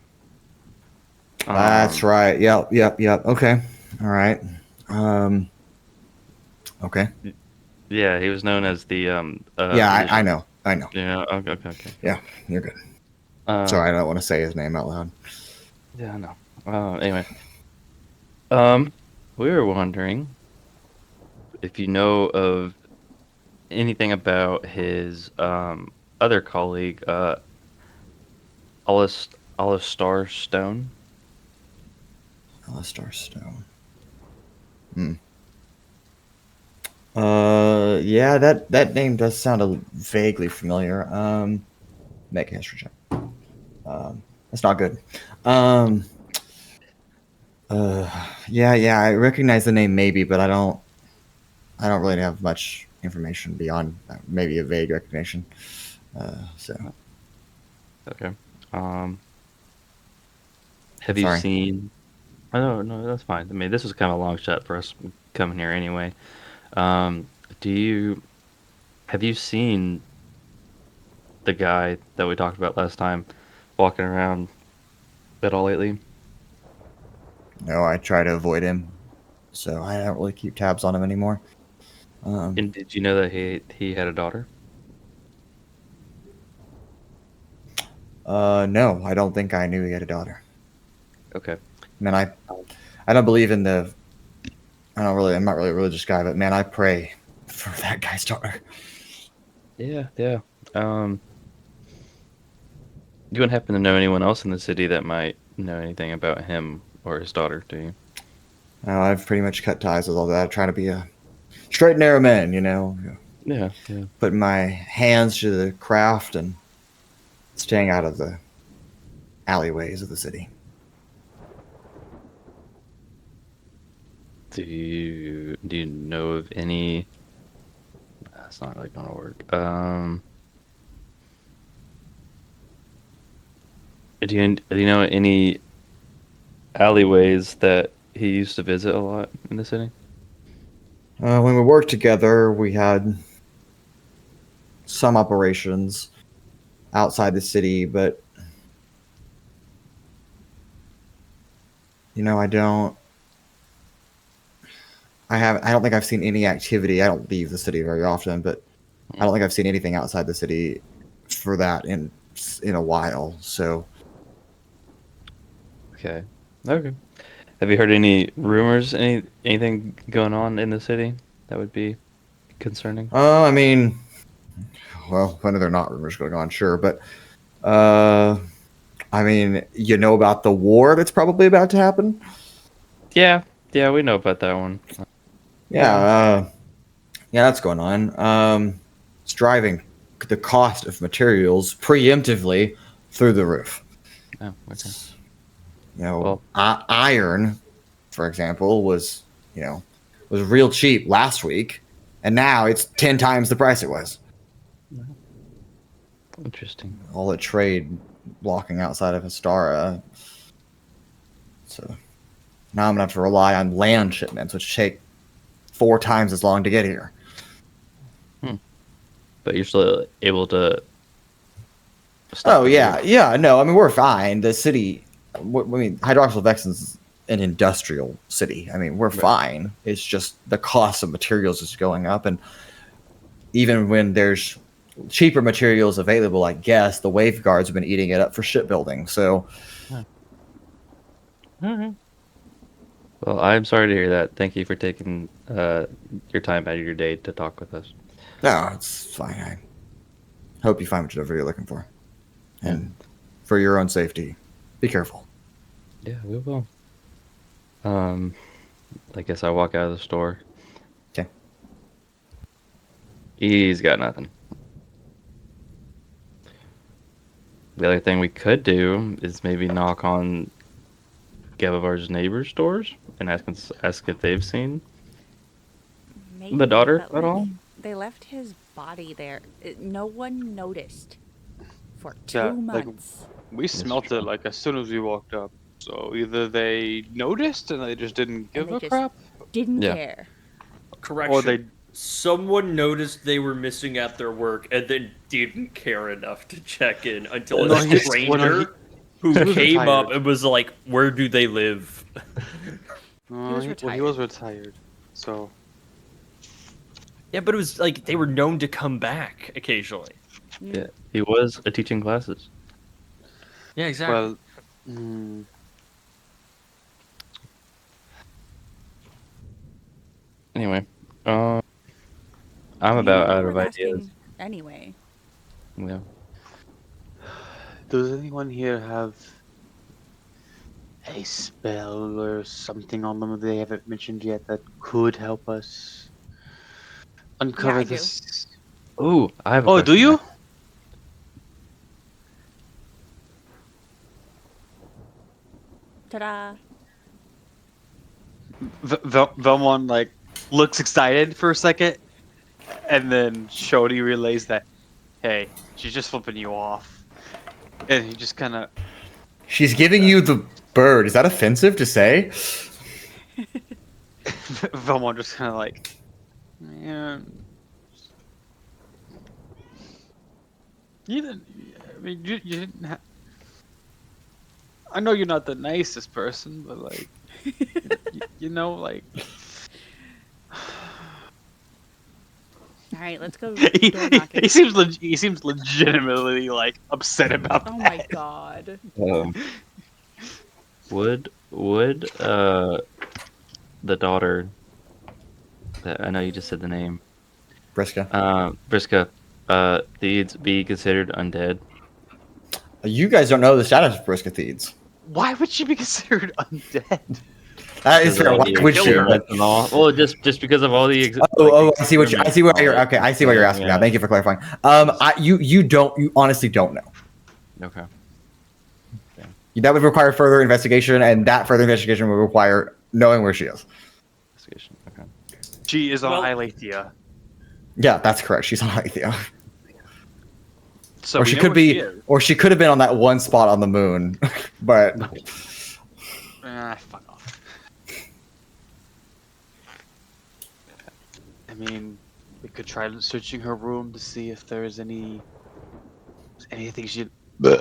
That's right. Yep. Okay. All right. Okay. Yeah, he was known as the Yeah, I know. Yeah. Okay. Yeah, you're good. Um, Sorry, I don't want to say his name out loud. Yeah, I know. Anyway, we were wondering if you know of anything about his other colleague, Alistar Stone. Alistar Stone. Yeah, that name does sound vaguely familiar. Make a history check. That's not good. Yeah, I recognize the name maybe, but I don't really have much information beyond maybe a vague recognition. So. Okay. Have you Sorry. seen? Oh, no, that's fine. I mean, this was kind of a long shot for us coming here anyway. Have you seen the guy that we talked about last time walking around at all lately? No, I try to avoid him, so I don't really keep tabs on him anymore. And did you know that he had a daughter? No, I don't think I knew he had a daughter. Okay. Man, I don't believe in the. I'm not really a religious guy, but man, I pray for that guy's daughter. Yeah. You wouldn't happen to know anyone else in the city that might know anything about him or his daughter, do you? I've pretty much cut ties with all that. I try to be a straight and narrow man, you know. Yeah. Putting my hands to the craft and staying out of the alleyways of the city. Do you know of any? That's not really gonna work. Do you know any alleyways that he used to visit a lot in the city? When we worked together, we had some operations outside the city, but I don't think I've seen any activity. I don't leave the city very often, but I don't think I've seen anything outside the city for that in a while. So. Okay. Have you heard any rumors, anything going on in the city that would be concerning? I mean, well, when they're not rumors going on, sure, but I mean, about the war that's probably about to happen? Yeah, Yeah, we know about that one. Yeah, that's going on. It's driving the cost of materials preemptively through the roof. Oh, okay. Well, iron, for example, was real cheap last week, and now it's 10 times the price it was. Interesting. All the trade blocking outside of Astara. So now I'm gonna have to rely on land shipments, which take 4 times as long to get here. But you're still able to. Oh yeah. No, I mean we're fine. The city. Hydroxyl'vexen's an industrial city. I mean we're fine. It's just the cost of materials is going up, and even when there's cheaper materials available, I guess the wave guards have been eating it up for shipbuilding. So. Well, I'm sorry to hear that. Thank you for taking your time out of your day to talk with us. No, it's fine. I hope you find whatever you're looking for. And for your own safety, be careful. Yeah, we will. I guess I walk out of the store. Okay. He's got nothing. The other thing we could do is maybe knock on Gavivar's neighbors' doors and ask if they've seen the daughter at all. They left his body there. No one noticed for 2 months. We smelt it like as soon as we walked up. So either they noticed and they just didn't give a crap. Didn't care. Correction. Or someone noticed they were missing at their work and then didn't care enough to check in until a stranger who came up and was like, "Where do they live?" He was retired. He was retired. So. Yeah, but it was like they were known to come back occasionally. Yeah, he was teaching classes. Yeah, exactly. Well. Anyway, I'm about out of ideas. Anyway. Yeah. Does anyone here have a spell or something on them that they haven't mentioned yet that could help us uncover this? Oh, I have. Oh, do you? Ta-da! Vellmon looks excited for a second, and then Shodi relays that, hey, she's just flipping you off, and he just kind of. She's giving you the bird. Is that offensive to say? Vellmon just kind of man. You didn't. I mean, you didn't have. I know you're not the nicest person, but you know. All right, let's go door knocking. He seems legitimately upset about that. Oh my god. Would the daughter that I know you just said the name Briska Thiedes be considered undead? You guys don't know the status of Briska Thiedes. Why would she be considered undead? That is fair. Why would she? Well, just because of all the. I see what you're asking now. Thank you for clarifying. You honestly don't know. Okay. That would require further investigation, and that further investigation would require knowing where she is. Investigation. Okay. She is on Hylathia. Yeah, that's correct. She's on Hylathia. So or she could be, or she could have been on that one spot on the moon, but. Fuck off. I mean, we could try searching her room to see if there's anything she. I'm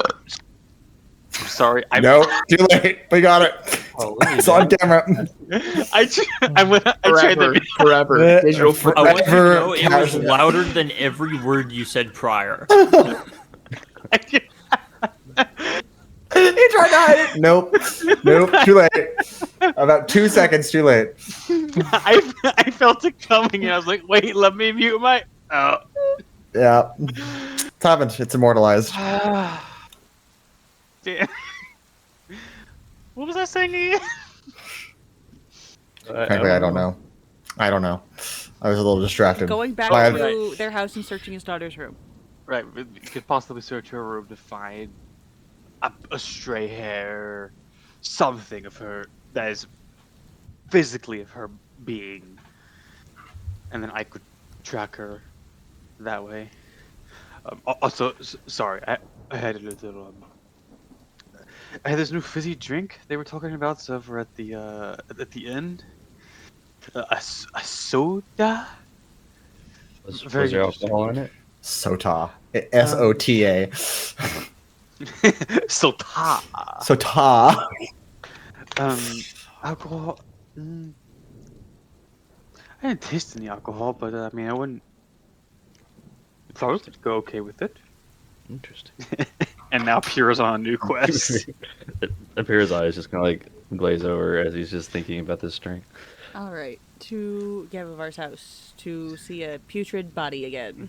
sorry. No, too late. We got it. It's on camera. I tried to forever. Digital forever. It was louder than every word you said prior. He tried to hide it. Nope. Too late. About 2 seconds too late. I felt it coming and I was like, wait, let me mute my. Oh. Yeah. It's happened. It's immortalized. Damn. What was I saying again? Frankly, I don't know. I don't know. I was a little distracted. Going back By- to their house and searching his daughter's room. Right, you could possibly search her room to find a stray hair, something of her that is physically of her being, and then I could track her that way. Also, sorry, I had a little. I had this new fizzy drink they were talking about over at the inn. A soda. Was Very there interesting. alcohol in it? Sota. S-O-T-A. Sota. Sota. Alcohol. I didn't taste any alcohol, but I mean, I wouldn't. Flores would go okay with it. Interesting. And now Pura's on a new quest. It appears eyes just kind of like glaze over as he's just thinking about this drink. All right, to Gavivar's house to see a putrid body again.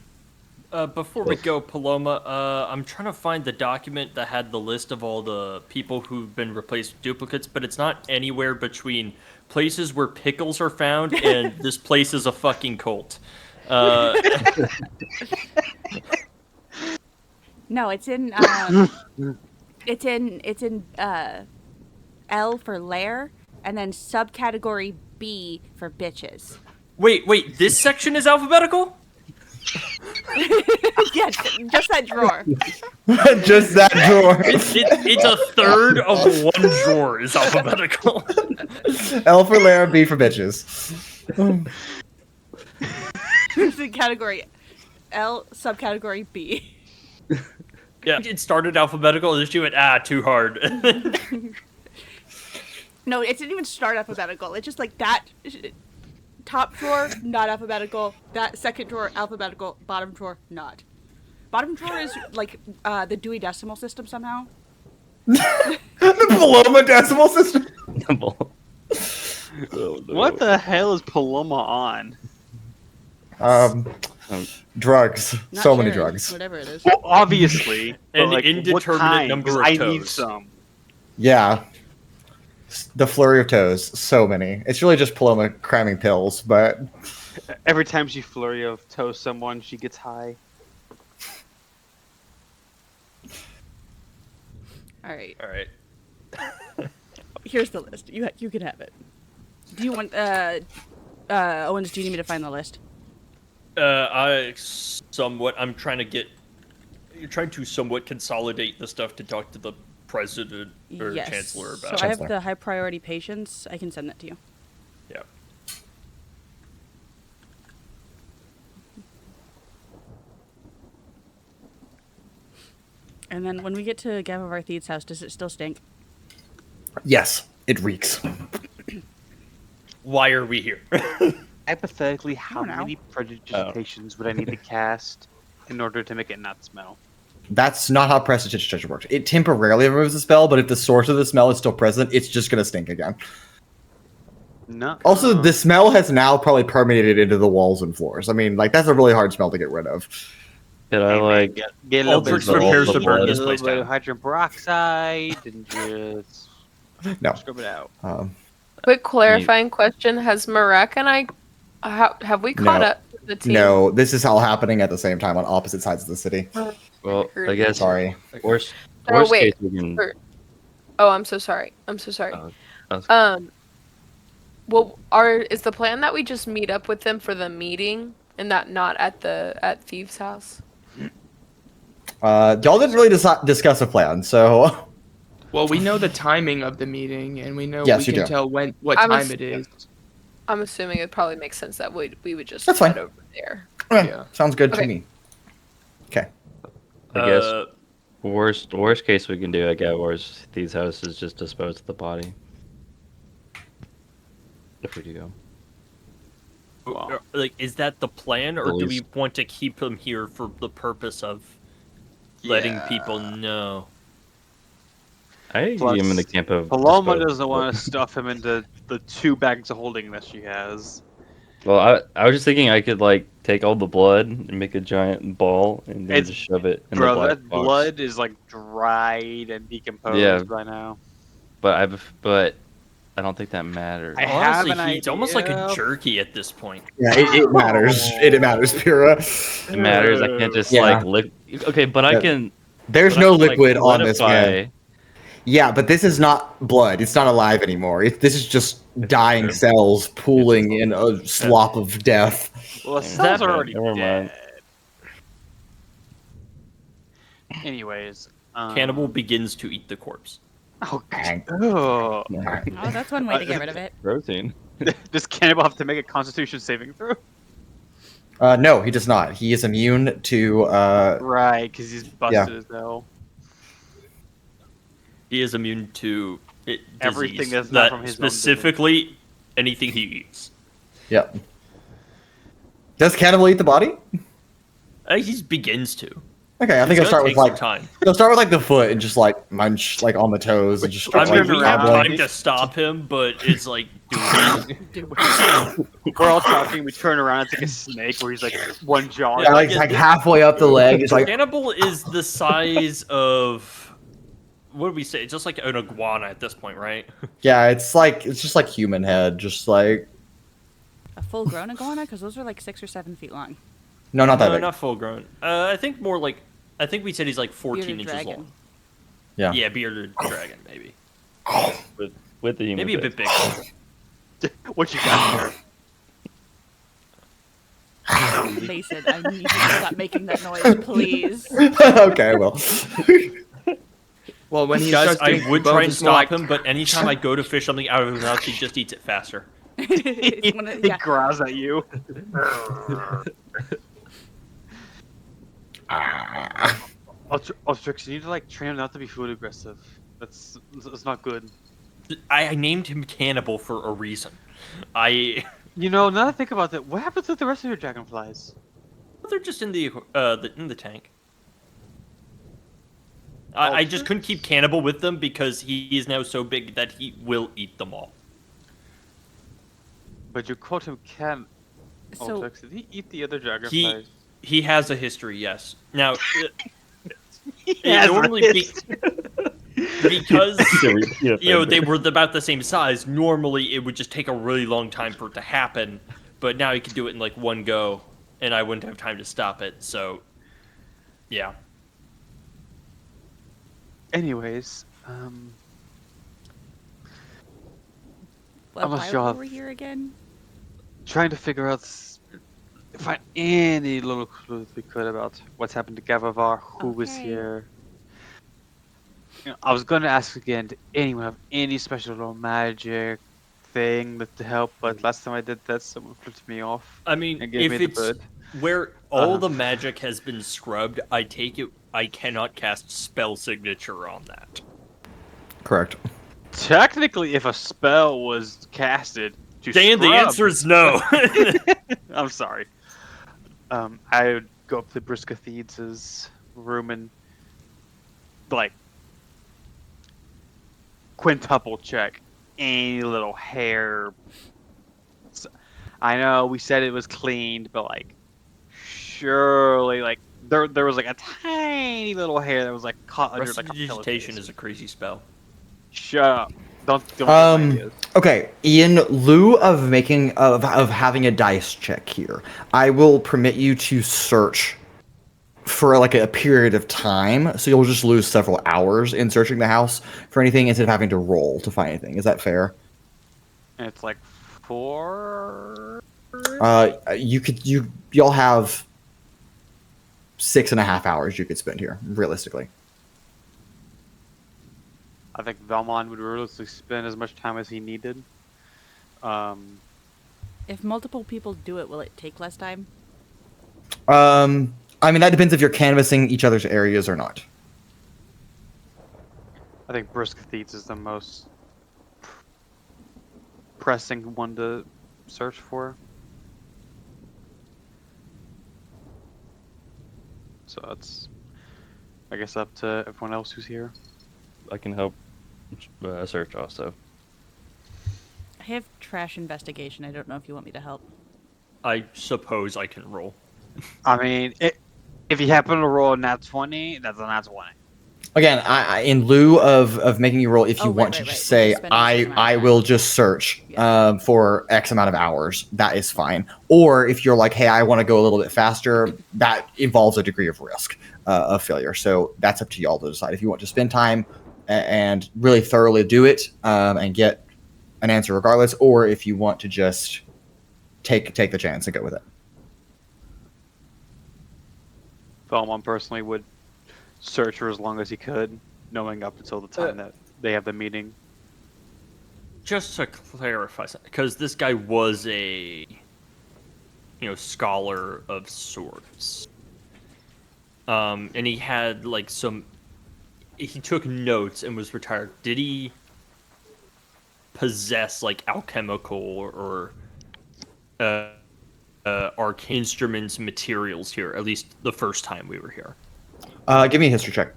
Before we go, Paloma, I'm trying to find the document that had the list of all the people who've been replaced with duplicates, but it's not anywhere between places where pickles are found and this place is a fucking cult. No, it's in it's in L for lair, and then subcategory B for bitches. Wait, this section is alphabetical? Yeah, just that drawer. Just that drawer. It's a third of one drawer is alphabetical. L for Lara, B for bitches. It's in category L, subcategory B. Yeah, it started alphabetical and then she went, too hard. No, it didn't even start alphabetical. It's just like that top drawer, not alphabetical. That second drawer, alphabetical. Bottom drawer, not. Bottom drawer is like the Dewey Decimal System somehow. The Paloma decimal system. Oh, no. What the hell is Paloma on? Drugs. Not So many sharing, drugs. Whatever it is. Well, obviously. but, An like, indeterminate what kind? number 'Cause of I need toes. some. Yeah. The flurry of toes. So many. It's really just Paloma cramming pills, but Every time she flurry of toast someone, she gets high. All right. All right. Here's the list. You can have it. Do you want Owens? Do you need me to find the list? I'm trying to somewhat consolidate the stuff to talk to the president or Yes. chancellor So about. I have the high priority patients. I can send that to you. Yeah. And then when we get to Gavivar Thede's house, does it still stink? yes, it reeks. Why are we here? Hypothetically, how know. many prestidigitations would I need to cast in order to make it not smell? That's not how prestidigitation works. It temporarily removes the spell, but if the source of the smell is still present, it's just gonna stink again. No. Also, the smell has now probably permeated into the walls and floors. I mean, like, that's a really hard smell to get rid of. Could I like get a little Altrix bit of prepares to burn this a place little bit down. of hydrogen peroxide and just No. scrub it out. Quick clarifying question: has Marek and I have we caught No. up with the team? No, this is all happening at the same time on opposite sides of the city. well I guess Sorry. worst Oh, wait. case we can Oh, I'm so sorry. I'm so sorry. that's- Well, is the plan that we just meet up with them for the meeting and that not at Thieves' house? Y'all didn't really discuss a plan, so Well, we know the timing of the meeting, and we know Yes, we you can do. tell what I'm time it is. I'm assuming it probably makes sense that we would just That's head fine. over there. Yeah. sounds good to Okay. me. Okay. I guess worst case we can do at Gavivar's Thede's house is just dispose of the body. If we do go. Like, is that the plan, or do we Please. want to keep him here for the purpose of letting people know? I Plus, am in the camp of Paloma dispose doesn't of want it. to stuff him into the 2 bags of holding that she has. Well, I was just thinking I could like take all the blood and make a giant ball and then It's- just shove it in the Bro, black that box. blood is like dried and decomposed Yeah. by now. But I don't think that matters. I have Honestly, an it's almost like a idea. jerky at this point. Yeah, it matters. It matters, Pura. It matters. I can't just Yeah. like lick. Okay, but I Yeah. can. There's but I no can, like, liquid on this man. solidify- Yeah, but this is not blood. It's not alive anymore. This is just dying true. cells pooling in a slop of death. Well, the Yeah, cells are okay, already never mind. dead. Anyways, Cannibal begins to eat the corpse. Oh, Bang. oh. Oh, that's one way to get rid of it. Protein. Does Cannibal have to make a Constitution saving throw? No, he does not. He is immune to. Right, because he's busted as hell. He is immune to Everything disease, that's not from his own specifically anything he eats. Yep. Does Cannibal eat the body? He begins to. Okay, I think I'll It's start gonna with take some like time. I'll start with like the foot and just like munch like on the toes and just I start mean, like we have gobbling. time to stop him, but it's like, dude, We're all talking. We turn around. It's like a snake where he's like one jaw. Yeah, like halfway up the leg. It's like Cannibal is the size of, what do we say? Just like an iguana at this point, right? yeah, it's just like human head, just like A full-grown iguana? Because those are like 6 or 7 feet long. no, not that No, big. not full grown. I think more like, I think we said he's like 14 Bearded inches dragon. long. Yeah. Yeah, bearded dragon, maybe. With the human. Maybe a face. bit bigger. What you got? Mason, I need you to stop making that noise, please. Okay, well. Well, when he Guys, starts doing I would bones, try and it's more stop like, him, but anytime I go to fish something out of his mouth, he just eats it faster. It's one of- He yeah. growls at you. Altrix, you need to like train him not to be food aggressive. That's not good. I named him Cannibal for a reason. You know, now that I think about it, what happens with the rest of your dragonflies? They're just in the tank. I just couldn't keep Cannibal with them because he is now so big that he will eat them all. But you called him Can. So, Altrix, did he eat the other dragonflies? He has a history, yes. Now, it has a normally because Yeah, you know they were about the same size. Normally, it would just take a really long time for it to happen, but now you can do it in like one go, and I wouldn't have time to stop it. So, yeah. Anyways, what I'm not bio sure how- were we here again? trying to figure out, find any little clues we could about what's happened to Gavavar, who was Okay. here. You know, I was going to ask again, did anyone have any special little magic thing to help? But last time I did that, someone flipped me off I mean, and gave if me it's the bird. where all Uh-huh. the magic has been scrubbed, I take it I cannot cast spell signature on that. Correct. Technically, if a spell was casted to Dan, the scrub- answer is no. I'm sorry. I would go up to Briskathid's room and like quintuple check any little hair. I know we said it was cleaned, but like surely like there was like a tiny little hair that was like caught under like a Prestidigitation pillowcase. is a crazy spell. Shut up! Don't give me ideas. Okay, in lieu of making of having a dice check here, I will permit you to search for like a period of time. So you'll just lose several hours in searching the house for anything instead of having to roll to find anything. Is that fair? And it's like 4. You'll have 6.5 hours you could spend here, realistically. I think Vellmon would realistically spend as much time as he needed. If multiple people do it, will it take less time? I mean, that depends if you're canvassing each other's areas or not. I think Briskathid's is the most pressing one to search for. So it's, I guess, up to everyone else who's here. I can help search also. I have trash investigation. I don't know if you want me to help. I suppose I can roll. I mean, if you happen to roll a nat 20, that's a nat 20. Again, I in lieu of making you roll, if you want to just say, We're spending a certain amount I of will time. just search Yeah. for X amount of hours, that is fine. Or if you're like, hey, I want to go a little bit faster, that involves a degree of risk of failure. So that's up to y'all to decide. If you want to spend time and really thoroughly do it and get an answer regardless, or if you want to just take the chance and go with it. Vellmon personally would search for as long as he could, knowing up until the time that they have the meeting. Just to clarify, because this guy was a, scholar of sorts, and he had like he took notes and was retired. Did he possess like alchemical or arcane instruments, materials here? At least the first time we were here. Give me a history check.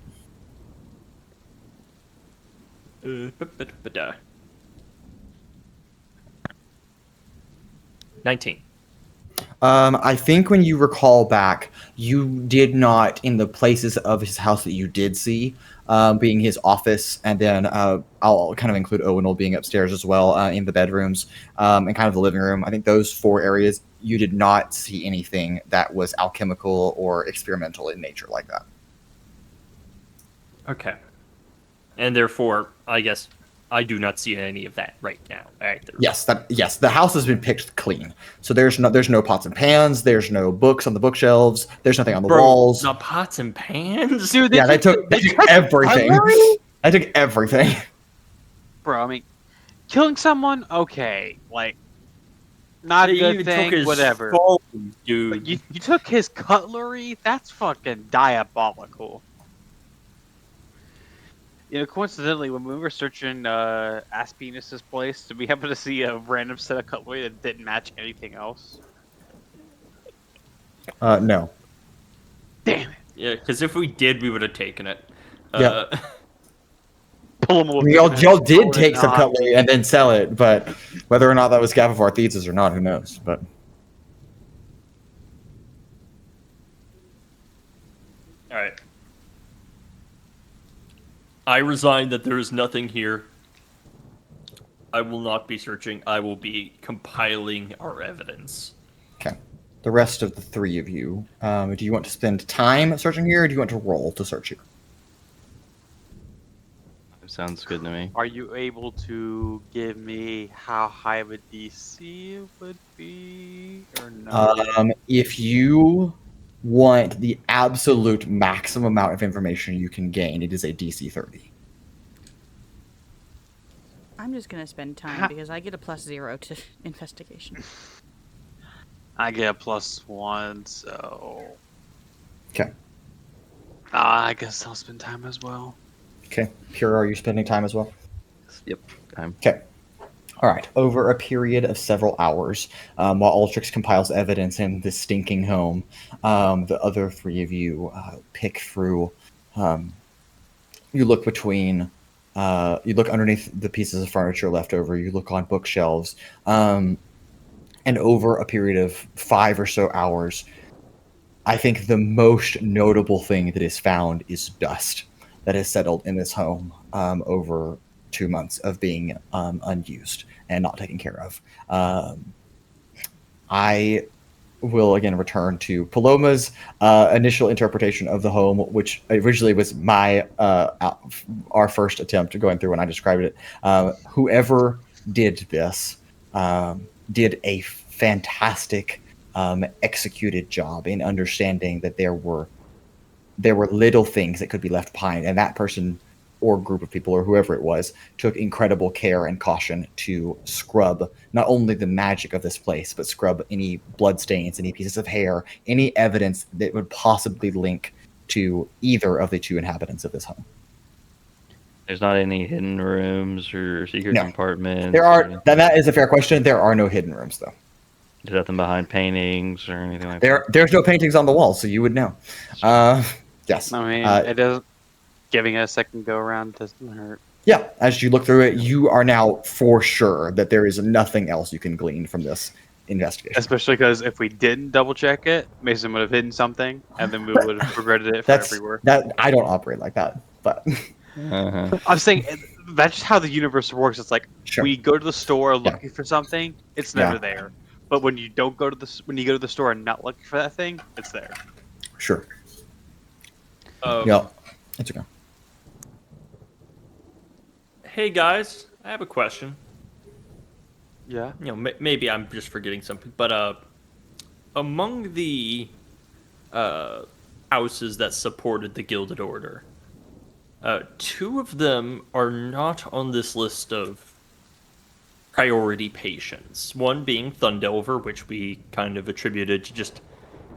19. I think when you recall back, you did not, in the places of his house that you did see, being his office, and then I'll kind of include Owen being upstairs as well, in the bedrooms, and kind of the living room. I think those 4 areas, you did not see anything that was alchemical or experimental in nature like that. Okay. And therefore, I guess I do not see any of that right now either. Yes, the house has been picked clean. So there's no pots and pans, there's no books on the bookshelves, there's nothing on the walls. Not pots and pans? Dude, They took everything. I took everything. Bro, I mean, killing someone, okay, like, not a good thing, whatever. Phone, dude. But you took his cutlery? That's fucking diabolical. Coincidentally, when we were searching Aspinus's place, did we happen to see a random set of cutlery that didn't match anything else? No. Damn it. Yeah, because if we did, we would have taken it. Yeah. Paloma Y'all did take some cutlery and then sell it, but whether or not that was Gavivar Thesis or not, who knows? But All right. I resign that there is nothing here. I will not be searching. I will be compiling our evidence. okay. The rest of the 3 of you, do you want to spend time searching here, or do you want to roll to search here? Sounds good to me. Are you able to give me how high of a DC it would be, or no? If you want the absolute maximum amount of information you can gain, it is a DC 30. I'm just gonna spend time because I get a +0 to investigation. I get a +1, so... Okay. I guess I'll spend time as well. Okay. Pura, are you spending time as well? Yep. Time. Okay. All right. Over a period of several hours, while Altrix compiles evidence in this stinking home, the other 3 of you pick through. You look between. You look underneath the pieces of furniture left over. You look on bookshelves, and over a period of 5 or so hours, I think the most notable thing that is found is dust that has settled in this home over 2 months of being unused and not taken care of. I will again return to Paloma's initial interpretation of the home, which originally was our first attempt going through when I described it. Whoever did this did a fantastic executed job in understanding that there were little things that could be left behind, and that person or group of people or whoever it was took incredible care and caution to scrub not only the magic of this place, but scrub any blood stains, any pieces of hair, any evidence that would possibly link to either of the 2 inhabitants of this home. There's not any hidden rooms or secret compartments. There are. That is a fair question. There are no hidden rooms, though. There's nothing behind paintings or anything like that. There's no paintings on the wall, so you would know. Yes. I mean, it doesn't. Giving it a second go around doesn't hurt. Yeah, as you look through it, you are now for sure that there is nothing else you can glean from this investigation. Especially because if we didn't double check it, Mason would have hidden something, and then we would have regretted it for everywhere. That I don't operate like that. But I'm saying that's just how the universe works. It's like Sure. we go to the store Yeah. looking for something, it's never Yeah. there. But when you don't go to when you go to the store and not looking for that thing, it's there. sure. Um, Yeah. It's okay. Hey guys, I have a question. Yeah. Maybe I'm just forgetting something, but among the houses that supported the Gilded Order, 2 of them are not on this list of priority patients. One being Thundelver, which we kind of attributed to just,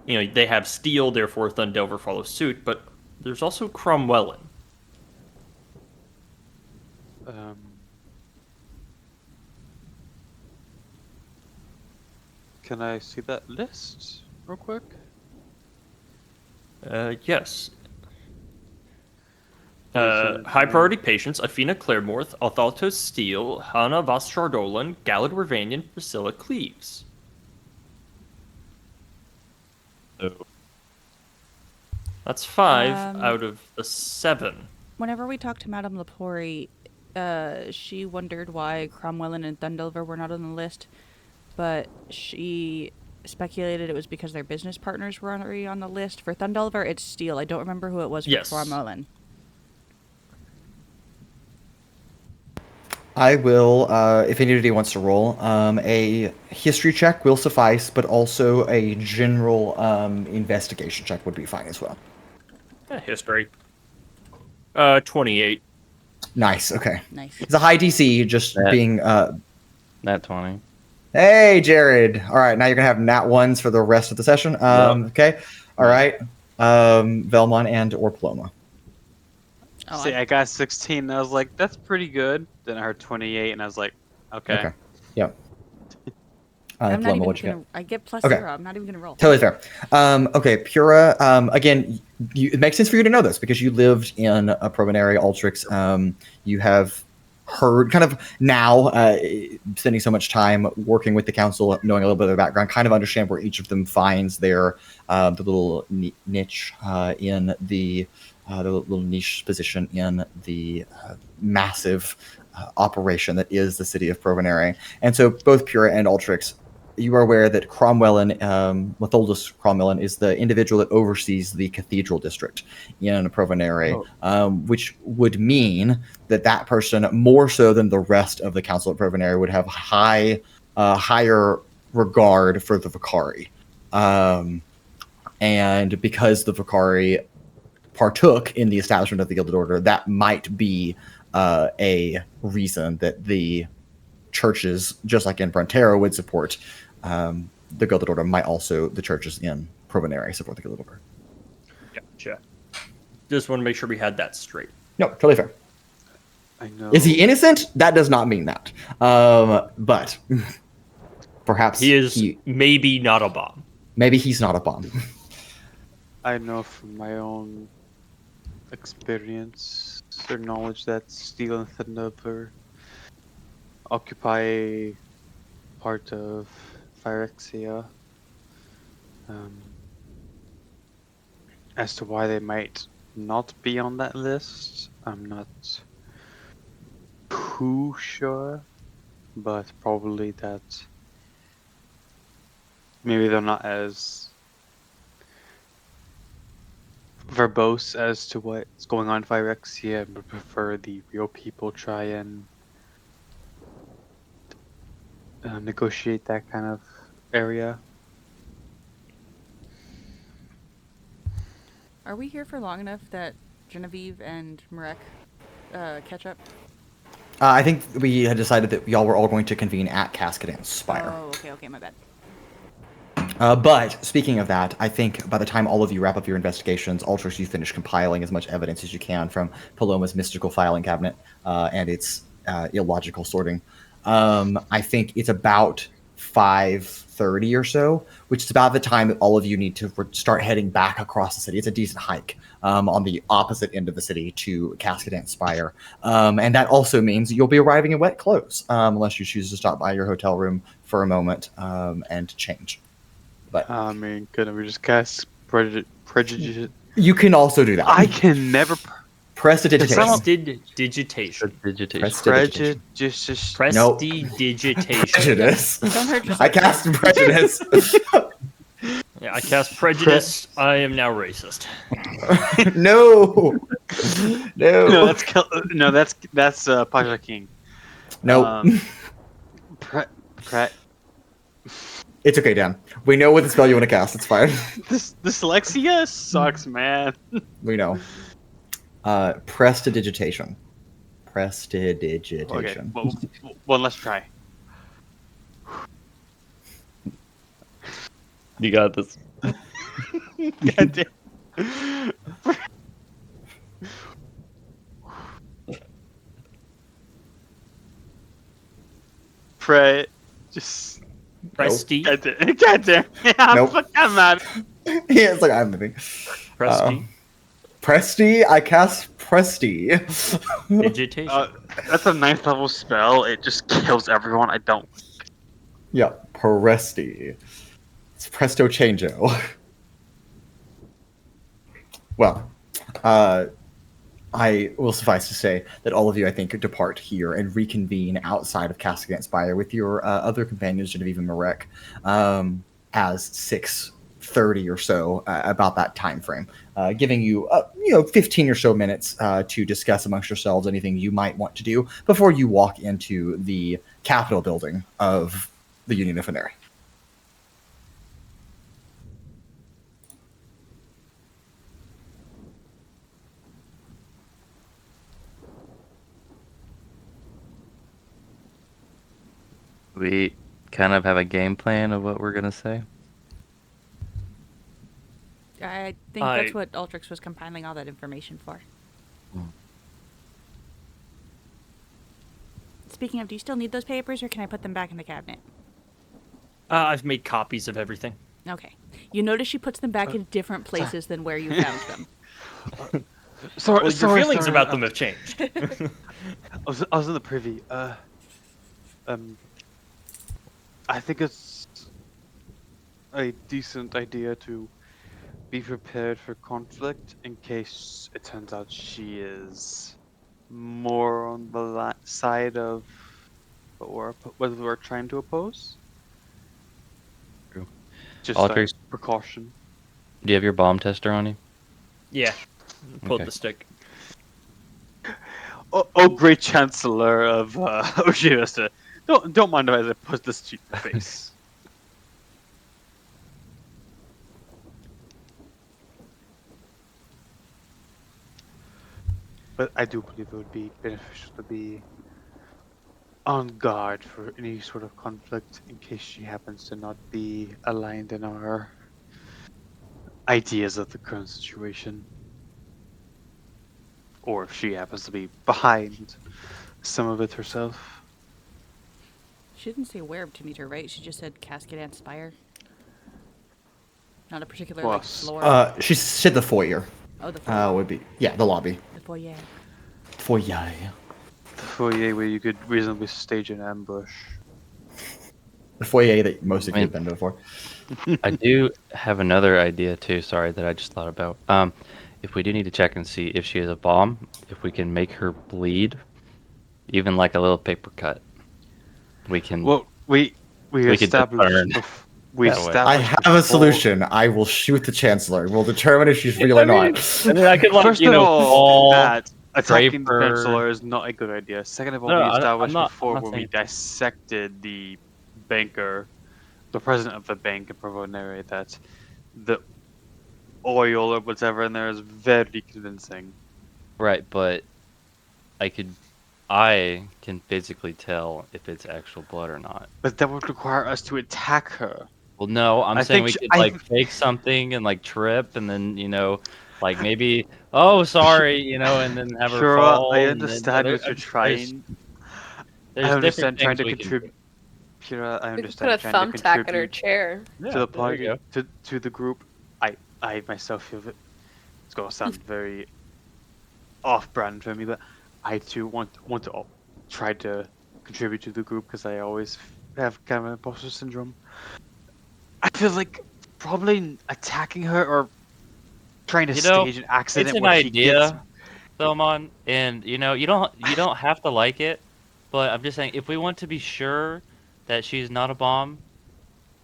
they have steel, therefore Thundelver follows suit, but there's also Cromwellin. Can I see that list real quick? Yes. High priority patients: Athena Claremorth, Othaltos Steele, Hanna Vastrardolan, Galad Revanian, Priscilla Cleaves. That's 5 out of the 7. Whenever we talked to Madame Lepori, she wondered why Cromwellin and Thundelver were not on the list, but she speculated it was because their business partners were already on the list. For Thundelver, it's Steele. I don't remember who it was for Cromwellin. I will, if anybody wants to roll, a history check will suffice, but also a general investigation check would be fine as well. History. 28. Nice, okay. Nice. It's a high DC, just being... Nat 20. Hey, Jared! Alright, now you're going to have nat 1s for the rest of the session. Okay, alright. Vellmon and or Paloma. See, I got 16, and I was like, that's pretty good. Then I heard 28, and I was like, okay. Yep. I'm not Paloma, even what'd you gonna. get? I get plus Okay. 0. I'm not even gonna roll. Totally fair. Okay, Pura. Again, it makes sense for you to know this because you lived in a Provenary, Altrix. You have heard kind of now, spending so much time working with the council, knowing a little bit of their background, kind of understand where each of them finds their the little niche in the little niche position in the massive operation that is the city of Provenary. And so both Pura and Altrix, you are aware that Cromwellin, Litholdus Cromwellin, is the individual that oversees the cathedral district in Provenary, which would mean that that person, more so than the rest of the council at Provenary, would have higher regard for the Vicari. And because the Vicari partook in the establishment of the Gilded Order, that might be a reason that the churches, just like in Brontero, would support the Gilded Order. Might also the churches in Provenary support the Gilded Order. Gotcha. Just want to make sure we had that straight. No, totally fair. I know. Is he innocent? That does not mean that. But perhaps he is maybe not a bomb. Maybe he's not a bomb. I know from my own experience or knowledge that Steel and Thunderbolter occupy part of Phyrexia. As to why they might not be on that list, I'm not too sure, but probably that maybe they're not as verbose as to what's going on in Phyrexia and would prefer the real people try and negotiate that kind of area. Are we here for long enough that Genevieve and Marek catch up? I think we had decided that y'all were all going to convene at Cascadin Spire. Oh, okay, my bad. But speaking of that, I think by the time all of you wrap up your investigations, Altrix, you finish compiling as much evidence as you can from Paloma's mystical filing cabinet and its illogical sorting. I think it's about 5:30 or so, which is about the time that all of you need to start heading back across the city. It's a decent hike on the opposite end of the city to Cascadin Spire. And that also means you'll be arriving in wet clothes, unless you choose to stop by your hotel room for a moment and change. But I mean, couldn't we just cast prejudice? You can also do that. I can never Prestidigitation. Prestidigitation. Prestidigitation. Prestidigitation. Nope. Prestidigitation. Prejudice. Don't hurt yourself. I cast prejudice. Yeah, I cast prejudice. I am now racist. No. No, that's Pasha King. Nope. Pre. It's okay, Dan. We know what the spell you want to cast. It's fine. Dyslexia sucks, man. We know. Prestidigitation. Prestidigitation. Okay, well, let's try. You got this. God damn. Pray. Just. Presti. God damn. Nope. I'm mad. Yeah, it's like I'm moving. Presti. Presti. I cast Presti. Digitation. That's a 9th level spell. It just kills everyone. I don't. Yeah, Presti. It's Presto Changeo. Well, I will suffice to say that all of you, I think, depart here and reconvene outside of Cascade Spire with your other companions, Genevieve and Marek, as 6:30 or so, about that time frame, giving you, 15 or so minutes to discuss amongst yourselves anything you might want to do before you walk into the Capitol building of the Union of Finere. We kind of have a game plan of what we're gonna say. I think that's what Altrix was compiling all that information for. Speaking of, do you still need those papers, or can I put them back in the cabinet? I've made copies of everything. Okay. You notice she puts them back in different places than where you found them. Sorry, Your feelings about them have changed. I was in the privy. I think it's a decent idea to be prepared for conflict in case it turns out she is more on the side of what we're trying to oppose. True. Just Altrix, like precaution. do you have your bomb tester on you? Yeah. Pulled Okay. the stick. Oh, great Chancellor of Oceavester. Don't mind if I put this to your face. But I do believe it would be beneficial to be on guard for any sort of conflict in case she happens to not be aligned in our ideas of the current situation. Or if she happens to be behind some of it herself. She didn't say where to meet her, right? She just said Cascade and Spire. Not a particular floor. She said the foyer. Oh, the foyer. Would be the lobby. The foyer. Foyer. The foyer where you could reasonably stage an ambush. The foyer that most of you have been to before. I do have another idea too. Sorry, that I just thought about. If we do need to check and see if she has a bomb, if we can make her bleed, even like a little paper cut, we can. Well, we established. I have a solution. I will shoot the Chancellor. We'll determine if she's real or not. I mean, I could like, First of all, that attacking the Draper. Chancellor is not a good idea. Second of all, No, we established I'm before not when we saying- dissected the banker, the president of the bank in Provenere, that the oil or whatever in there is very convincing. Right, but I can physically tell if it's actual blood or not. But that would require us to attack her. Well, no, I'm I saying think we could fake something and like trip and then like maybe sorry and then have her Sure, fall. I and then- understand what you're trying. There's I understand different trying things to we can contribute. Pura, I We could understand put a trying to thumbtack in her contribute chair. Yeah, to the there you party, go. to the group. I myself feel that it's gonna sound very off-brand for me, but I too want to try to contribute to the group because I always have kind of imposter syndrome. I feel like probably attacking her or trying to stage an accident It's an where she idea. Vellmon, and you don't have to like it, but I'm just saying if we want to be sure that she's not a bomb,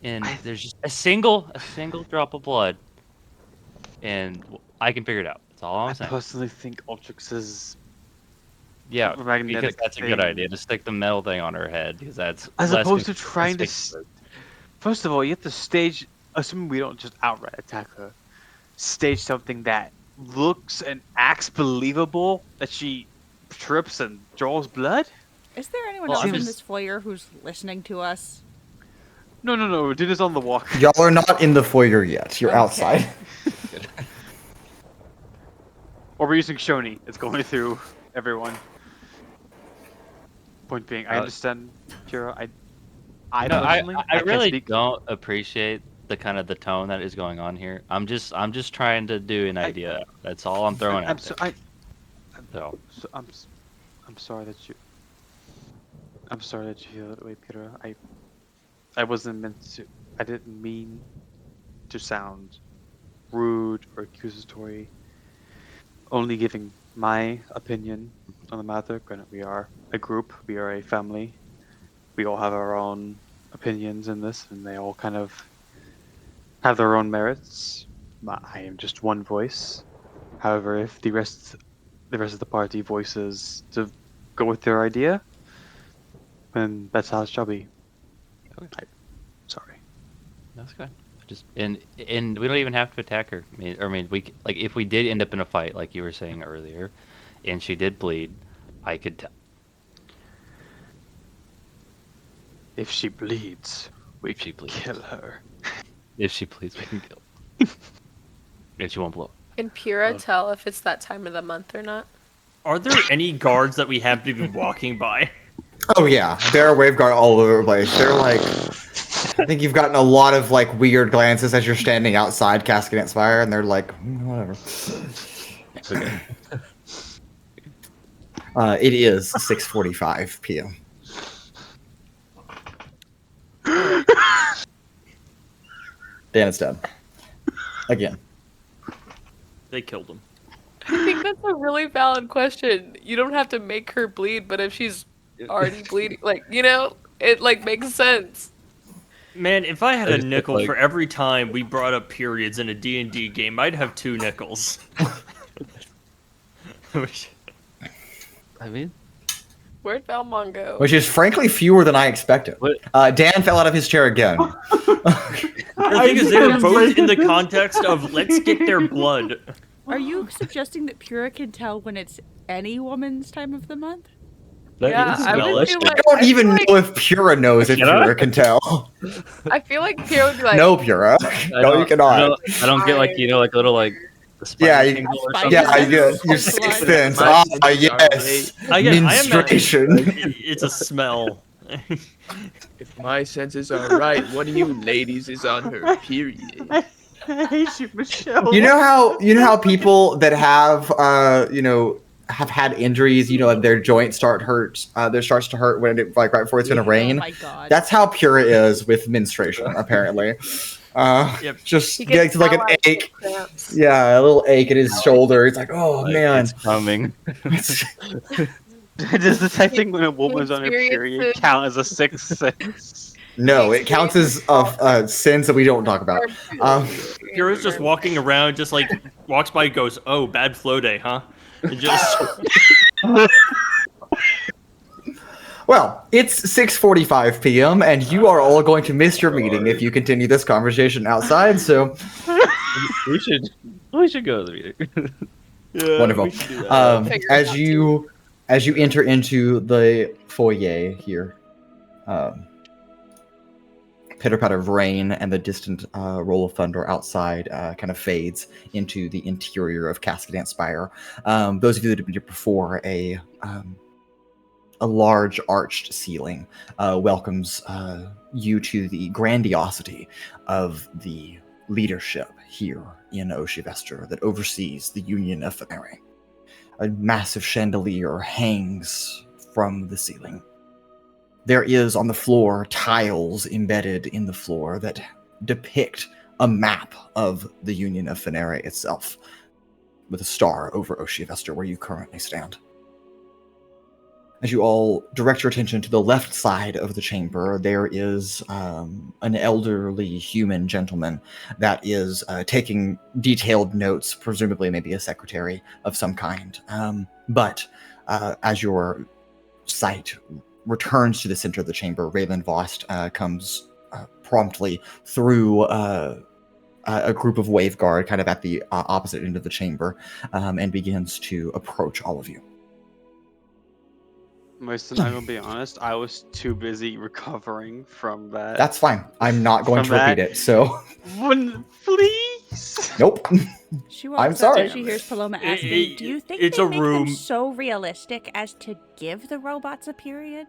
and there's just a single drop of blood, and I can figure it out. That's all I'm I saying. personally think Altrix is Yeah, magnetic because that's a good thing. idea to stick the metal thing on her head, because that's As less opposed to trying to. conspicuous. First of all, you have to stage, assuming we don't just outright attack her, stage something that looks and acts believable, that she trips and draws blood? Is there anyone Well, else I'm in just- this foyer who's listening to us? No, we did this on the walk. Y'all are not in the foyer yet. You're Okay. outside. Or we're using Shoni. It's going through everyone. Point being, I understand, Pura. I personally, I can't really speak. don't appreciate the kind of the tone that is going on here. I'm just trying to do an idea. That's all I'm throwing I'm out so, there. So. I'm sorry that you. I'm sorry that you feel that way, Pura. I wasn't meant to. I didn't mean to sound rude or accusatory. Only giving my opinion on the matter. Granted, we are a group. We are a family. We all have our own opinions in this, and they all kind of have their own merits. I am just one voice. However, if the rest of the party voices to go with their idea, then that's how it shall be. Okay. Sorry. That's good. Just and we don't even have to attack her. I mean, like if we did end up in a fight, like you were saying earlier, and she did bleed, I could tell. If she bleeds, we If she bleeds. kill her. If she bleeds, we can kill her. And she won't blow. Can Pura tell if it's that time of the month or not? Are there any guards that we have to be walking by? Oh yeah, there are waveguard all over the place. They're like, I think you've gotten a lot of like weird glances as you're standing outside Cascade Spire, and they're like, whatever. Okay. It is 6:45 p.m. Dan is dead. Again. They killed him. I think that's a really valid question. You don't have to make her bleed, but if she's already bleeding, like, it like makes sense. Man, if I had I a just look nickel like- for every time we brought up periods in a D&D game, I'd have 2 nickels. I mean, Where'd Vellmon go? Which is frankly fewer than I expected. What? Dan fell out of his chair again. The thing is, they were both in the context of let's get their blood. Are you suggesting that Pura can tell when it's any woman's time of the month? Yeah, I smell would it. be like, I don't even know if Pura knows if Can I? Pura can tell. I feel like Pura would be like, No, Pura. No, you cannot. I don't get like like little like the spider Yeah, you- tingle or Yeah, something. Yeah, you Blood. get your sixth sense. My Ah, senses are yes. I imagine Menstruation. it's a smell. If my senses are right, one of you ladies is on her period. I hate you, Michelle. You know how people that have have had injuries, their joints their starts to hurt when it like right before it's gonna Oh rain. my god. That's how Pura is with menstruation, apparently. Yep. Just he gets like an allied ache. cramps. Yeah, a little ache in his shoulder. It's like, oh Like, man. it's coming. Does detecting when a woman's on her period Experiences. count as a sixth sense? No, it counts as sins that we don't talk about. Pura's just walking around, just like walks by, and goes, "Oh, bad flow day, huh?" And just Well, it's 6:45 p.m. and you are all going to miss your meeting if you continue this conversation outside. So we should go to the meeting. wonderful. Figure it out As you enter into the foyer here, pitter patter of rain and the distant roll of thunder outside kind of fades into the interior of Cascade Spire. Those of you that have been here before, a large arched ceiling welcomes you to the grandiosity of the leadership here in Oceavester that oversees the Union of Finere. A massive chandelier hangs from the ceiling. There is on the floor tiles embedded in the floor that depict a map of the Union of Finere itself. with a star over Oceavester, where you currently stand. As you all direct your attention to the left side of the chamber, there is an elderly human gentleman that is taking detailed notes, presumably maybe a secretary of some kind. But as your sight returns to the center of the chamber, Relyn Vost comes promptly through a group of wave guard kind of at the opposite end of the chamber and begins to approach all of you. Mason, I'm gonna be honest. I was too busy recovering from that. That's fine. I'm not going to repeat it, so... Please? Nope. She walks I'm up sorry. and she hears Paloma asking, do you think it's they a make room. them so realistic as to give the robots a period?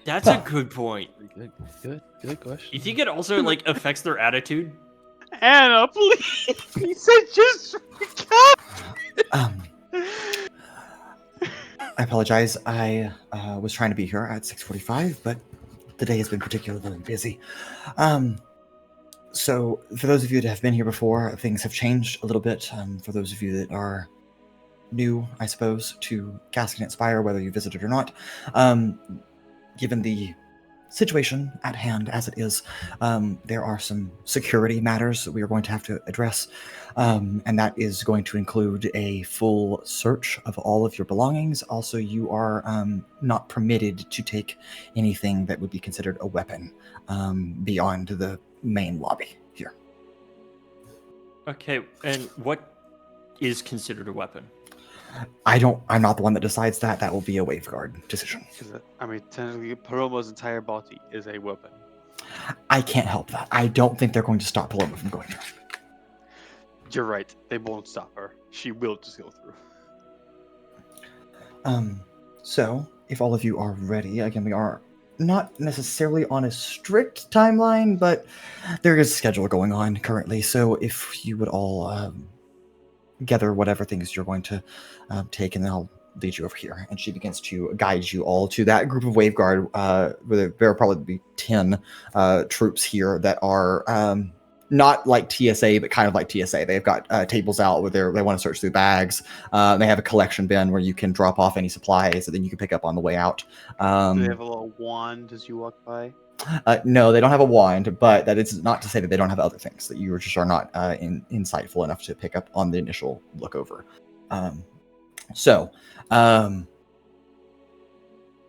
That's a good point. Good question. You think it also like affects their attitude? Anna, please. He said just recap. I apologize. I was trying to be here at 6:45, but the day has been particularly busy. So, for those of you that have been here before, things have changed a little bit. For those of you that are new, I suppose, to Cascade Spire, whether you visited or not, given the situation at hand as it is, there are some security matters that we are going to have to address, and that is going to include a full search of all of your belongings. Also, you are not permitted to take anything that would be considered a weapon beyond the main lobby here. Okay, and what is considered a weapon? I'm not the one that decides that. That will be a waveguard decision. I mean, technically, Paloma's entire body is a weapon. I can't help that. I don't think they're going to stop Paloma from going through. You're right. They won't stop her. She will just go through. So, if all of you are ready, again, we are not necessarily on a strict timeline, but there is a schedule going on currently. So, if you would all gather whatever things you're going to take, and then I'll lead you over here. And she begins to guide you all to that group of waveguard. Where there will probably be 10 troops here that are not like TSA, but kind of like TSA. They've got tables out where they want to search through bags. They have a collection bin where you can drop off any supplies that then you can pick up on the way out. Do they have a little wand as you walk by? No, they don't have a wand, but that is not to say that they don't have other things that you just are not insightful enough to pick up on the initial look over.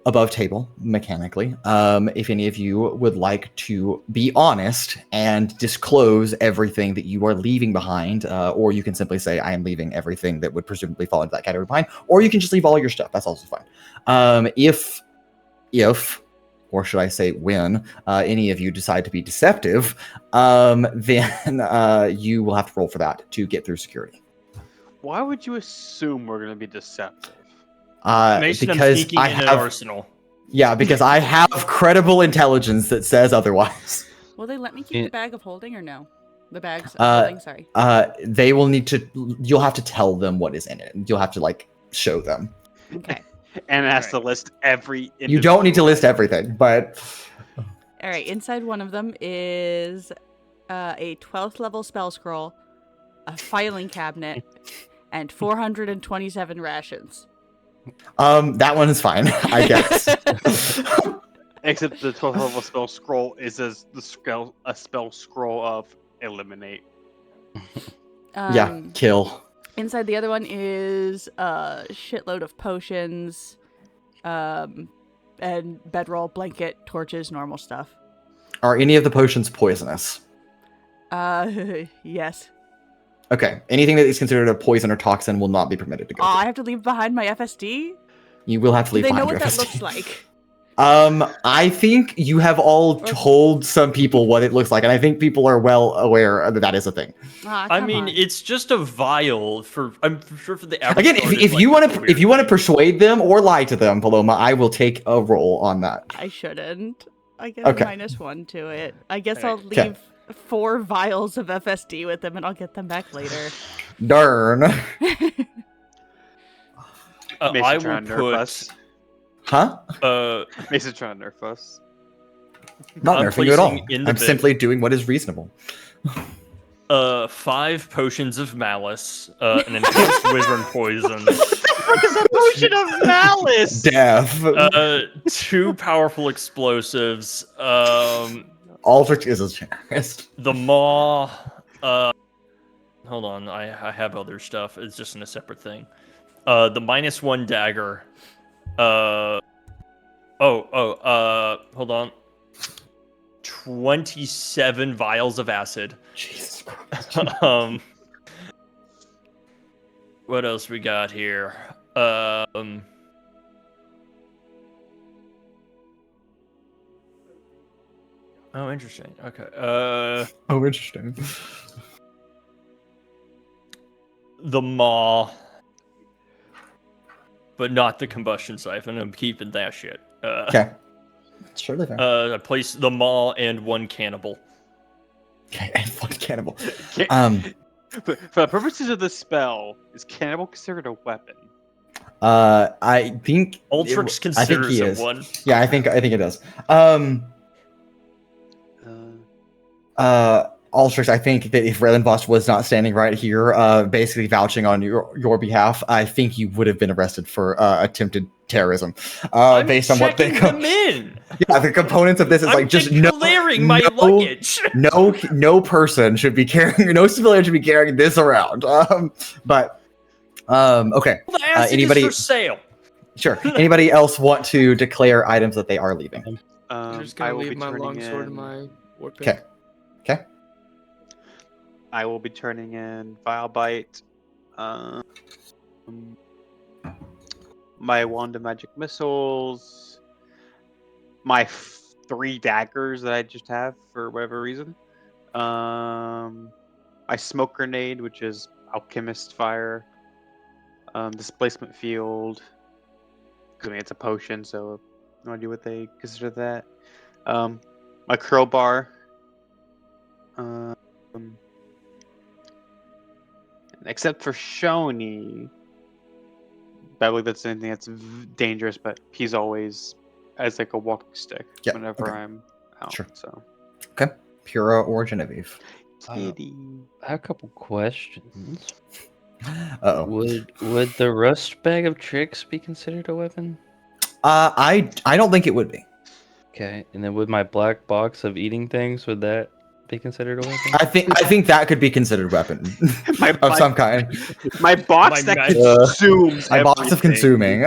Above table, mechanically, if any of you would like to be honest and disclose everything that you are leaving behind, or you can simply say, I am leaving everything that would presumably fall into that category behind, or you can just leave all your stuff. That's also fine. If, or should I say when, any of you decide to be deceptive, then you will have to roll for that to get through security. Why would you assume we're going to be deceptive? Mason, I'm because sneaking I in have an arsenal. Yeah, because I have credible intelligence that says otherwise. Will they let me keep the bag of holding or no? The bags of holding, sorry. They will need to. You'll have to tell them what is in it. You'll have to show them. Okay. And has to list every. You don't need to list everything, but. All right. Inside one of them is a 12th level spell scroll, a filing cabinet, and 427 rations. That one is fine, I guess. Except the 12th level spell scroll is a spell scroll of eliminate. Yeah, kill. Inside the other one is a shitload of potions, and bedroll, blanket, torches, normal stuff. Are any of the potions poisonous? Yes. Okay. Anything that is considered a poison or toxin will not be permitted to go. I have to leave behind my FSD? You will have to leave behind your FSD. Do they know what that looks like? I think you have all told some people what it looks like, and I think people are well aware that that is a thing. I mean, it's just a vial I'm sure for the average. Again, if you want to persuade them or lie to them, Paloma, I will take a roll on that. I shouldn't. I get a -1 to it. I guess I'll leave 4 vials of FSD with them, and I'll get them back later. Darn. I will put. Us. Huh? Mason trying to nerf us. Not nerfing you at all. I'm simply doing what is reasonable. 5 potions of malice, an enhanced wyvern poison, What is a potion of malice? Death. 2 powerful explosives, Altrix is a generous. the maw. Hold on, I have other stuff. It's just in a separate thing. The -1 dagger. Hold on. 27 vials of acid. Jesus Christ. What else we got here? Oh, interesting. Okay. Oh, interesting. The maw, but not the combustion siphon. I'm keeping that shit. Okay. Surely fair. I placed the maw and 1 cannibal. Okay, and one cannibal. For the purposes of the spell, is cannibal considered a weapon? I think Altrix I think considers he it is. one. Yeah, I think it does. Altrix, I think that if Relyn Vost was not standing right here, basically vouching on your behalf, I think you would have been arrested for attempted terrorism. I'm Based on what they checking them in. yeah, the components of this is I'm like just declaring my luggage. no person should be carrying, no civilian should be carrying this around. Okay. The acid Anybody? is for sale. Sure. Anybody else want to declare items that they are leaving? I'm just I gonna will be leave my turning longsword in- and my warpick. Okay. Okay. I will be turning in Vile Bite, my Wand of Magic Missiles, my 3 daggers that I just have for whatever reason, my Smoke Grenade, which is Alchemist Fire, Displacement Field, because I mean, it's a potion, so no idea what they consider that, my Crowbar, except for Shoni, I believe that's anything that's dangerous, but he's always as like a walking stick whenever okay. I'm out. Sure. So Pura or Genevieve? Kitty. I have a couple questions. Uh-oh. Would the rust bag of tricks be considered a weapon? I don't think it would be. Okay, and then would my black box of eating things, would that be considered a weapon? I think that could be considered weapon of some kind. My box My that magic- consumes My box of everything. consuming.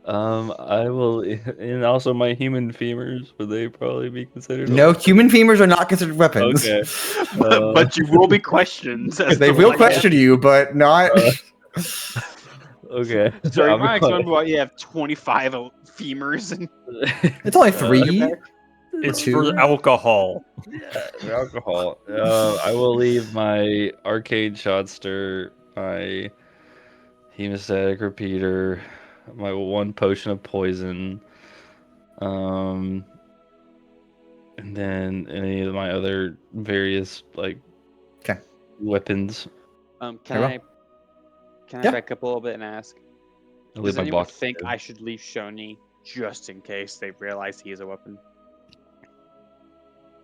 I will, and also my human femurs, would they probably be considered? No, human femurs are not considered weapons. Okay. But you will be questioned. They will question you, but not. Okay. Sorry, I'm my gonna- example, what, you have 25 femurs and It's only 3. It's Two. for alcohol. alcohol. I will leave my arcade shotster, my hemostatic repeater, my 1 potion of poison, and then any of my other various like weapons. can Very I Yeah. back up a little bit and ask? I'll leave Does my anyone box. think I should leave Shoni just in case they realize he is a weapon?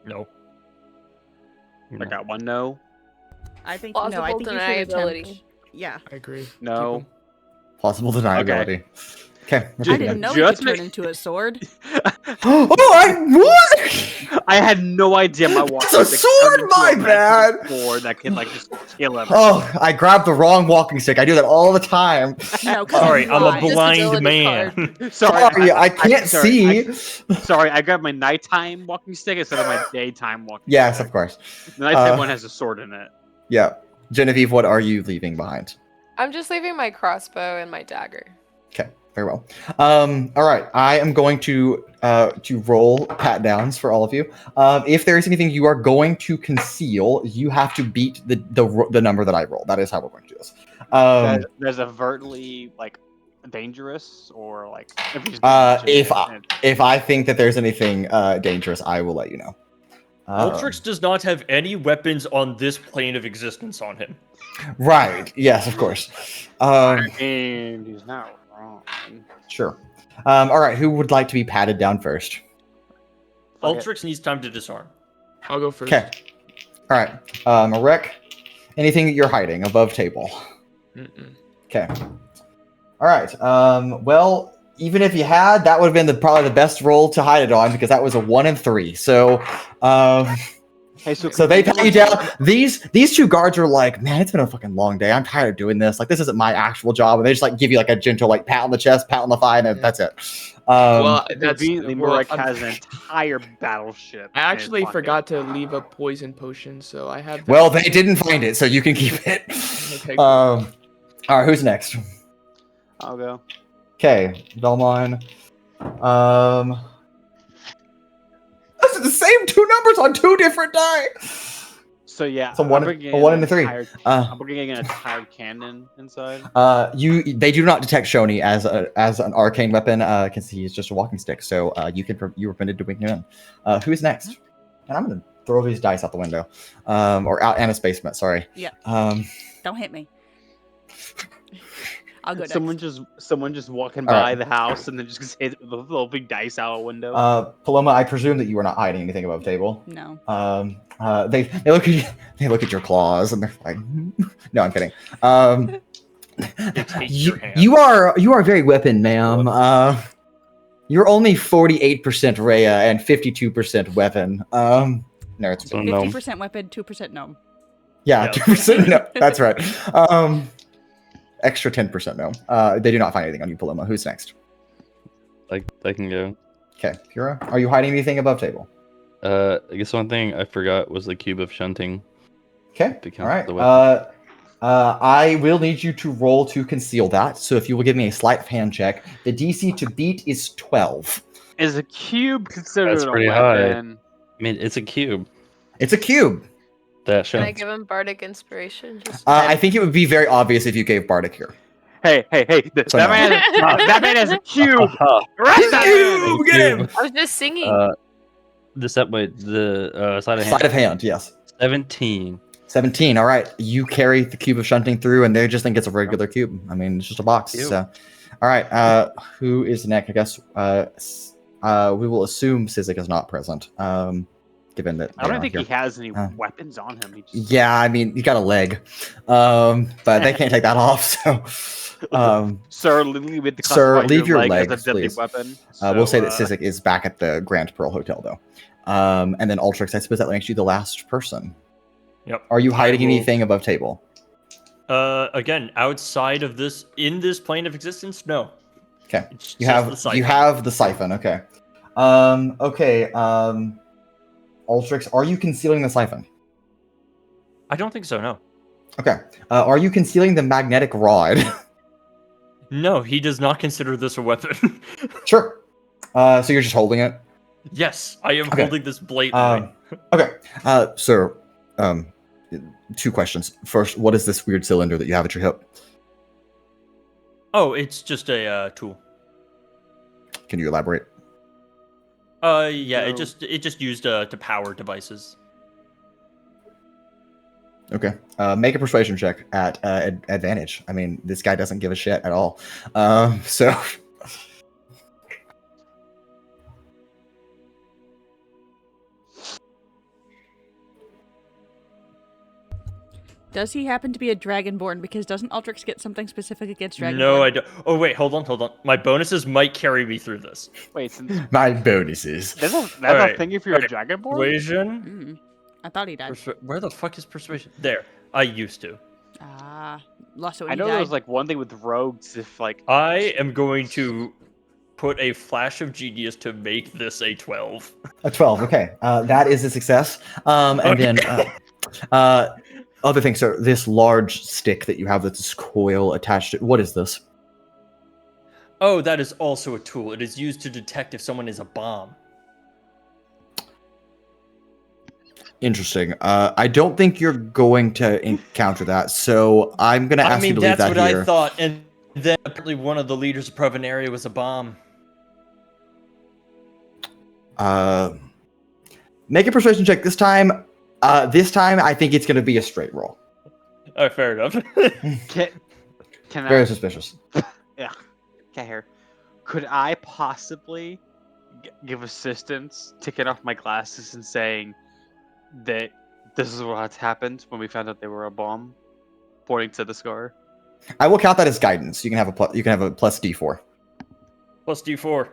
No. I got 1 no. I think Plausible you should deniability. attempt. Yeah. I agree. No. Plausible deniability. Okay. I didn't know Just you could turn make- into a sword. What? I had no idea my walking It's a stick sword, turned into my a magic bad! sword that can like just kill him. Oh, I grabbed the wrong walking stick. I do that all the time. No, 'cause Sorry, you I'm a lied. blind Disability man. Sorry, I can't see. Sorry, I grabbed my nighttime walking stick instead of my daytime walking Yes, stick. of course. The nighttime Uh, one has a sword in it. Yeah. Genevieve, what are you leaving behind? I'm just leaving my crossbow and my dagger. Okay, very well. All right, I am going to roll pat downs for all of you. If there is anything you are going to conceal, you have to beat the number that I roll. That is how we're going to do this. There's overtly like dangerous or like If I think that there's anything dangerous, I will let you know. Altrix does not have any weapons on this plane of existence on him. Right. Yes, of course. and he's not wrong. Sure. All right. Who would like to be patted down first? Okay. Altrix needs time to disarm. I'll go first. Okay. All right. Rick, anything that you're hiding above table? Mm-mm. Okay. All right. Well, even if you had, that would have been probably the best roll to hide it on because that was a 1 and 3. So, Hey, so they pat you down. These two guards are like, man, it's been a fucking long day. I'm tired of doing this. Like, this isn't my actual job. And they just like give you like a gentle like pat on the chest, pat on the thigh, and that's it. Well, that's Conveniently, well, Murek has an entire battleship. I in his actually pocket. forgot to leave a poison potion, so I have. that. Well, they didn't find it, so you can keep it. Okay, cool. All right, who's next? I'll go. Okay, Vellmon. Those are the same two numbers on two different die. So yeah, So one- I'm bringing a 1 an and a 3. entire- Uh, I'm bringing an entire cannon inside. They do not detect Shoni as an arcane weapon, because he's just a walking stick. So you were permitted to bring him in. Who's next? And I'm gonna throw these dice out the window, or out Anna's basement. Sorry. Yeah. Um, Don't hit me. I'll go next. Someone just walking All by right. the house and then just hit the little big dice out a window. Paloma, I presume that you are not hiding anything above table. No. They look at you, they look at your claws and they're like, no, I'm kidding. They take your hand. You are very weapon, ma'am. You're only 48% Rhea and 52% weapon. No, it's So no. 50% weapon, 2% gnome. yeah, Yeah. 2%. No, that's right. Extra 10% no. They do not find anything on you, Paloma. Who's next? Like I can go. Okay, Pura, are you hiding anything above table? I guess one thing I forgot was the cube of shunting. Okay, Becomes all right. the weapon. I will need you to roll to conceal that. So if you will give me a sleight of hand check, the DC to beat is 12. Is a cube considered That's a pretty high. weapon? I mean, it's a cube. It's a cube. That Can I shunts. give him bardic inspiration? Just I think it would be very obvious if you gave Bardic here. Hey! So that, no. that man has a cube. Ah, Arrest that man! Cube, get him! I was just singing. the sleight of hand. Sleight of hand, yes. 17. 17. All right, you carry the cube of shunting through, and they just think it's a regular cube. I mean, it's just a box. Cube. So, all right. Who is next? I guess we will assume Sizik is not present. Given that I they don't aren't think here. he has any Uh, weapons on him. He just... Yeah, I mean, he's got a leg, but they can't take that off. So, Sir, leave it. Sir, leave your leg legs, as a deadly please. weapon. we'll say that So, Sizik is back at the Grand Pearl Hotel, though. And then Altrix, I suppose that makes you the last person. Yep. Are you hiding I will- anything above table? Again, outside of this, in this plane of existence, no. Okay. It's You just have the siphon. you have the siphon. Okay. Altrix, are you concealing the siphon? I don't think so. No. Okay. Are you concealing the magnetic rod? No, he does not consider this a weapon. Sure. So you're just holding it. Yes, I am Okay. holding this blatantly. Okay. Sir, two questions. First, what is this weird cylinder that you have at your hip? Oh, it's just a tool. Can you elaborate? Yeah, No. it just used to power devices. Okay. Make a persuasion check at advantage. I mean, this guy doesn't give a shit at all. So. Does he happen to be a dragonborn? Because doesn't Altrix get something specific against dragonborn? No, I don't. Oh wait, hold on. My bonuses might carry me through this. Wait, since My bonuses. that's Alright, a thing if you're a dragonborn. Persuasion. I thought he died. Where the fuck is persuasion? There. I used to. Lost it when I he know died. there was like one thing with rogues if like I am going to put a flash of genius to make this a 12. A 12. Okay. That is a success. And then other things. So this large stick that you have that's this coil attached to what is this? Oh, that is also a tool. It is used to detect if someone is a bomb. Interesting. I don't think you're going to encounter that, so I'm going to ask you to leave that's that what here. I thought. And then apparently one of the leaders of Provenaria was a bomb. Make a persuasion check this time. This time, I think it's going to be a straight roll. Oh, fair enough. can Very I suspicious. get here? Could I possibly give assistance, taking off my glasses and saying that this is what happened when we found out they were a bomb, pointing to the scar. I will count that as guidance. You can have a plus D4. Plus D4.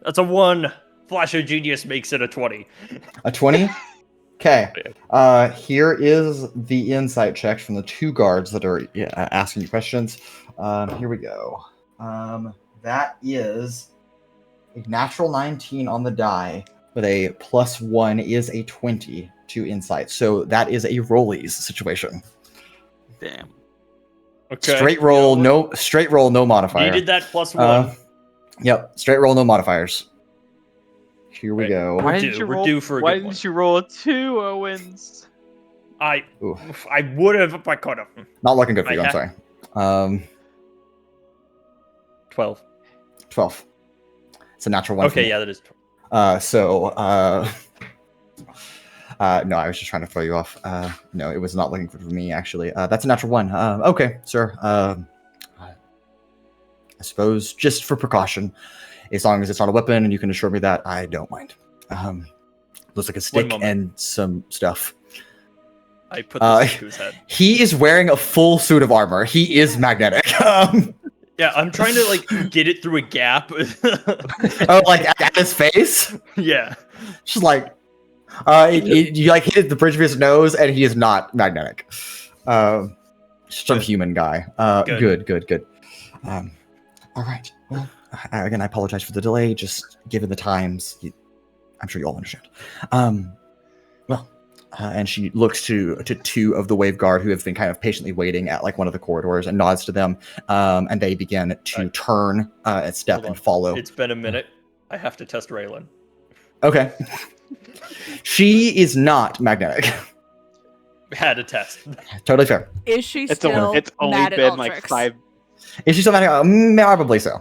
That's a 1. Flash of Genius makes it a 20. A 20? Okay. Here is the insight checks from the 2 guards that are asking you questions. Here we go. That is a natural 19 on the die, with a plus 1 is a 20 to insight. So that is a rollies situation. Damn. Okay. Straight roll, no modifier. Needed that plus 1. Yep, straight roll, no modifiers. Here we Right. go. Why didn't you roll a 2, Owens? I Ooh. would have if I could have. Not looking good for you, I'm sorry. 12. 12. It's a natural 1. Okay, yeah, that is 12. No, I was just trying to throw you off. No, it was not looking good for me, actually. That's a natural 1. Okay, sir. I suppose, just for precaution, as long as it's not a weapon and you can assure me that, I don't mind. Looks like a stick and some stuff. I put this to his head. He is wearing a full suit of armor. He is magnetic. Yeah, I'm trying to like get it through a gap. Oh, like at his face? Yeah. Just like you like hit the bridge of his nose, and he is not magnetic. Some human guy. Good. All right. Well, again, I apologize for the delay. Just given the times, I'm sure you all understand. And she looks to 2 of the wave guard who have been kind of patiently waiting at like one of the corridors and nods to them. And they begin to turn and step and follow. It's been a minute. I have to test Relyn. Okay. She is not magnetic. Had a test. Totally fair. Is she It's still only mad at been like Altrix? 5. Is she still magnetic? Probably so.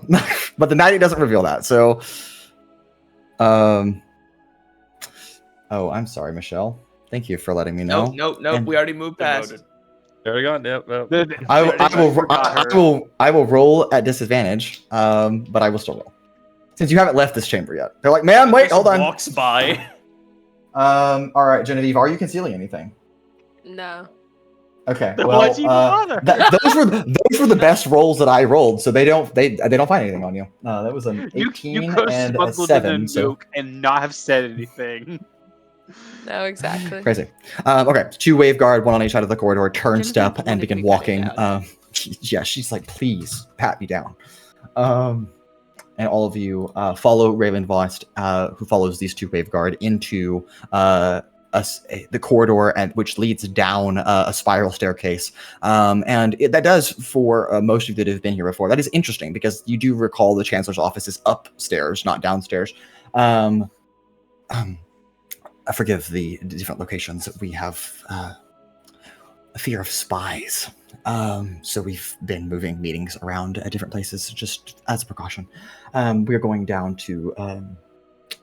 But the magic doesn't reveal that. So, oh, I'm sorry, Michelle. Thank you for letting me know. Nope. And- We already moved past. There we go. Yep. I will roll at disadvantage, but I will still roll. Since you haven't left this chamber yet. They're like, ma'am, wait, hold on. Walks by. All right, Genevieve, are you concealing anything? No. Okay. Then Well, why'd you bother? those were the best rolls that I rolled, so they don't find anything on you. That was an 18 you could have and a smuggled 7. in a So nuke and not have said anything. No, exactly. crazy. Okay, 2 wave guard, 1 on each side of the corridor, turn Genevieve step and wanted begin to be walking. cutting Yeah, she's like, please pat me down. And all of you follow Relyn Vost, who follows these 2 wave guard into the corridor, and which leads down a spiral staircase. That does, for most of you that have been here before, that is interesting because you do recall the Chancellor's office is upstairs, not downstairs. I forgive the different locations. We have a fear of spies. So we've been moving meetings around at different places just as a precaution. We're going down to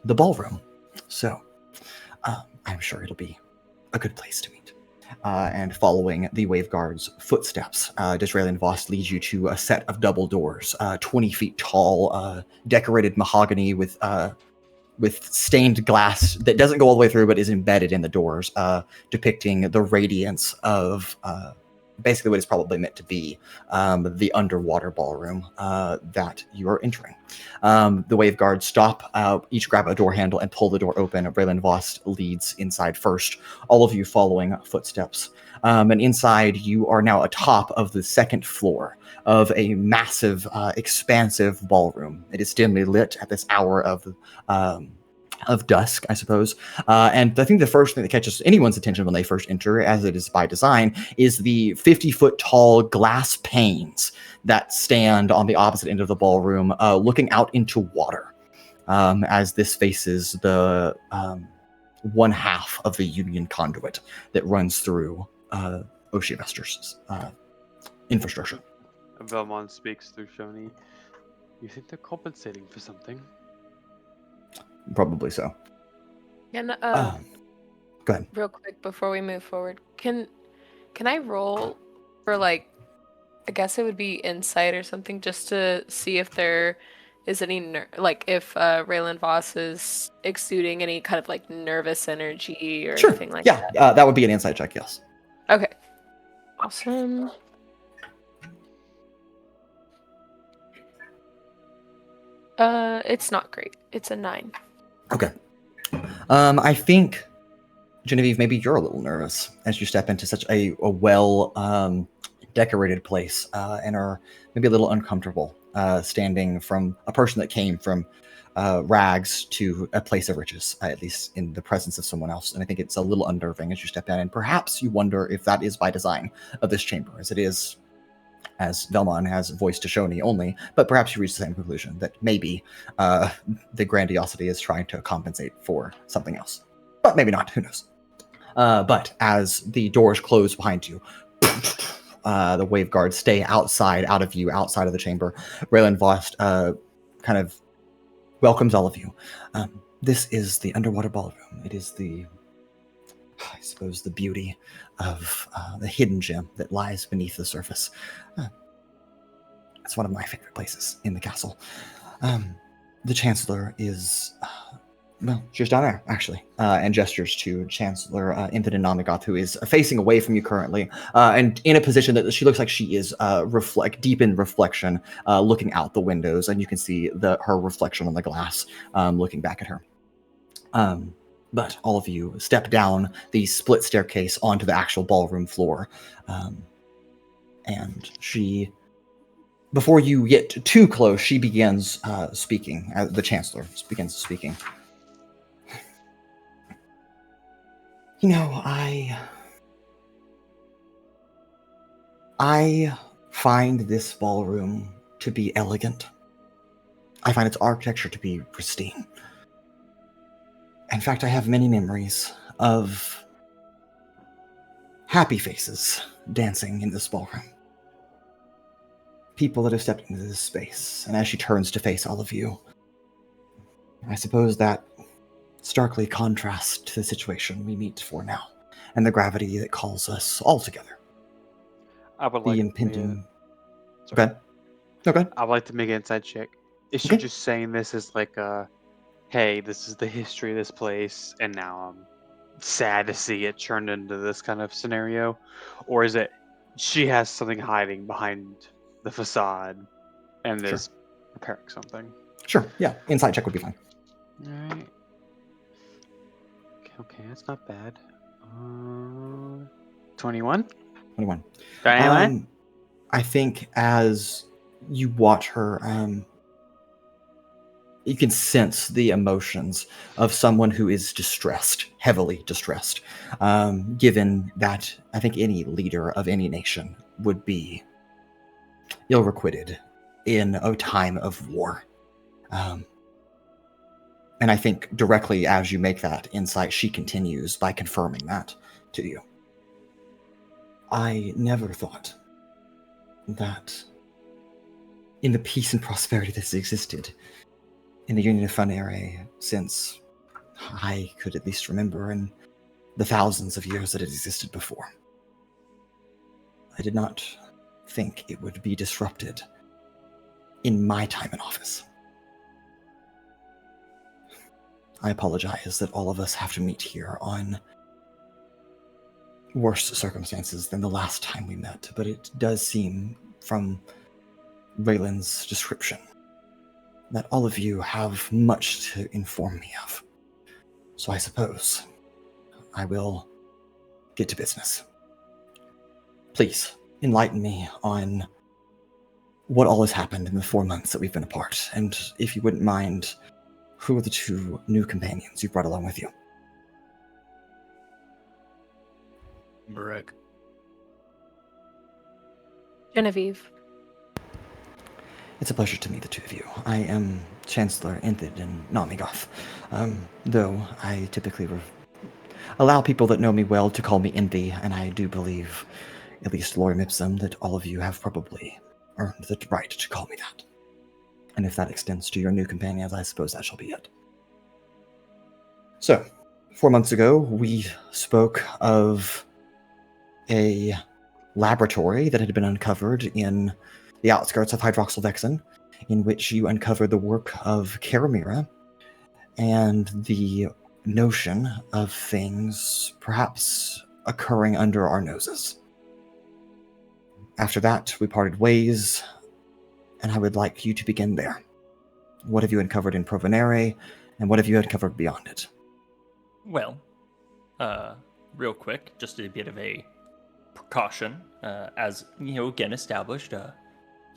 the ballroom. So I'm sure it'll be a good place to meet. And following the wave guard's footsteps, Relyn Vost leads you to a set of double doors, 20 feet tall, decorated mahogany with stained glass that doesn't go all the way through but is embedded in the doors, depicting the radiance of basically what is probably meant to be the underwater ballroom that you are entering. The wave guards stop, each grab a door handle and pull the door open. Relyn Vost leads inside first, all of you following footsteps. And inside, you are now atop of the 2nd floor of a massive, expansive ballroom. It is dimly lit at this hour of dusk, I suppose. And I think the first thing that catches anyone's attention when they first enter, as it is by design, is the 50-foot tall glass panes that stand on the opposite end of the ballroom, looking out into water, as this faces the one half of the Union conduit that runs through Oceavester's infrastructure. Vellmon speaks through Shoni. You think they're compensating for something? Probably so. And Go ahead. real quick before we move forward, can I roll for like, I guess it would be insight or something, just to see if they're is any if Relyn Vost is exuding any kind of like nervous energy or Sure. anything like Yeah, that? that would be an insight check. Yes. Okay. Awesome. It's not great. It's a 9. Okay. I think, Genevieve, maybe you're a little nervous as you step into such a well decorated place and are maybe a little uncomfortable standing from a person that came from rags to a place of riches, at least in the presence of someone else. And I think it's a little unnerving as you step in. And perhaps you wonder if that is by design of this chamber, as it is, as Vellmon has voiced to Shoni only, but perhaps you reach the same conclusion that maybe the grandiosity is trying to compensate for something else. But maybe not, who knows. But as the doors close behind you, the wave guards stay outside of the chamber. Relyn Vost kind of welcomes all of you. This is the underwater ballroom. It is the beauty of the hidden gem that lies beneath the surface. It's one of my favorite places in the castle. The Chancellor is, she's down there, actually, and gestures to Chancellor Infidin Nomigoth, who is facing away from you currently, and in a position that she looks like she is deep in reflection, looking out the windows, and you can see her reflection on the glass, looking back at her. But all of you step down the split staircase onto the actual ballroom floor. And she, before you get too close, she begins speaking. The Chancellor begins speaking. You know, I find this ballroom to be elegant. I find its architecture to be pristine. In fact, I have many memories of happy faces dancing in this ballroom. People that have stepped into this space. And as she turns to face all of you, I suppose that starkly contrasts to the situation we meet for now, and the gravity that calls us all together. I would The like impending... Sorry. Okay. Okay. I would like to make an inside check. Is she just saying this as like a, hey, this is the history of this place, and now I'm sad to see it turned into this kind of scenario? Or is it she has something hiding behind the facade and is preparing something? Sure, yeah. Insight check would be fine. Alright. Okay, that's not bad. 21? 21. Got anyone? I think as you watch her, you can sense the emotions of someone who is distressed, heavily distressed, given that I think any leader of any nation would be ill-requited in a time of war. And I think directly as you make that insight, she continues by confirming that to you. I never thought that in the peace and prosperity that has existed in the Union of Finere since I could at least remember in the thousands of years that it existed before, I did not think it would be disrupted in my time in office. I apologize that all of us have to meet here on worse circumstances than the last time we met, but it does seem from Relyn's description that all of you have much to inform me of. So I suppose I will get to business. Please, enlighten me on what all has happened in the 4 months that we've been apart, and if you wouldn't mind, who are the 2 new companions you brought along with you? Marek. Genevieve. It's a pleasure to meet the 2 of you. I am Chancellor Infidin Nomigoth, though I typically allow people that know me well to call me Envy, and I do believe, at least Lorem Ipsum, that all of you have probably earned the right to call me that. And if that extends to your new companions, I suppose that shall be it. So, 4 months ago, we spoke of a laboratory that had been uncovered in the outskirts of Hydroxyl'vexen in which you uncover the work of Karamira and the notion of things perhaps occurring under our noses. After that, we parted ways, and I would like you to begin there. What have you uncovered in Provenere, and what have you uncovered beyond it? Well, real quick, just a bit of a precaution, as, you know, again established,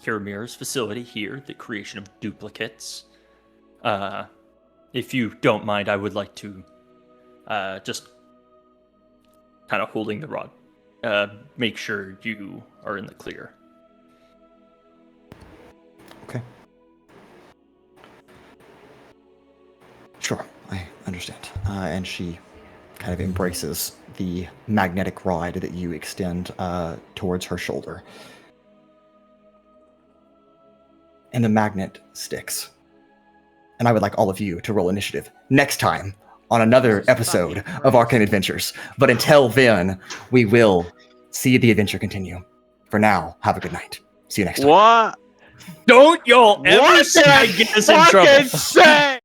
Karamira's facility here, the creation of duplicates. If you don't mind, I would like to just kind of holding the rod, make sure you are in the clear. Okay. Sure, I understand. And she kind of embraces the magnetic rod that you extend towards her shoulder. And the magnet sticks. And I would like all of you to roll initiative next time on another episode of Arcane Adventures. But until then, we will see the adventure continue. For now, have a good night. See you next time. What? Don't y'all ever What say did I I get us in trouble. fucking say?